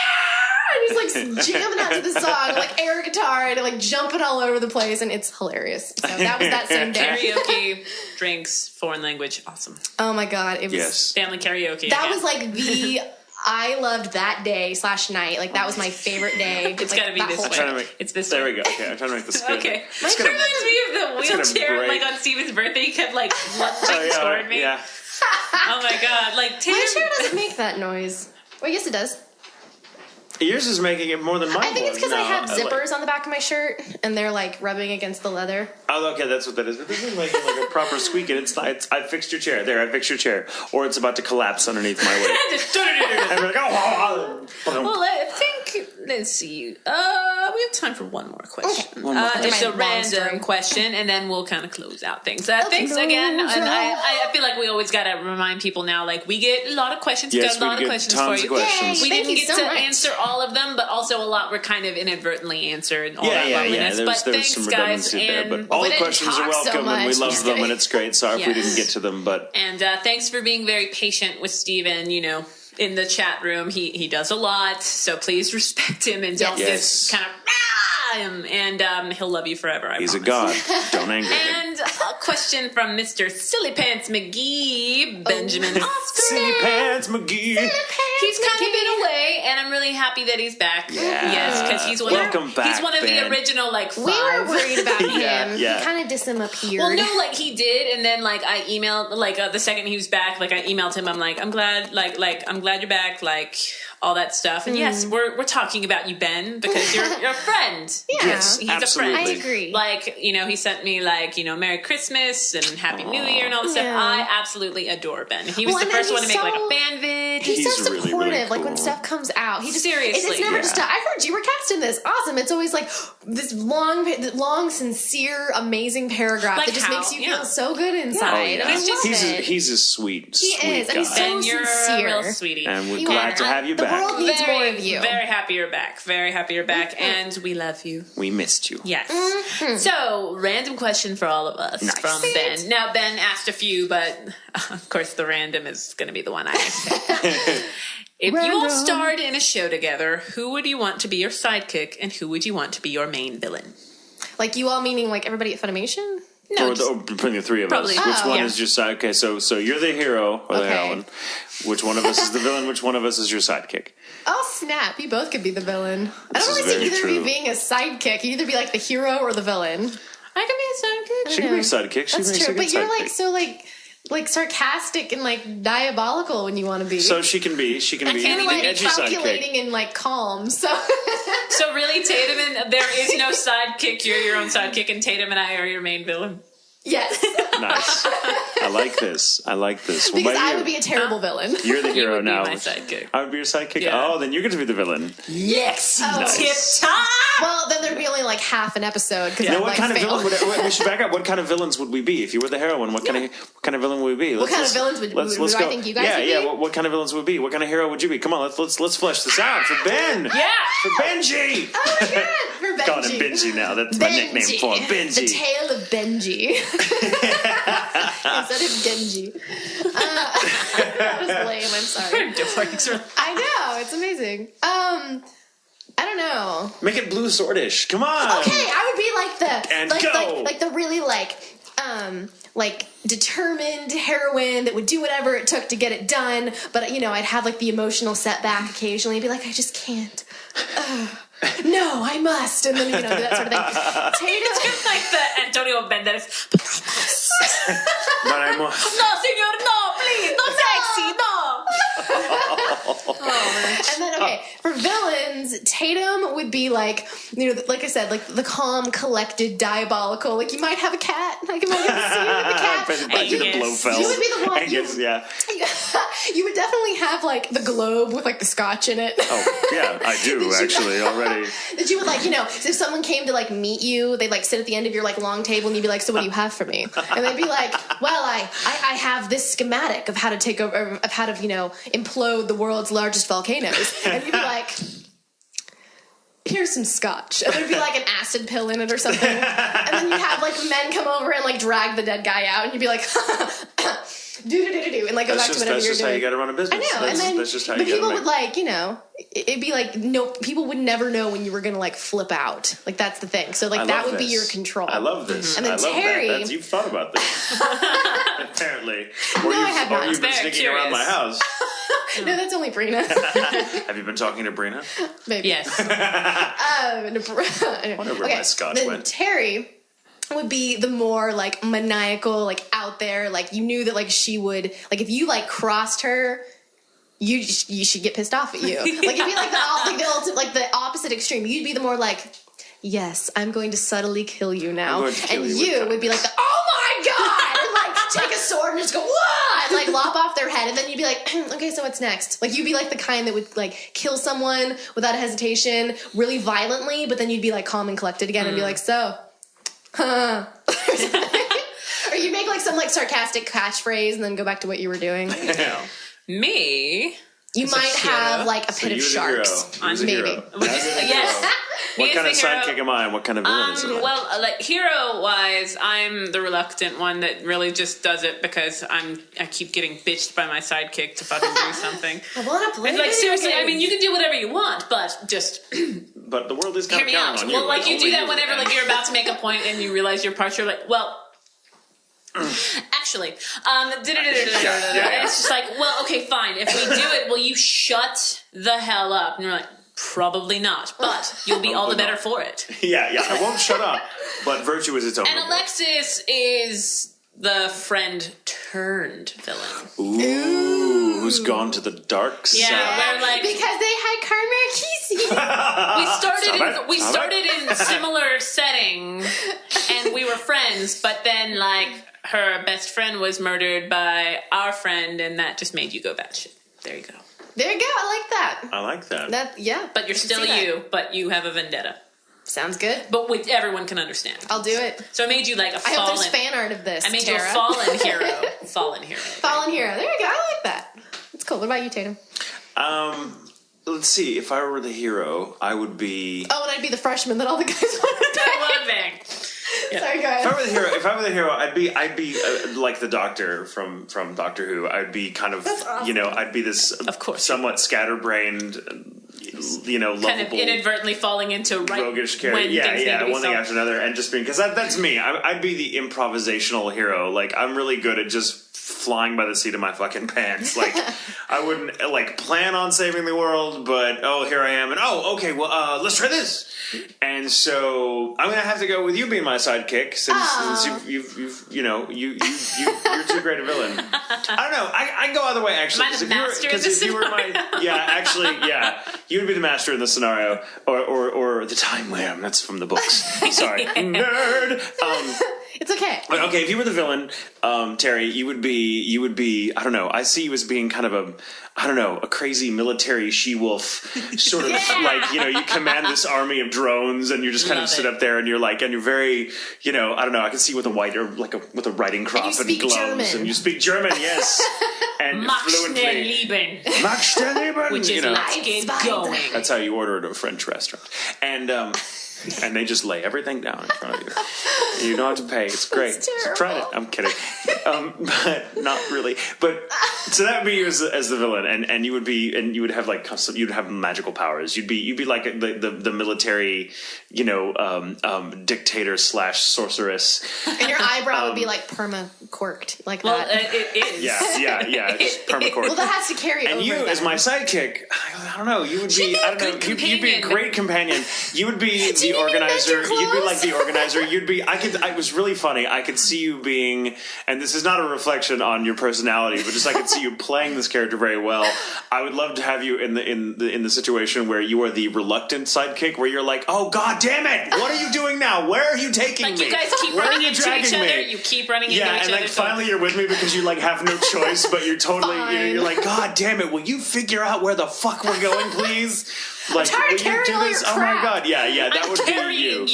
And he's like jamming out to the song, like air guitar, and like jumping all over the place, and it's hilarious. So that was that same day. Karaoke, drinks, foreign language, awesome. Oh my god, it was family karaoke. That was like I loved that day / night. Like that was my favorite day. It's like, gotta be this way. It's this way. There we go. Okay, I'm trying to make this good. Okay. It reminds me of the wheelchair, like on Steven's birthday. He kept like lunging toward me. Yeah. Oh my god! Like Tatum. My chair doesn't make that noise. Well, yes, it does. Yours is making it more than mine. I think it's because I have zippers like... on the back of my shirt, and they're like rubbing against the leather. Oh, okay, that's what that is. But this is making like a proper squeak, and it's I fixed your chair. There, I fixed your chair, or it's about to collapse underneath my weight. And we're like, oh. Well, I think let's see. We have time for one more question. Okay. It's a random question, and then we'll kind of close out things. Thanks again, and I feel like we always got to remind people now. Like we get a lot of questions. Yes, we got a lot of questions for you. Questions. We Thank didn't you get so to much. answer all of them, but also a lot were kind of inadvertently answered. All Yeah. But There was thanks, some guys. redundancy there, And but all the didn't questions are talk so welcome, and we much. love Just them, kidding. and it's great. Sorry if we Yes. didn't get to them, but thanks for being very patient with Steven, you know, in the chat room. He does a lot, so please respect him and don't just kind of him, and he'll love you forever. I he's promise. a god. Don't anger him. And a question from Mr. Silly Pants McGee, Benjamin. Silly Pants McGee. He's kind of been away, and I'm really happy that he's back. Yeah. Yes, because he's one of Ben. the original like 5. We were worried about him. Yeah. He kind of disappeared. Well, no, like he did, and then like I emailed, like the second he was back, like I emailed him. I'm like, I'm glad, like I'm glad you're back, like all that stuff. And yes, we're talking about you, Ben, because you're a friend. Yeah. Yes, He's absolutely. a friend. I agree. Like, you know, he sent me like, you know, Merry Christmas and Happy New Year and all this stuff. Yeah. I absolutely adore Ben. He was the and first one to he's make like so- a fan vid. He's so really, supportive. really Like when cool. stuff comes out, he just Seriously. It's never just I heard you were cast in this. Awesome. It's always like this long, sincere, amazing paragraph Like that just how- makes you yeah. feel so good inside. Oh, yeah. And I love it. He's a sweet, He sweet is, guy. and he's so Ben, you're sincere. a real sweetie. And we're You glad are. to have you The back. world needs more of you. Very happy you're back. Very happy you're back. And we love you. We missed you. Yes. So, random question for all of us from Ben. Now, Ben asked a few, but of course, the random is going to be the one I asked. If you all starred in a show together, who would you want to be your sidekick, and who would you want to be your main villain? Like you all meaning like everybody at Funimation? No, Or between the three of Probably. us. Which Oh. one Yeah. is your side? Okay, so you're the hero or the Okay. heroine. Which one of us is the villain? Which one of us is your sidekick? Oh snap! You both could be the villain. I This don't is really see very either of you true. being a sidekick. You either be like the hero or the villain. I can be a sidekick. She can be a sidekick. She That's makes a true, good but you're sidekick. like so like sarcastic and like diabolical when you want to be. So she can be can't the even like be edgy sidekick. calculating and like calm. So So, really, Tatum and there is no sidekick. You're your own sidekick, and Tatum and I are your main villain. yes, Nice. I like this. Well, because maybe I would be a terrible villain. You're the You hero would be now. my sidekick. I would be your sidekick. Yeah. Oh, then you're going to be the villain. Yes, Nice. tip top. Well, then there'd be only like half an episode because Now, I'd what like kind of fail. villain would we should back up? What kind of villains would we be if you were the heroine? What kind of villain would we be? What kind of villains would I think you guys would be? Yeah. What kind of villains would we be? What kind of hero would you be? Come on, let's flesh this out for Ben. Yeah. For Benji. Oh my god, for Benji. Call him Benji now. That's my nickname for him. Benji. The tale of Benji. Instead of Genji. That was lame, I'm sorry. I know, it's amazing. I don't know. Make it blue swordish. Come on. Okay, I would be like And like go. like the really like determined heroine that would do whatever it took to get it done, but you know, I'd have like the emotional setback occasionally. I'd be like, I just can't. No, I must, and then you know, do that sort of thing. It's just like the Antonio Banderas. But I must. But I must. No, senor, no, please, don't say And then, okay, for villains, Tatum would be like, you know, like I said, like the calm, collected, diabolical. Like you might have a cat. Like you might have a scene with a cat. You would be the one. Angus, yeah. You would definitely have like the globe with like the scotch in it. Oh, yeah, I do actually already. That you would like, you know, so if someone came to like meet you, they'd like sit at the end of your like long table and you'd be like, so what do you have for me? And they'd be like, well, I have this schematic of how to take over, of how to, you know, implode the world's largest volcanoes. And you'd be like, here's some scotch. And there'd be like an acid pill in it or something. And then you'd have like men come over and like drag the dead guy out and you'd be like, do and like go back to whatever you're doing. That's just how you gotta run a business. I know, that's just how you gotta people would like, you know, it'd be like, no, people would never know when you were gonna like flip out. Like that's the thing. So like that would be your control. I love this. And then I love Terri, that. You've thought about this. Apparently. Or you've been sneaking around my house. No, that's only Brina. Have you been talking to Brina? Maybe. Yes. I wonder where my scotch went. Terri would be the more like maniacal, like out there, like you knew that like she would, like if you like crossed her, you should get pissed off at you. Like it'd be like the ultimate, like the opposite extreme. You'd be the more like, yes, I'm going to subtly kill you now, and you would be like, oh my god, and like take a sword and just go whoa, and like lop off their head, and then you'd be like, okay, so what's next? Like you'd be like the kind that would like kill someone without hesitation, really violently, but then you'd be like calm and collected again, and be like, so. Huh. Or you make like some like sarcastic catchphrase and then go back to what you were doing. Yeah. Me? You might have like a pit of sharks. Maybe. Yes. What kind of sidekick am I and what kind of villain is it? Well, like hero-wise, I'm the reluctant one that really just does it because I keep getting bitched by my sidekick to fucking do something. I want to play. And like seriously, I mean, you can do whatever you want, but just but the world is kind of counting on you. Well, like you do that whenever like you're about to make a point and you realize your parts. You're like, well. Actually, it's just like, well, okay, fine. If we do it, will you shut the hell up? And you're like, probably not, but you'll be all the better for it. Yeah, I won't shut up, but virtue is its own. And Alexis is the friend turned villain. Ooh, who's gone to the dark side? Yeah, we're like because they had Carmel. we started in similar setting, and we were friends, but then like. Her best friend was murdered by our friend, and that just made you go batshit. There you go. There you go. I like that. Yeah. But you're still you, but you have a vendetta. Sounds good. But everyone can understand. I'll do it. So I made you like a fallen... I hope there's fan art of this, I made Tara. you a fallen hero. Fallen hero. Fallen hero. There you go. I like that. That's cool. What about you, Tatum? Let's see. If I were the hero, I would be... Oh, and I'd be the freshman that all the guys wanted to Loving. Yeah. Sorry, go ahead. If I were the hero, I'd be like the Doctor from Doctor Who. I'd be kind of, awesome. you know, I'd be this somewhat scatterbrained, you know, lovable, kind of inadvertently falling into roguish character. Yeah, one thing after another, and just being because that's me. I'd be the improvisational hero. Like I'm really good at just flying by the seat of my fucking pants. Like I wouldn't like plan on saving the world, but here I am, and okay, well let's try this. And so I'm gonna have to go with you being my sidekick since you've you know you're too great a villain. I don't know. I go either way actually. Because if you were my you would be the master in the scenario or the time where that's from the books. Sorry, nerd. It's okay. Okay, if you were the villain, Terri, you would be. I don't know. I see you as being kind of a crazy military she-wolf sort of like, you know, you command this army of drones and you just kind of sit up there and you're like, and you're very, you know, I don't know, I can see with a white or like with a riding crop and gloves German. and you speak German, yes, and fluently. Mach der Leben, which is let's get going. That's how you order at a French restaurant, and they just lay everything down in front of you. You don't have to pay. It's great. Try it. I'm kidding. But not really. But so that would be you as the villain, and you would have like you'd have magical powers. You'd be like the military, you know, dictator / sorceress. And your eyebrow would be like perma corked, like that. It is. Yeah. Just perma corked. Well, that has to carry over. And you, as my sidekick, I don't know. You would be. I don't know. You'd be a great companion. You would be the the organizer. You'd be like the organizer. You'd be. It was really funny. I could see you being, and this is not a reflection on your personality, but just I could see you playing this character very well. I would love to have you in the situation where you are the reluctant sidekick, where you're like, oh god damn it, what are you doing now? Where are you taking me? You guys keep running into each other. You keep running into each other. Yeah, and finally you're with me because you have no choice, but you're totally you're like, god damn it, will you figure out where the fuck we're going, please? I'm tired of carrying all your crap. Oh my god, yeah, that would be you.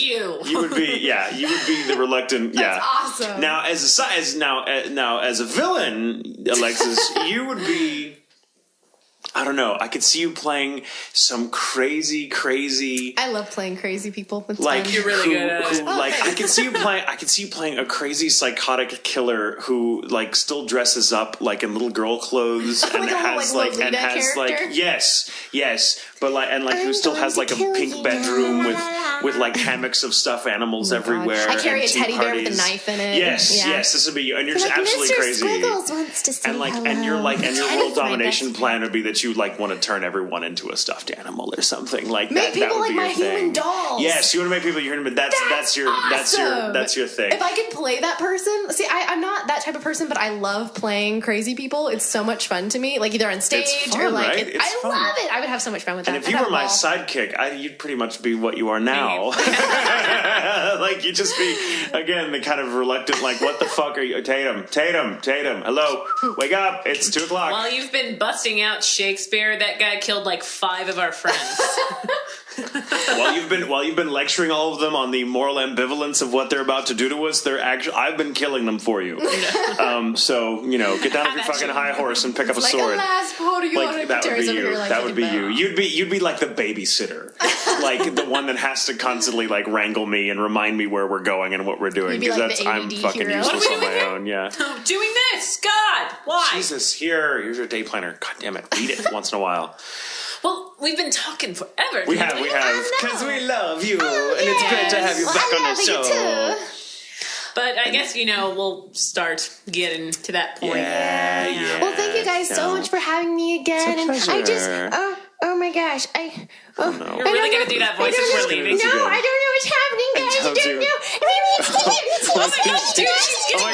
You would be the reluctant. That's awesome. Now as a villain, Alexis, you would be. I don't know. I could see you playing some crazy. I love playing crazy people. It's fun. You're really good at it. I could see you playing a crazy psychotic killer who still dresses up in little girl clothes and has yes, but who still has a pink bedroom with hammocks of stuffed animals everywhere. I carry a teddy bear with a knife in it. Yes, this would be you, and you're just absolutely crazy. Squiggles wants to say hello. And your world domination plan would be that you want to turn everyone into a stuffed animal or something like make that. Make people like my human dolls. Yes, you want to make people your human. That's your thing. If I could play that person, see, I'm not that type of person, but I love playing crazy people. It's so much fun to me. Either on stage fun, or right? I love it. I would have so much fun with that. And if you were my sidekick, you'd pretty much be what you are now. You'd just be again the kind of reluctant, what the fuck are you, Tatum? Hello, wake up! It's 2:00. While you've been busting out Shakespeare, that guy killed 5 of our friends. While you've been lecturing all of them on the moral ambivalence of what they're about to do to us, I've been killing them for you. So get down off your fucking high horse and pick up a sword. That would be you. That would be you. You'd be like the babysitter, the one that has to constantly wrangle me and remind me where we're going and what we're doing because I'm fucking hero. useless on my own. Yeah. Doing this, God, why? Jesus, here's your day planner. God damn it, read it once in a while. Well, we've been talking forever. We have, because we love you, and it's great to have you back on the show. You too. But I guess, we'll start getting to that point. Yeah. Well, thank you guys so much for having me again. It's a pleasure. Oh my gosh. You're really going to do that voice as we're leaving? No, I don't know what's happening, guys. I don't know. Oh my gosh, dude, she's getting